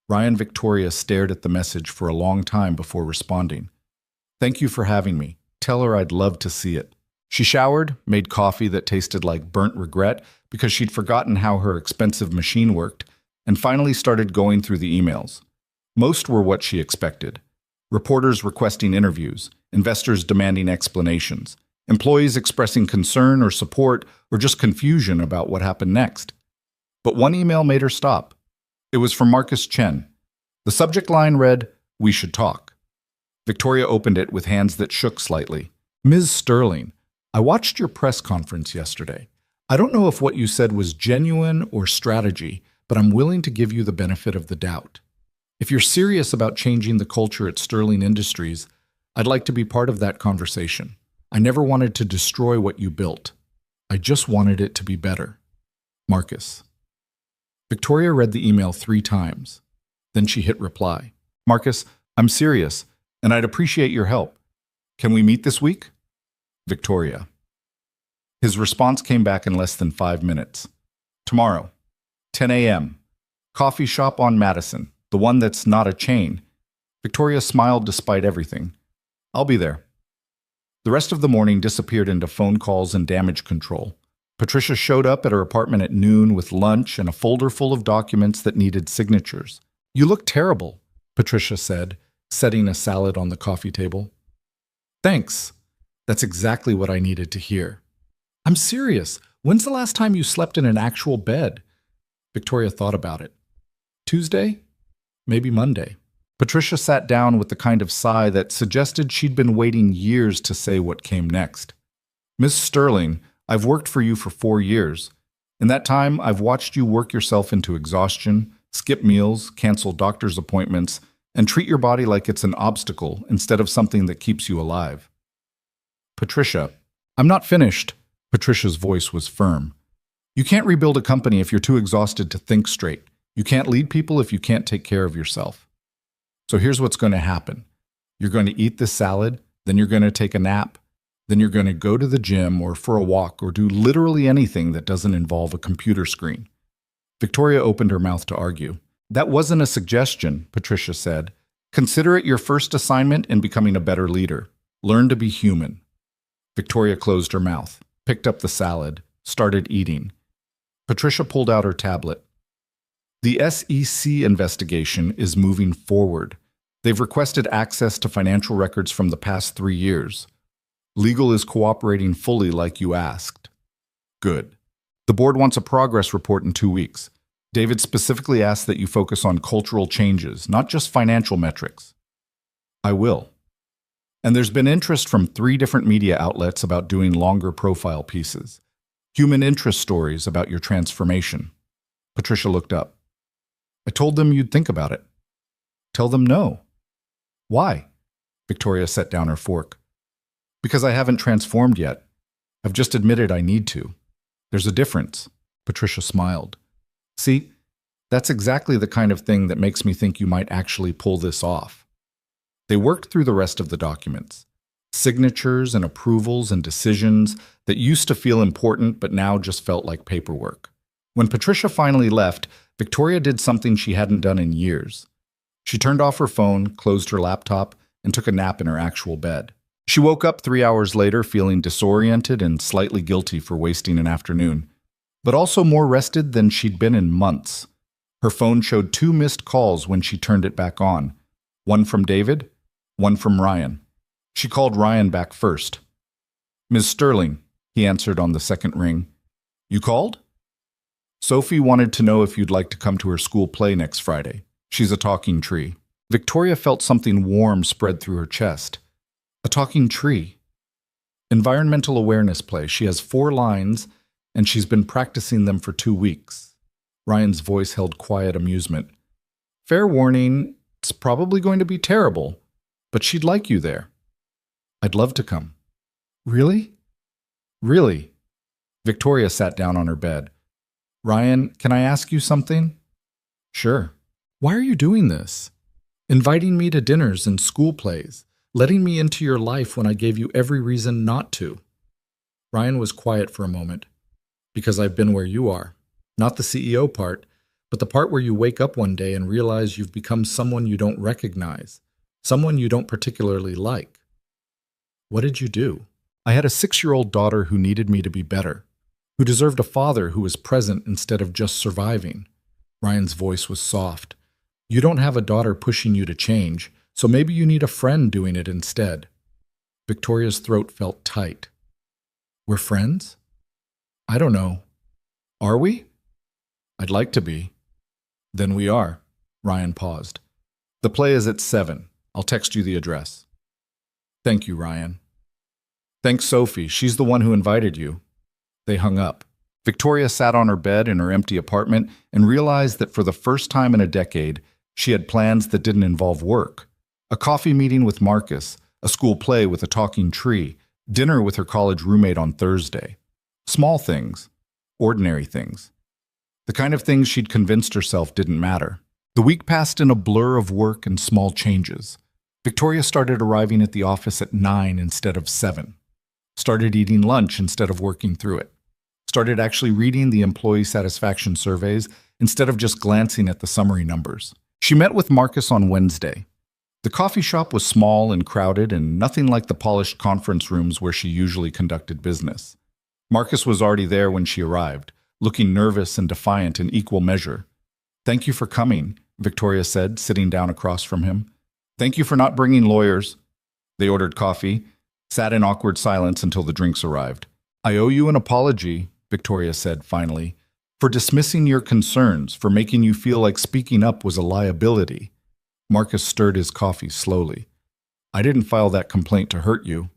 Ryan Victoria stared at the message for a long time before responding. Thank you for having me. Tell her I'd love to see it. She showered, made coffee that tasted like burnt regret because she'd forgotten how her expensive machine worked, and finally started going through the emails. Most were what she expected. Reporters requesting interviews, investors demanding explanations, employees expressing concern or support or just confusion about what happened next. But one email made her stop. It was from Marcus Chen. The subject line read, "We should talk." Victoria opened it with hands that shook slightly. Ms. Sterling, I watched your press conference yesterday. I don't know if what you said was genuine or strategy, but I'm willing to give you the benefit of the doubt. If you're serious about changing the culture at Sterling Industries, I'd like to be part of that conversation. I never wanted to destroy what you built. I just wanted it to be better. Marcus. Victoria read the email 3 times. Then she hit reply. Marcus, I'm serious, and I'd appreciate your help. Can we meet this week? Victoria. His response came back in less than 5 minutes. Tomorrow, 10 a.m. Coffee shop on Madison, the one that's not a chain. Victoria smiled despite everything. I'll be there. The rest of the morning disappeared into phone calls and damage control. Patricia showed up at her apartment at noon with lunch and a folder full of documents that needed signatures. You look terrible, Patricia said, setting a salad on the coffee table. Thanks. That's exactly what I needed to hear. I'm serious. When's the last time you slept in an actual bed? Victoria thought about it. Tuesday? Maybe Monday. Patricia sat down with the kind of sigh that suggested she'd been waiting years to say what came next. Miss Sterling, I've worked for you for 4 years. In that time, I've watched you work yourself into exhaustion, skip meals, cancel doctor's appointments, and treat your body like it's an obstacle instead of something that keeps you alive. Patricia, I'm not finished. Patricia's voice was firm. You can't rebuild a company if you're too exhausted to think straight. You can't lead people if you can't take care of yourself. So here's what's going to happen. You're going to eat this salad, then you're going to take a nap, then you're going to go to the gym or for a walk or do literally anything that doesn't involve a computer screen. Victoria opened her mouth to argue. That wasn't a suggestion, Patricia said. Consider it your first assignment in becoming a better leader. Learn to be human. Victoria closed her mouth, picked up the salad, started eating. Patricia pulled out her tablet. The SEC investigation is moving forward. They've requested access to financial records from the past 3 years. Legal is cooperating fully like you asked. Good. The board wants a progress report in 2 weeks. David specifically asked that you focus on cultural changes, not just financial metrics. I will. And there's been interest from 3 different media outlets about doing longer profile pieces. Human interest stories about your transformation. Patricia looked up. I told them you'd think about it. Tell them no. Why? Victoria set down her fork. Because I haven't transformed yet. I've just admitted I need to. There's a difference. Patricia smiled. See, that's exactly the kind of thing that makes me think you might actually pull this off. They worked through the rest of the documents. Signatures and approvals and decisions that used to feel important but now just felt like paperwork. When Patricia finally left, Victoria did something she hadn't done in years. She turned off her phone, closed her laptop, and took a nap in her actual bed. She woke up 3 hours later feeling disoriented and slightly guilty for wasting an afternoon, but also more rested than she'd been in months. Her phone showed 2 missed calls when she turned it back on. One from David, one from Ryan. She called Ryan back first. Ms. Sterling, he answered on the second ring. You called? Sophie wanted to know if you'd like to come to her school play next Friday. She's a talking tree. Victoria felt something warm spread through her chest. A talking tree. Environmental awareness play. She has 4 lines, and she's been practicing them for 2 weeks. Ryan's voice held quiet amusement. Fair warning, it's probably going to be terrible, but she'd like you there. I'd love to come. Really? Really? Victoria sat down on her bed. Ryan, can I ask you something? Sure. Why are you doing this? Inviting me to dinners and school plays, letting me into your life when I gave you every reason not to. Ryan was quiet for a moment. Because I've been where you are. Not the CEO part, but the part where you wake up one day and realize you've become someone you don't recognize, someone you don't particularly like. What did you do? I had a 6-year-old daughter who needed me to be better, who deserved a father who was present instead of just surviving. Ryan's voice was soft. You don't have a daughter pushing you to change, so maybe you need a friend doing it instead. Victoria's throat felt tight. We're friends? I don't know. Are we? I'd like to be. Then we are. Ryan paused. The play is at 7. I'll text you the address. Thank you, Ryan. Thanks, Sophie. She's the one who invited you. They hung up. Victoria sat on her bed in her empty apartment and realized that for the first time in a decade, she had plans that didn't involve work. A coffee meeting with Marcus, a school play with a talking tree, dinner with her college roommate on Thursday. Small things, ordinary things. The kind of things she'd convinced herself didn't matter. The week passed in a blur of work and small changes. Victoria started arriving at the office at 9 instead of 7. Started eating lunch instead of working through it. Started actually reading the employee satisfaction surveys instead of just glancing at the summary numbers. She met with Marcus on Wednesday. The coffee shop was small and crowded and nothing like the polished conference rooms where she usually conducted business. Marcus was already there when she arrived, looking nervous and defiant in equal measure. "Thank you for coming," Victoria said, sitting down across from him. "Thank you for not bringing lawyers." They ordered coffee, sat in awkward silence until the drinks arrived. "I owe you an apology," Victoria said finally, "for dismissing your concerns, for making you feel like speaking up was a liability." Marcus stirred his coffee slowly. "I didn't file that complaint to hurt you."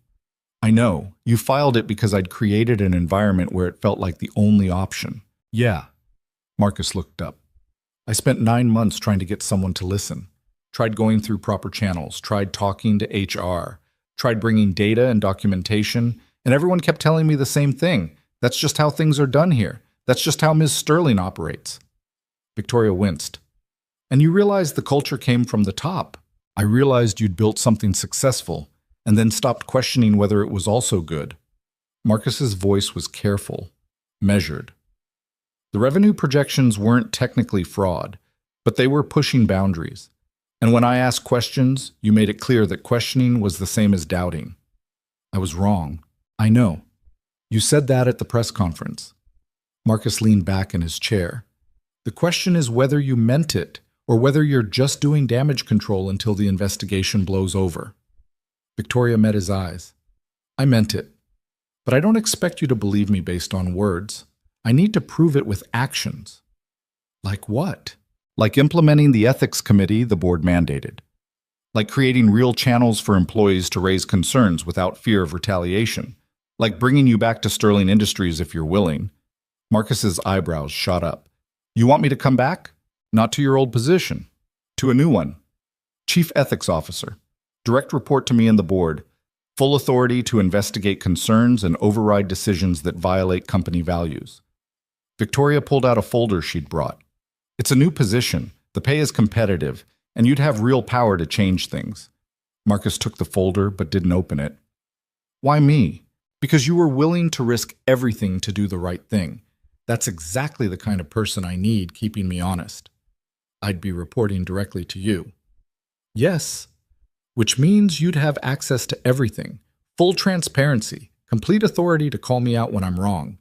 "I know. You filed it because I'd created an environment where it felt like the only option." "Yeah." Marcus looked up. "I spent 9 months trying to get someone to listen. Tried going through proper channels, tried talking to HR, tried bringing data and documentation, and everyone kept telling me the same thing. That's just how things are done here. That's just how Ms. Sterling operates." Victoria winced. "And you realized the culture came from the top. I realized you'd built something successful, and then stopped questioning whether it was also good." Marcus's voice was careful, measured. The revenue projections weren't technically fraud, but they were pushing boundaries. And when I asked questions, you made it clear that questioning was the same as doubting. "I was wrong. I know. You said that at the press conference." Marcus leaned back in his chair. "The question is whether you meant it, or whether you're just doing damage control until the investigation blows over." Victoria met his eyes. "I meant it. But I don't expect you to believe me based on words. I need to prove it with actions." "Like what?" "Like implementing the ethics committee the board mandated. Like creating real channels for employees to raise concerns without fear of retaliation. Like bringing you back to Sterling Industries if you're willing." Marcus's eyebrows shot up. "You want me to come back? Not to your old position. To a new one. Chief Ethics Officer. Direct report to me and the board. Full authority to investigate concerns and override decisions that violate company values." Victoria pulled out a folder she'd brought. "It's a new position, the pay is competitive, and you'd have real power to change things." Marcus took the folder but didn't open it. "Why me?" "Because you were willing to risk everything to do the right thing. That's exactly the kind of person I need keeping me honest." "I'd be reporting directly to you." "Yes, which means you'd have access to everything, full transparency, complete authority to call me out when I'm wrong."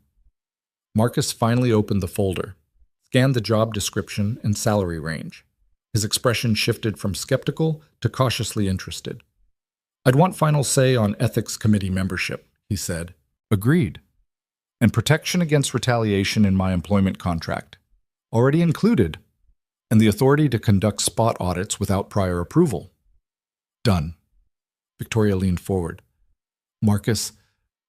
Marcus finally opened the folder, scanned the job description and salary range. His expression shifted from skeptical to cautiously interested. "I'd want final say on ethics committee membership," he said. "Agreed. And protection against retaliation in my employment contract. Already included. And the authority to conduct spot audits without prior approval." "Done." Victoria leaned forward. "Marcus,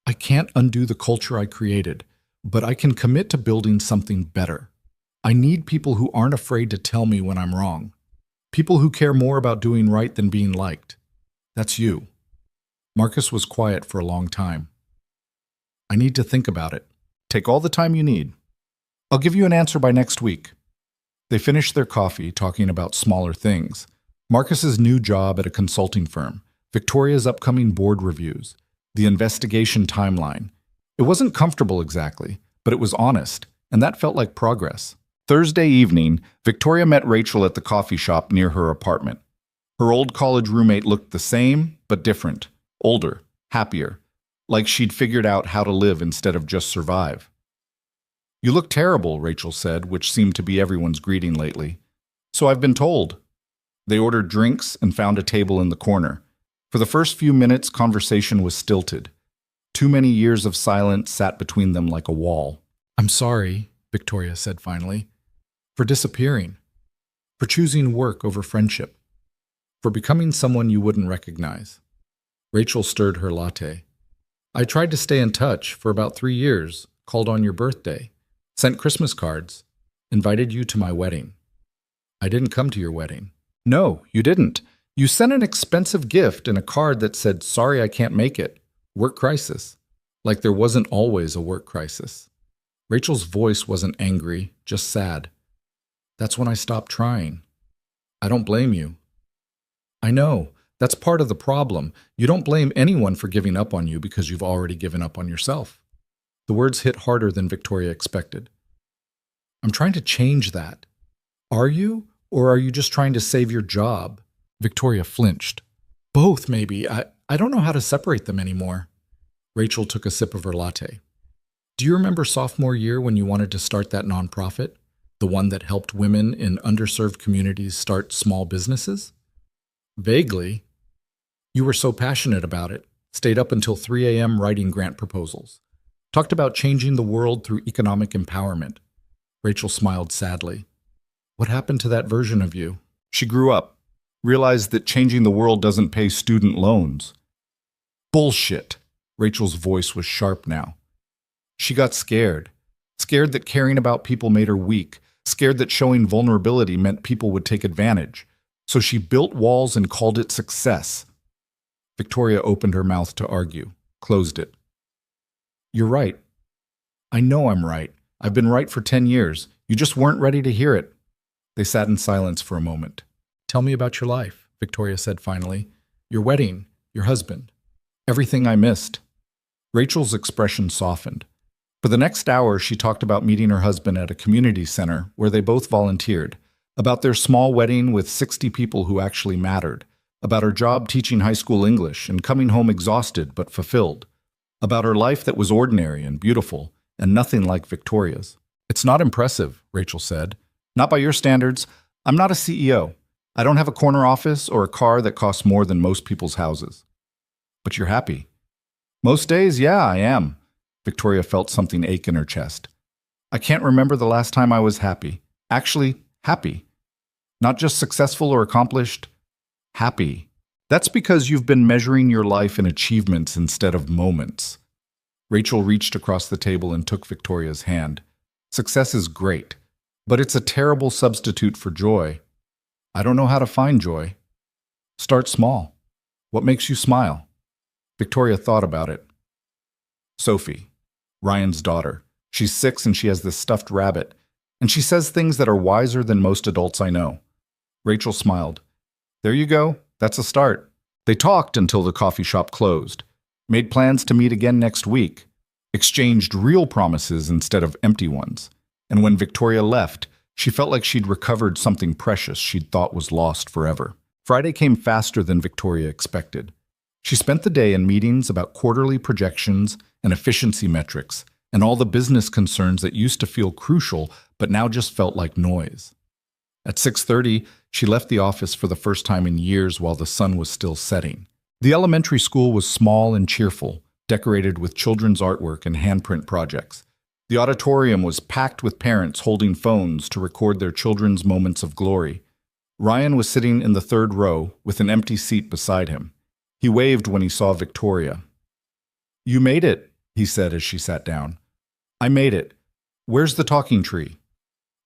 I can't undo the culture I created, but I can commit to building something better. I need people who aren't afraid to tell me when I'm wrong. People who care more about doing right than being liked. That's you." Marcus was quiet for a long time. "I need to think about it. Take all the time you need. I'll give you an answer by next week." They finished their coffee, talking about smaller things. Marcus's new job at a consulting firm, Victoria's upcoming board reviews, the investigation timeline. It wasn't comfortable exactly, but it was honest, and that felt like progress. Thursday evening, Victoria met Rachel at the coffee shop near her apartment. Her old college roommate looked the same, but different. Older, happier, like she'd figured out how to live instead of just survive. "You look terrible," Rachel said, which seemed to be everyone's greeting lately. "So I've been told." They ordered drinks and found a table in the corner. For the first few minutes, conversation was stilted. Too many years of silence sat between them like a wall. "I'm sorry," Victoria said finally, "for disappearing, for choosing work over friendship, for becoming someone you wouldn't recognize." Rachel stirred her latte. "I tried to stay in touch for about 3 years, called on your birthday, sent Christmas cards, invited you to my wedding. I didn't come to your wedding." "No, you didn't. You sent an expensive gift and a card that said, 'Sorry, I can't make it. Work crisis.' Like there wasn't always a work crisis." Rachel's voice wasn't angry, just sad. "That's when I stopped trying. I don't blame you." "I know. That's part of the problem. You don't blame anyone for giving up on you because you've already given up on yourself." The words hit harder than Victoria expected. "I'm trying to change that. Are you? Or are you just trying to save your job? Victoria flinched. Both, maybe. I don't know how to separate them anymore. Rachel took a sip of her latte. Do you remember sophomore year when you wanted to start that nonprofit? The one that helped women in underserved communities start small businesses? Vaguely. You were so passionate about it, stayed up until 3 a.m. writing grant proposals. Talked about changing the world through economic empowerment. Rachel smiled sadly. What happened to that version of you? She grew up, realized that changing the world doesn't pay student loans. Bullshit. Rachel's voice was sharp now. She got scared. Scared that caring about people made her weak. Scared that showing vulnerability meant people would take advantage. So she built walls and called it success. Victoria opened her mouth to argue, closed it. You're right. I know I'm right. I've been right for 10 years. You just weren't ready to hear it. They sat in silence for a moment. Tell me about your life, Victoria said finally. Your wedding, your husband. Everything I missed. Rachel's expression softened. For the next hour, she talked about meeting her husband at a community center where they both volunteered, about their small wedding with 60 people who actually mattered, about her job teaching high school English and coming home exhausted but fulfilled, about her life that was ordinary and beautiful and nothing like Victoria's. It's not impressive, Rachel said. Not by your standards. I'm not a CEO. I don't have a corner office or a car that costs more than most people's houses. But you're happy. Most days, yeah, I am. Victoria felt something ache in her chest. I can't remember the last time I was happy. Actually, happy. Not just successful or accomplished. Happy. That's because you've been measuring your life in achievements instead of moments. Rachel reached across the table and took Victoria's hand. Success is great, but it's a terrible substitute for joy. I don't know how to find joy. Start small. What makes you smile? Victoria thought about it. Sophie, Ryan's daughter. She's 6 and she has this stuffed rabbit, and she says things that are wiser than most adults I know. Rachel smiled. There you go. That's a start. They talked until the coffee shop closed, made plans to meet again next week, exchanged real promises instead of empty ones. And when Victoria left, she felt like she'd recovered something precious she'd thought was lost forever. Friday came faster than Victoria expected. She spent the day in meetings about quarterly projections and efficiency metrics and all the business concerns that used to feel crucial but now just felt like noise. At 6:30, she left the office for the first time in years while the sun was still setting. The elementary school was small and cheerful, decorated with children's artwork and handprint projects. The auditorium was packed with parents holding phones to record their children's moments of glory. Ryan was sitting in the 3rd row with an empty seat beside him. He waved when he saw Victoria. You made it, he said as she sat down. I made it. Where's the talking tree?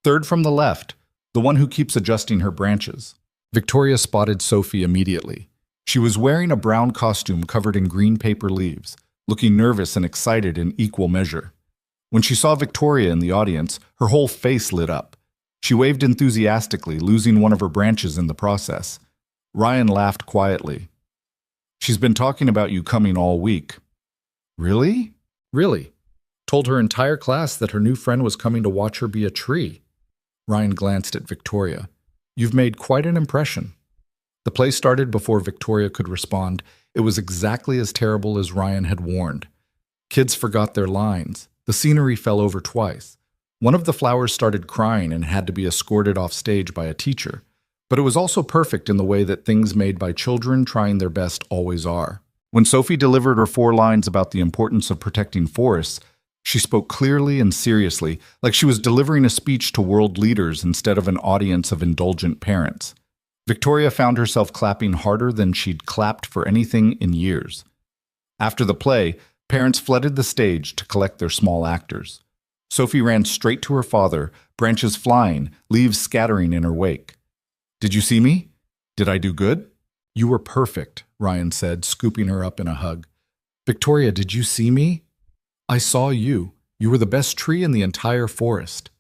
3rd from the left, the one who keeps adjusting her branches. Victoria spotted Sophie immediately. She was wearing a brown costume covered in green paper leaves, looking nervous and excited in equal measure. When she saw Victoria in the audience, her whole face lit up. She waved enthusiastically, losing one of her branches in the process. Ryan laughed quietly. She's been talking about you coming all week. Really? Really. Told her entire class that her new friend was coming to watch her be a tree. Ryan glanced at Victoria. You've made quite an impression. The play started before Victoria could respond. It was exactly as terrible as Ryan had warned. Kids forgot their lines. The scenery fell over twice. One of the flowers started crying and had to be escorted off stage by a teacher. But it was also perfect in the way that things made by children trying their best always are. When Sophie delivered her 4 lines about the importance of protecting forests, she spoke clearly and seriously, like she was delivering a speech to world leaders instead of an audience of indulgent parents. Victoria found herself clapping harder than she'd clapped for anything in years. After the play, parents flooded the stage to collect their small actors. Sophie ran straight to her father, branches flying, leaves scattering in her wake. Did you see me? Did I do good? You were perfect, Ryan said, scooping her up in a hug. Victoria, did you see me? I saw you. You were the best tree in the entire forest.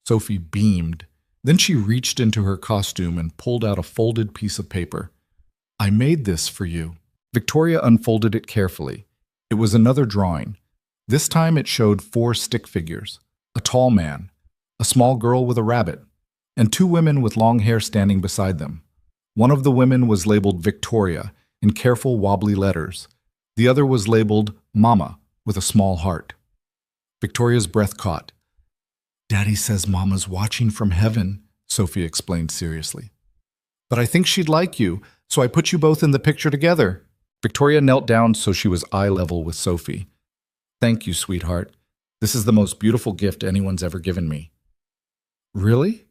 Sophie beamed. Then she reached into her costume and pulled out a folded piece of paper. I made this for you. Victoria unfolded it carefully. It was another drawing. This time it showed 4 stick figures, a tall man, a small girl with a rabbit, and two women with long hair standing beside them. One of the women was labeled Victoria in careful, wobbly letters. The other was labeled Mama with a small heart. Victoria's breath caught. "Daddy says Mama's watching from heaven," Sophie explained seriously. "But I think she'd like you, so I put you both in the picture together." Victoria knelt down so she was eye level with Sophie. "Thank you, sweetheart. This is the most beautiful gift anyone's ever given me." "Really?"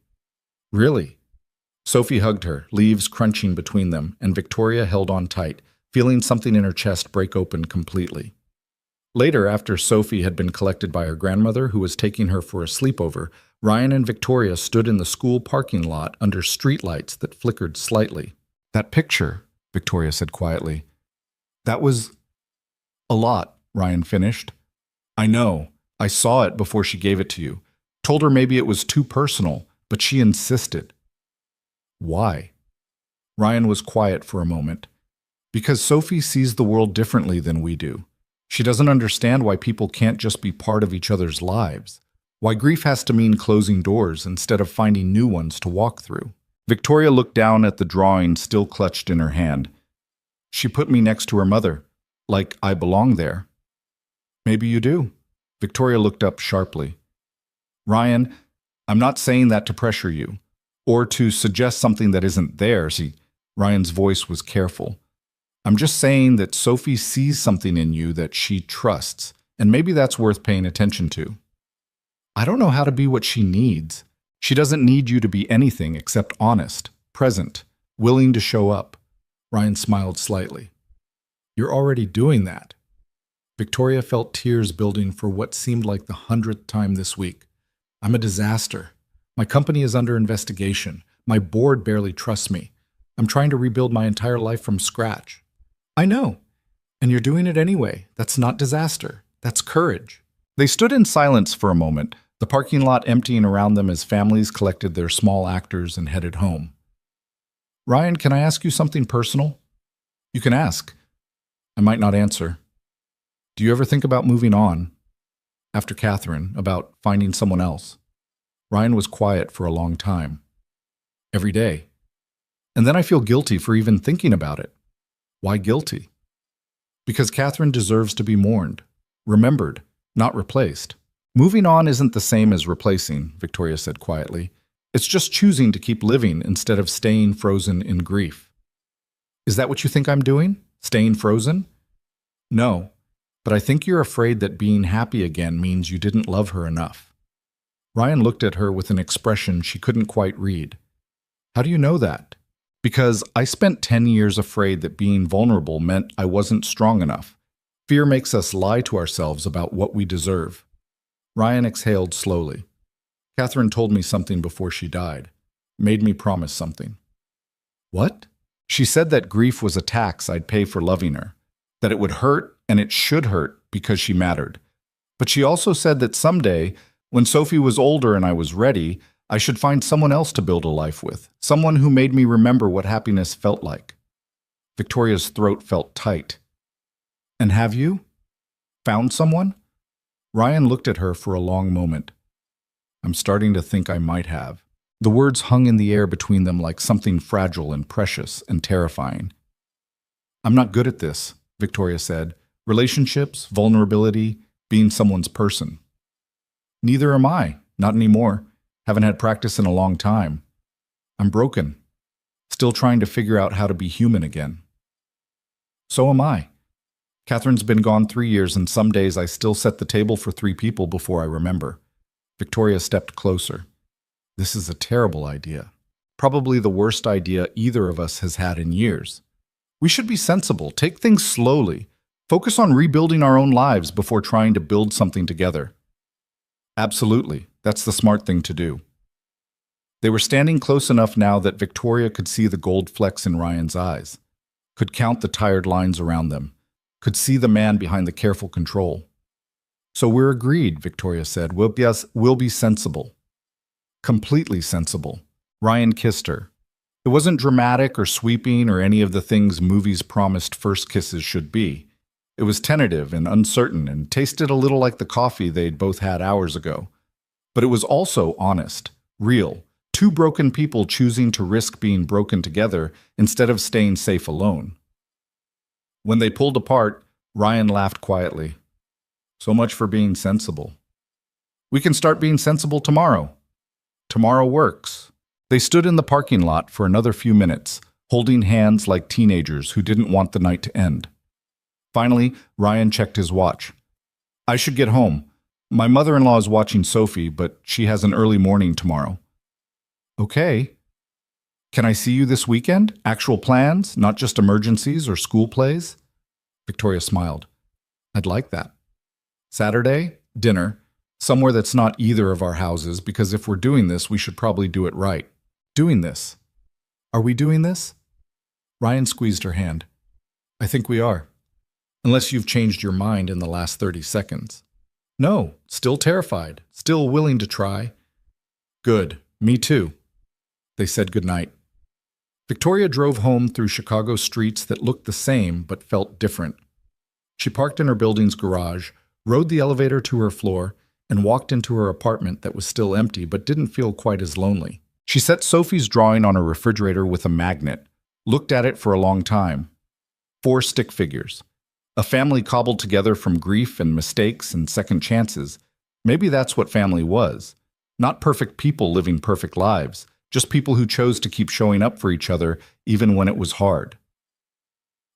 "Really." Sophie hugged her, leaves crunching between them, and Victoria held on tight, feeling something in her chest break open completely. Later, after Sophie had been collected by her grandmother, who was taking her for a sleepover, Ryan and Victoria stood in the school parking lot under streetlights that flickered slightly. "That picture," Victoria said quietly. "That was a lot," Ryan finished. "I know. I saw it before she gave it to you. Told her maybe it was too personal, but she insisted." "Why?" Ryan was quiet for a moment. "Because Sophie sees the world differently than we do. She doesn't understand why people can't just be part of each other's lives, why grief has to mean closing doors instead of finding new ones to walk through." Victoria looked down at the drawing still clutched in her hand. "She put me next to her mother, like I belong there." "Maybe you do." Victoria looked up sharply. "Ryan, I'm not saying that to pressure you, or to suggest something that isn't there." Ryan's voice was careful. "I'm just saying that Sophie sees something in you that she trusts, and maybe that's worth paying attention to." "I don't know how to be what she needs. She doesn't need you to be anything except honest, present, willing to show up." Ryan smiled slightly. "You're already doing that." Victoria felt tears building for what seemed like the 100th time this week. "I'm a disaster. My company is under investigation. My board barely trusts me. I'm trying to rebuild my entire life from scratch." "I know. And you're doing it anyway. That's not disaster. That's courage." They stood in silence for a moment, the parking lot emptying around them as families collected their small actors and headed home. "Ryan, can I ask you something personal?" "You can ask." "I might not answer. Do you ever think about moving on? After Catherine, about finding someone else?" Ryan was quiet for a long time. "Every day. And then I feel guilty for even thinking about it." "Why guilty?" "Because Catherine deserves to be mourned, remembered, not replaced." "Moving on isn't the same as replacing," Victoria said quietly. "It's just choosing to keep living instead of staying frozen in grief." "Is that what you think I'm doing? Staying frozen?" "No, but I think you're afraid that being happy again means you didn't love her enough." Ryan looked at her with an expression she couldn't quite read. "How do you know that?" "Because I spent 10 years afraid that being vulnerable meant I wasn't strong enough. Fear makes us lie to ourselves about what we deserve." Ryan exhaled slowly. "Catherine told me something before she died. Made me promise something." "What?" "She said that grief was a tax I'd pay for loving her. That it would hurt, and it should hurt, because she mattered. But she also said that someday, when Sophie was older and I was ready, I should find someone else to build a life with, someone who made me remember what happiness felt like." Victoria's throat felt tight. "And have you? Found someone?" Ryan looked at her for a long moment. "I'm starting to think I might have." The words hung in the air between them like something fragile and precious and terrifying. "I'm not good at this," Victoria said. "Relationships, vulnerability, being someone's person." "Neither am I, not anymore. Haven't had practice in a long time. I'm broken. Still trying to figure out how to be human again." "So am I. Catherine's been gone 3 years, and some days I still set the table for 3 people before I remember." Victoria stepped closer. "This is a terrible idea. Probably the worst idea either of us has had in years. We should be sensible, take things slowly, focus on rebuilding our own lives before trying to build something together." "Absolutely. That's the smart thing to do." They were standing close enough now that Victoria could see the gold flecks in Ryan's eyes, could count the tired lines around them, could see the man behind the careful control. "So we're agreed," Victoria said. We'll be sensible." "Completely sensible." Ryan kissed her. It wasn't dramatic or sweeping or any of the things movies promised first kisses should be. It was tentative and uncertain and tasted a little like the coffee they'd both had hours ago. But it was also honest, real, Two broken people choosing to risk being broken together instead of staying safe alone. When they pulled apart, Ryan laughed quietly. So much for being sensible. We can start being sensible tomorrow. Tomorrow works. They stood in the parking lot for another few minutes, holding hands like teenagers who didn't want the night to end. Finally, Ryan checked his watch. I should get home. My mother-in-law is watching Sophie, but she has an early morning tomorrow. Okay. Can I see you this weekend? Actual plans, not just emergencies or school plays? Victoria smiled. I'd like that. Saturday, dinner, somewhere that's not either of our houses, because if we're doing this, we should probably do it right. Doing this. Are we doing this? Ryan squeezed her hand. I think we are. Unless you've changed your mind in the last 30 seconds. No, still terrified, still willing to try. Good, me too. They said goodnight. Victoria drove home through Chicago streets that looked the same but felt different. She parked in her building's garage, rode the elevator to her floor, and walked into her apartment that was still empty but didn't feel quite as lonely. She set Sophie's drawing on her refrigerator with a magnet, looked at it for a long time. 4 stick figures. A family cobbled together from grief and mistakes and second chances. Maybe that's what family was. Not perfect people living perfect lives, just people who chose to keep showing up for each other even when it was hard.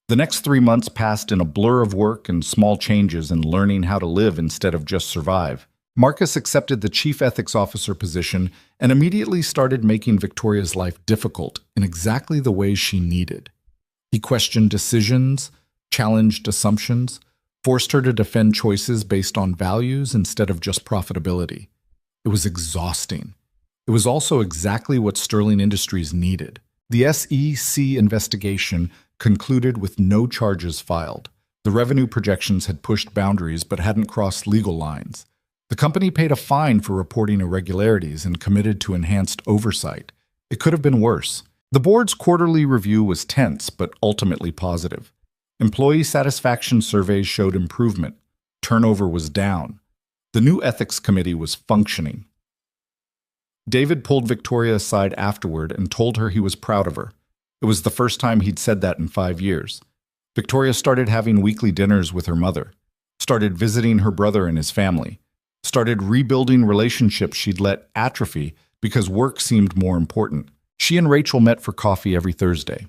The next 3 months passed in a blur of work and small changes in learning how to live instead of just survive. Marcus accepted the chief ethics officer position and immediately started making Victoria's life difficult in exactly the ways she needed. He questioned decisions, challenged assumptions, forced her to defend choices based on values instead of just profitability. It was exhausting. It was also exactly what Sterling Industries needed. The SEC investigation concluded with no charges filed. The revenue projections had pushed boundaries but hadn't crossed legal lines. The company paid a fine for reporting irregularities and committed to enhanced oversight. It could have been worse. The board's quarterly review was tense but ultimately positive. Employee satisfaction surveys showed improvement. Turnover was down. The new ethics committee was functioning. David pulled Victoria aside afterward and told her he was proud of her. It was the first time he'd said that in 5 years. Victoria started having weekly dinners with her mother, started visiting her brother and his family, started rebuilding relationships she'd let atrophy because work seemed more important. She and Rachel met for coffee every Thursday.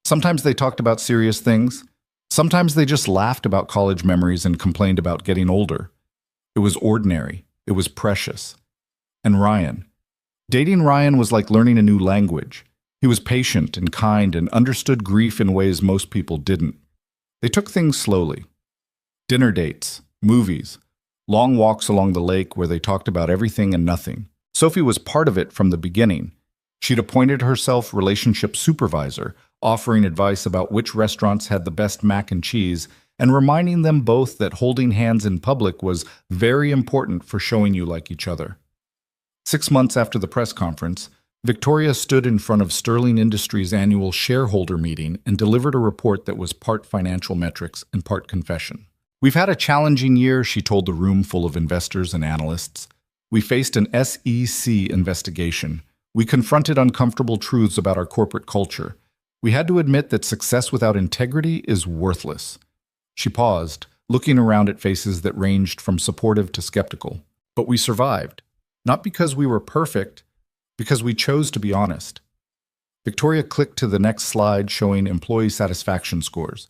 Sometimes they talked about serious things. Sometimes they just laughed about college memories and complained about getting older. It was ordinary. It was precious. And Ryan. Dating Ryan was like learning a new language. He was patient and kind and understood grief in ways most people didn't. They took things slowly. Dinner dates, movies, long walks along the lake where they talked about everything and nothing. Sophie was part of it from the beginning. She'd appointed herself relationship supervisor, offering advice about which restaurants had the best mac and cheese, and reminding them both that holding hands in public was very important for showing you like each other. 6 months after the press conference, Victoria stood in front of Sterling Industries' annual shareholder meeting and delivered a report that was part financial metrics and part confession. We've had a challenging year, she told the room full of investors and analysts. We faced an SEC investigation. We confronted uncomfortable truths about our corporate culture. We had to admit that success without integrity is worthless. She paused, looking around at faces that ranged from supportive to skeptical. But we survived. Not because we were perfect, because we chose to be honest. Victoria clicked to the next slide showing employee satisfaction scores.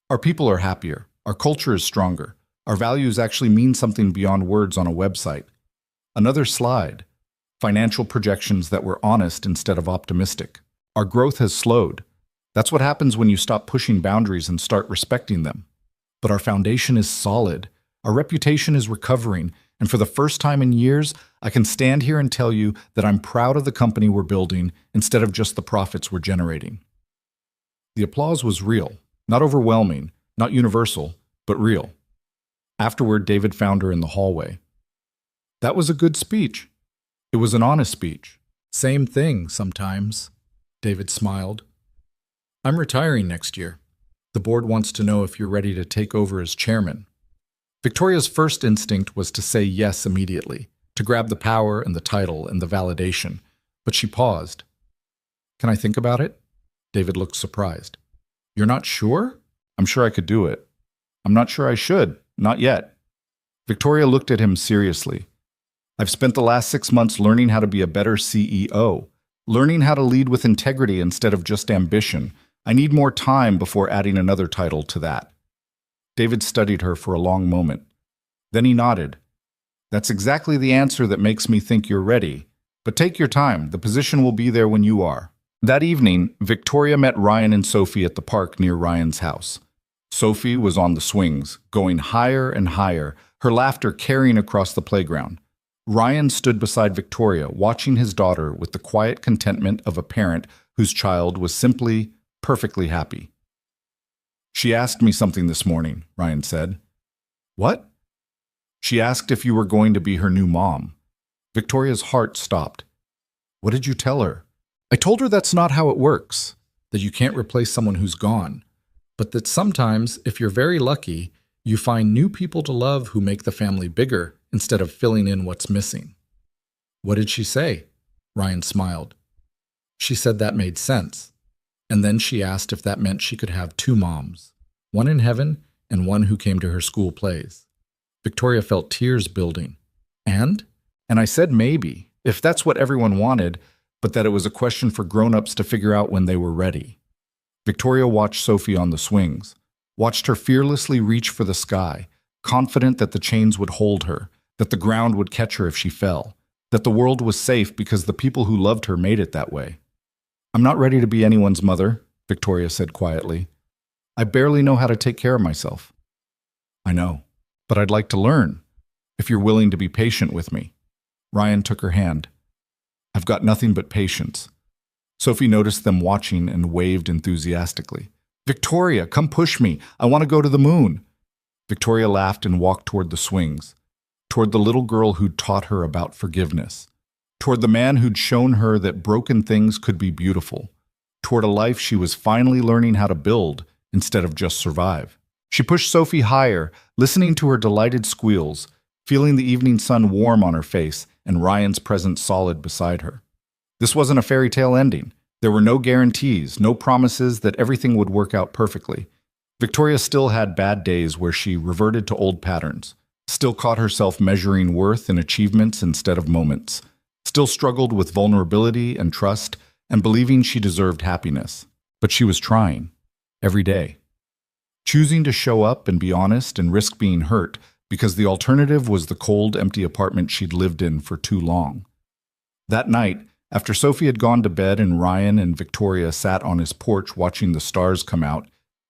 Our people are happier. Our culture is stronger. Our values actually mean something beyond words on a website. Another slide. Financial projections that were honest instead of optimistic. Our growth has slowed. That's what happens when you stop pushing boundaries and start respecting them. But our foundation is solid. Our reputation is recovering. And for the first time in years, I can stand here and tell you that I'm proud of the company we're building instead of just the profits we're generating. The applause was real, not overwhelming, not universal, but real. Afterward, David found her in the hallway. That was a good speech. It was an honest speech. Same thing sometimes, David smiled. I'm retiring next year. The board wants to know if you're ready to take over as chairman. Victoria's first instinct was to say yes immediately, to grab the power and the title and the validation. But she paused. Can I think about it? David looked surprised. You're not sure? I'm sure I could do it. I'm not sure I should. Not yet. Victoria looked at him seriously. I've spent the last 6 months learning how to be a better CEO, learning how to lead with integrity instead of just ambition. I need more time before adding another title to that. David studied her for a long moment. Then he nodded. That's exactly the answer that makes me think you're ready. But take your time. The position will be there when you are. That evening, Victoria met Ryan and Sophie at the park near Ryan's house. Sophie was on the swings, going higher and higher, her laughter carrying across the playground. Ryan stood beside Victoria, watching his daughter with the quiet contentment of a parent whose child was simply, perfectly happy. She asked me something this morning, Ryan said. What? She asked if you were going to be her new mom. Victoria's heart stopped. What did you tell her? I told her that's not how it works, that you can't replace someone who's gone, but that sometimes, if you're very lucky, you find new people to love who make the family bigger instead of filling in what's missing. What did she say? Ryan smiled. She said that made sense. And then she asked if that meant she could have 2 moms, one in heaven and one who came to her school plays. Victoria felt tears building. And I said maybe, if that's what everyone wanted, but that it was a question for grown-ups to figure out when they were ready. Victoria watched Sophie on the swings, watched her fearlessly reach for the sky, confident that the chains would hold her, that the ground would catch her if she fell, that the world was safe because the people who loved her made it that way. I'm not ready to be anyone's mother, Victoria said quietly. I barely know how to take care of myself. I know, but I'd like to learn, if you're willing to be patient with me. Ryan took her hand. I've got nothing but patience. Sophie noticed them watching and waved enthusiastically. Victoria, come push me. I want to go to the moon. Victoria laughed and walked toward the swings, toward the little girl who'd taught her about forgiveness, toward the man who'd shown her that broken things could be beautiful, toward a life she was finally learning how to build instead of just survive. She pushed Sophie higher, listening to her delighted squeals, feeling the evening sun warm on her face and Ryan's presence solid beside her. This wasn't a fairy tale ending. There were no guarantees, no promises that everything would work out perfectly. Victoria still had bad days where she reverted to old patterns, still caught herself measuring worth in achievements instead of moments, still struggled with vulnerability and trust and believing she deserved happiness. But she was trying, every day. Choosing to show up and be honest and risk being hurt because the alternative was the cold, empty apartment she'd lived in for too long. That night, after Sophie had gone to bed and Ryan and Victoria sat on his porch watching the stars come out,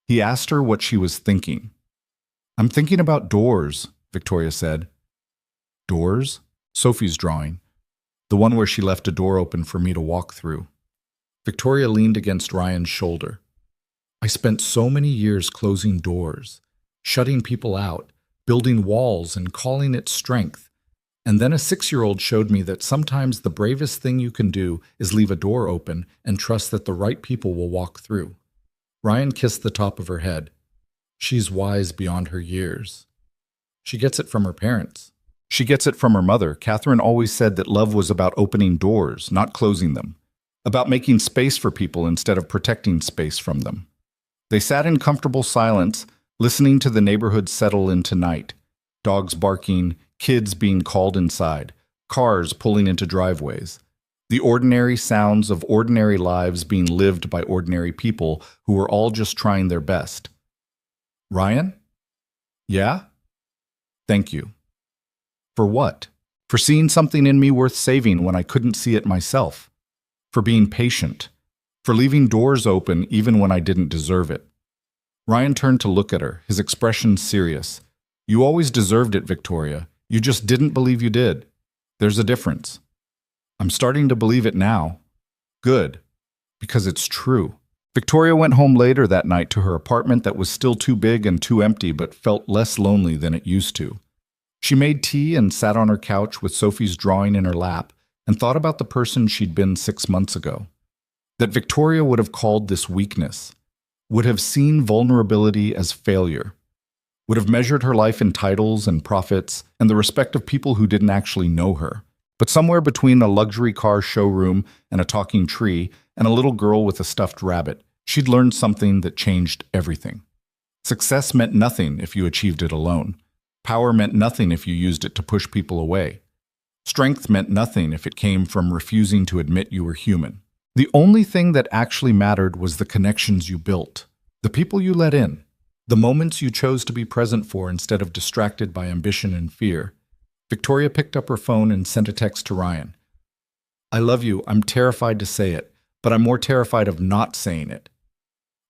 he asked her what she was thinking. I'm thinking about doors, Victoria said. Doors? Sophie's drawing. The one where she left a door open for me to walk through. Victoria leaned against Ryan's shoulder. I spent so many years closing doors, shutting people out, building walls and calling it strength. And then a 6-year-old showed me that sometimes the bravest thing you can do is leave a door open and trust that the right people will walk through. Ryan kissed the top of her head. She's wise beyond her years. She gets it from her parents. She gets it from her mother. Catherine always said that love was about opening doors, not closing them, about making space for people instead of protecting space from them. They sat in comfortable silence, listening to the neighborhood settle into night, dogs barking, kids being called inside, cars pulling into driveways, the ordinary sounds of ordinary lives being lived by ordinary people who were all just trying their best. Ryan? Yeah? Thank you. For what? For seeing something in me worth saving when I couldn't see it myself. For being patient. For leaving doors open even when I didn't deserve it. Ryan turned to look at her, his expression serious. You always deserved it, Victoria. You just didn't believe you did. There's a difference. I'm starting to believe it now. Good. Because it's true. Victoria went home later that night to her apartment that was still too big and too empty but felt less lonely than it used to. She made tea and sat on her couch with Sophie's drawing in her lap and thought about the person she'd been 6 months ago. That Victoria would have called this weakness, would have seen vulnerability as failure, would have measured her life in titles and profits and the respect of people who didn't actually know her. But somewhere between a luxury car showroom and a talking tree and a little girl with a stuffed rabbit, she'd learned something that changed everything. Success meant nothing if you achieved it alone. Power meant nothing if you used it to push people away. Strength meant nothing if it came from refusing to admit you were human. The only thing that actually mattered was the connections you built, the people you let in, the moments you chose to be present for instead of distracted by ambition and fear. Victoria picked up her phone and sent a text to Ryan. "I love you. I'm terrified to say it, but I'm more terrified of not saying it."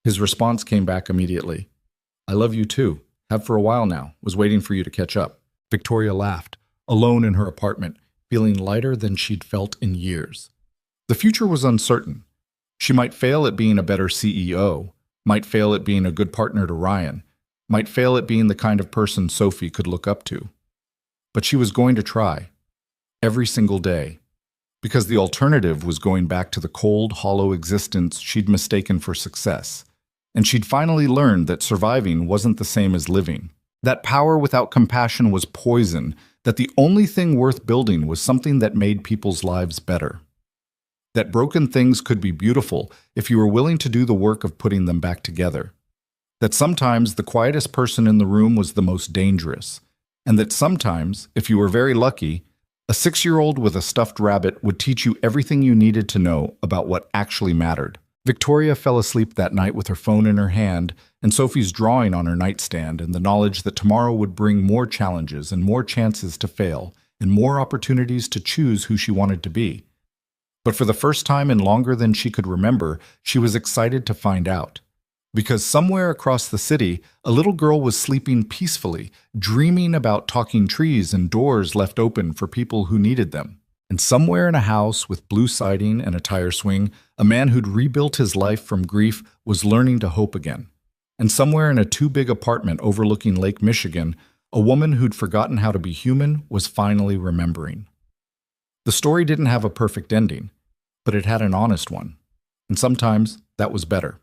His response came back immediately. "I love you too. Have for a while now. Was waiting for you to catch up." Victoria laughed, alone in her apartment, feeling lighter than she'd felt in years. The future was uncertain. She might fail at being a better CEO, might fail at being a good partner to Ryan, might fail at being the kind of person Sophie could look up to. But she was going to try, every single day, because the alternative was going back to the cold, hollow existence she'd mistaken for success. And she'd finally learned that surviving wasn't the same as living, that power without compassion was poison, that the only thing worth building was something that made people's lives better. That broken things could be beautiful if you were willing to do the work of putting them back together. That sometimes the quietest person in the room was the most dangerous. And that sometimes, if you were very lucky, a 6-year-old with a stuffed rabbit would teach you everything you needed to know about what actually mattered. Victoria fell asleep that night with her phone in her hand and Sophie's drawing on her nightstand, and the knowledge that tomorrow would bring more challenges and more chances to fail and more opportunities to choose who she wanted to be. But for the first time in longer than she could remember, she was excited to find out. Because somewhere across the city, a little girl was sleeping peacefully, dreaming about talking trees and doors left open for people who needed them. And somewhere in a house with blue siding and a tire swing, a man who'd rebuilt his life from grief was learning to hope again. And somewhere in a too-big apartment overlooking Lake Michigan, a woman who'd forgotten how to be human was finally remembering. The story didn't have a perfect ending, but it had an honest one. And sometimes that was better.